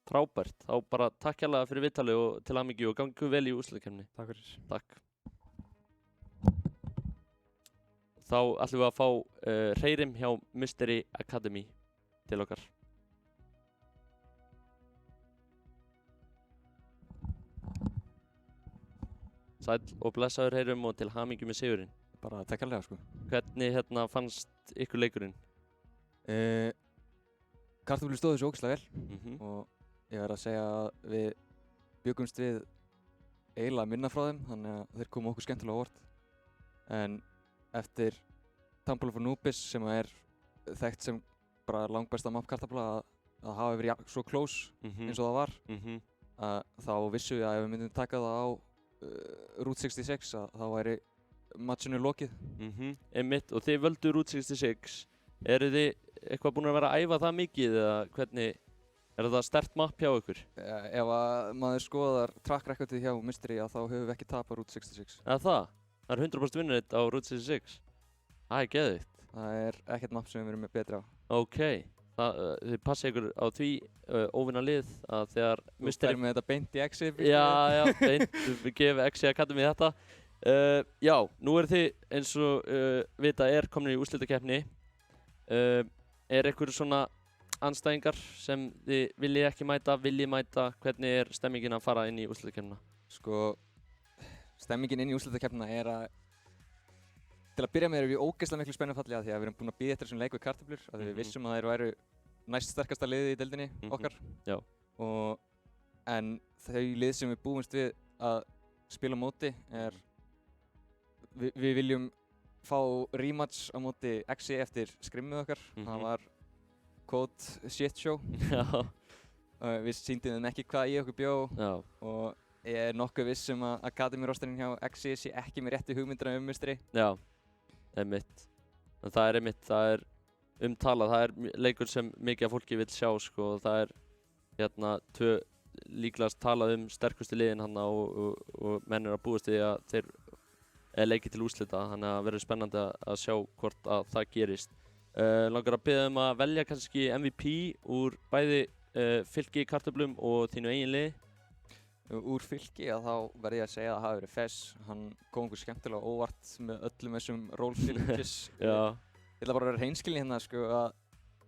frábært. Þá bara takk hérlega fyrir viðtalið og til hamingju og gangi vel í úrslitakeppninni. Takk fyrir. Takk. Þá ætlum við að fá Hreyrim hjá Mystery Academy til okkar. Sæll og blessaður Hreyrim og til hamingju með sigurinn. Bara takk hérlega, sko. Hvernig fannst ykkur leikurinn? Kartöflur stóðu þessu ógeðslega vel og ég verð að segja að við bjuggumst við eiginlega minna frá þeim, þannig að þeir komu okkur skemmtilega á óvart. En eftir Temple of Anubis, sem er þekkt sem bara langbesta map kartöfla, að hafa verið svo close eins og það var, þá vissum við að ef við myndum taka það á Route 66 að þá væri matchinu lokið. Einmitt, og þið völdu Route 66. Eru þið eitthvað búin að vera að æfa það mikið eða hvernig, er það sterkt mapp hjá ykkur? Ef að maður skoðar track recordið hjá Mystery þá höfum við ekki tapað Route 66. Eða það? Það er 100% vinnuritt á Route 66? Það er geðvikt. Það er ekkert mapp sem við erum betri á. Ok, þið passið ykkur á því óvinna lið að þegar Mystery... Þú fær með þetta beint í Exi? Já, beint, við gefum Exi Academy þetta. Já, nú eru þið eins og vita komnir í úrslitakeppni. Er ykkur svona andstæðingar sem þið viljið ekki mæta, viljið mæta? Hvernig er stemmingin að fara inn í úrslitakeppnina? Sko, stemmingin inn í úrslitakeppnina er að til að byrja með erum við ógeðslega miklu spennufalli að því að við erum búin að bíða eftir þessum leik við kartöflur að við vissum að þeir væru næst sterkasta liðið í deildinni okkar. Já. En þau lið sem við búumst við að spila á móti er við viljum fá rematch á móti Exi eftir skrimmið okkar. Það var quote shit show. Við sýndum þeim ekki hvað í okkur bjó og ég er nokkuð viss að Academy rosterinn hjá Exi sé ekki með réttu hugmyndina Mystery. Já, einmitt. Það er umtalað, það er leikur sem mikið af fólki vill sjá, sko. Það er tvö líklegast talað sterkustu liðin hann og menn að búast við að þeir leiki til úrslita, þannig að verður spennandi að sjá hvort að það gerist. Langar að biðja að velja kannski MVP úr bæði Fylki, Kartöflum og þínu eigin liði? Úr Fylki þá verð ég að segja að það hafi verið Fess. Hann kom okkur skemmtilega óvart með öllum þessum role-fylkis. Já. Ég ætla bara að vera hreinskilinn hérna sko að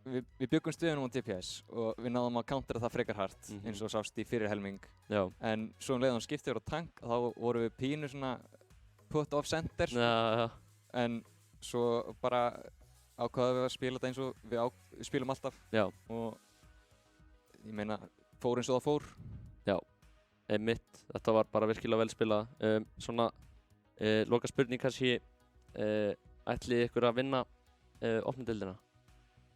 við byggum stöðunum á DPS og við náðum að countera það frekar hart eins og sást í fyrir helming. Já. En svo leiðum skipti yfir á tank þá vorum við pínu svona put off center. Já. En svo bara ákvaðum við að spila þetta eins og við spilum alltaf. Já. Og ég meina fór eins og það fór. Já. Einmitt, þetta var bara virkilega vel spilað. Svona loka spurning kannski, ætlið ykkur að vinna opnu deildina?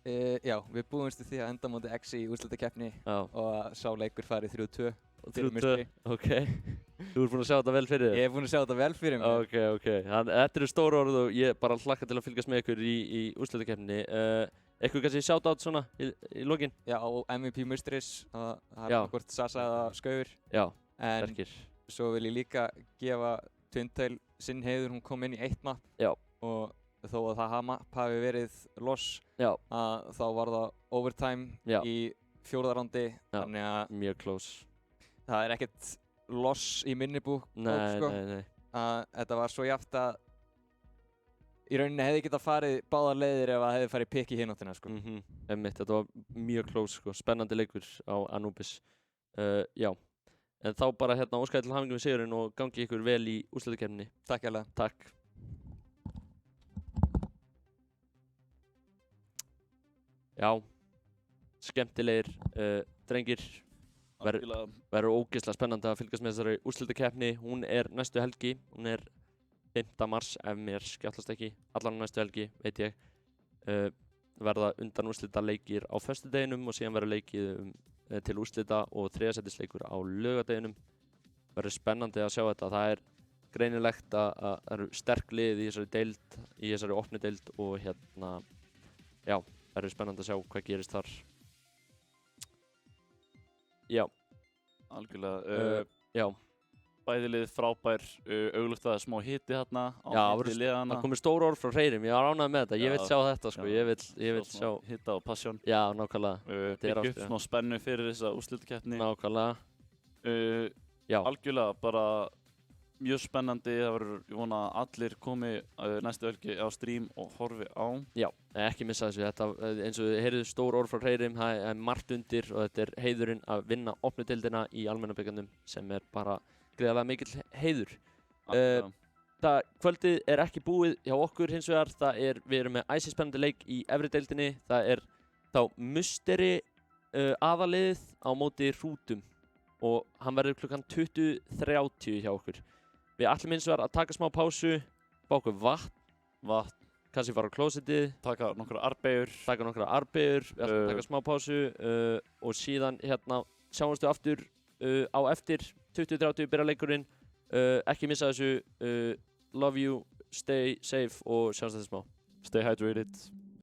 Já, við búumst við því að enda móti X í úrslitakeppni og að sá leikur farið 3-2. 3-2, ok. Þú ert búinn að sjá þetta vel fyrir þér? Ég er búinn að sjá þetta vel fyrir mig. Ok. Þetta eru stór orð og ég bara hlakka til að fylgjast með ykkur í úrslitakeppninni. Eitthvað kannski shoutout svona í lokin? Já, MVP Mustris, það er hvort Sasa eða Skauður. Já, verkir. En svo vil ég líka gefa Twintail sinn heiður, hún kom inn í 1 map. Já. Og þó að það map hafi verið loss, þá var það overtime í 4. rándi. Þannig að mjög close. Það er ekkert loss í minni bók, sko. Nei. Þetta var svo jafnt að í rauninni hefði getað farið báðar leiðir ef það hefði farið pikk í hináttina, sko. Einmitt, þetta var mjög close, sko. Spennandi leikur á Anubis. Já, en þá bara hérna óskaði til hamingju með sigurinn og gangi ykkur vel í úrslitakeppninni. Takk hérlega. Takk. Já, skemmtilegir drengir. Verður ógeðslega spennandi að fylgjast með þessari úrslitakeppni. Hún er næstu helgi, hún er 5. mars ef mér skjátlast ekki, allan næstu helgi veit ég. Verða undanúrslita leikir á föstudeginum og síðan verður leikið til úrslita og 3. sætisleikur á laugardeginum. Verður spennandi að sjá þetta. Það er greinilegt að það eru sterk lið í þessari deild, í þessari opnu deild og hérna, já, verður spennandi að sjá hvað gerist þar. Já. Algjörlega. Já. Bæði lið frábær, augljóst að það er smá hiti þarna á milli liðanna. Það komið stór orð frá Hreiðrim, ég var ánægður með þetta, ég vil sjá þetta sko, ég vil sjá hita og passion. Já, nákvæmlega. Byggja upp smá spennu fyrir þessa úrslitakeppni. Nákvæmlega. Já. Algjörlega bara mjög spennandi, það verður, ég vona að allir komi næstu helgi á stream og horfi á. Já, ekki missa þessu, þetta eins og þið heyrðu stór orð frá Hreiðrim, það er margt undir og þetta er heiðurinn að vinna opnu deildina í almennabikarnum sem er bara greiðarlega mikill heiður. Kvöldið er ekki búið hjá okkur hins vegar, við erum með æsispennandi leik í efri deildinni, það er þá Musteri aðaliðið á móti Hrútum og hann verður klukkan 20:30 hjá okkur. Við ætlum hins vegar að taka smá pásu, fá okkur vatn, kannski fara á klósettið, taka nokkra arbeigur, við ætlum að taka smá pásu og síðan hérna sjáumst við aftur á eftir 20:30 byrja leikurinn. Ekki missa þessu, love you, stay safe og sjáumst þetta smá. Stay hydrated.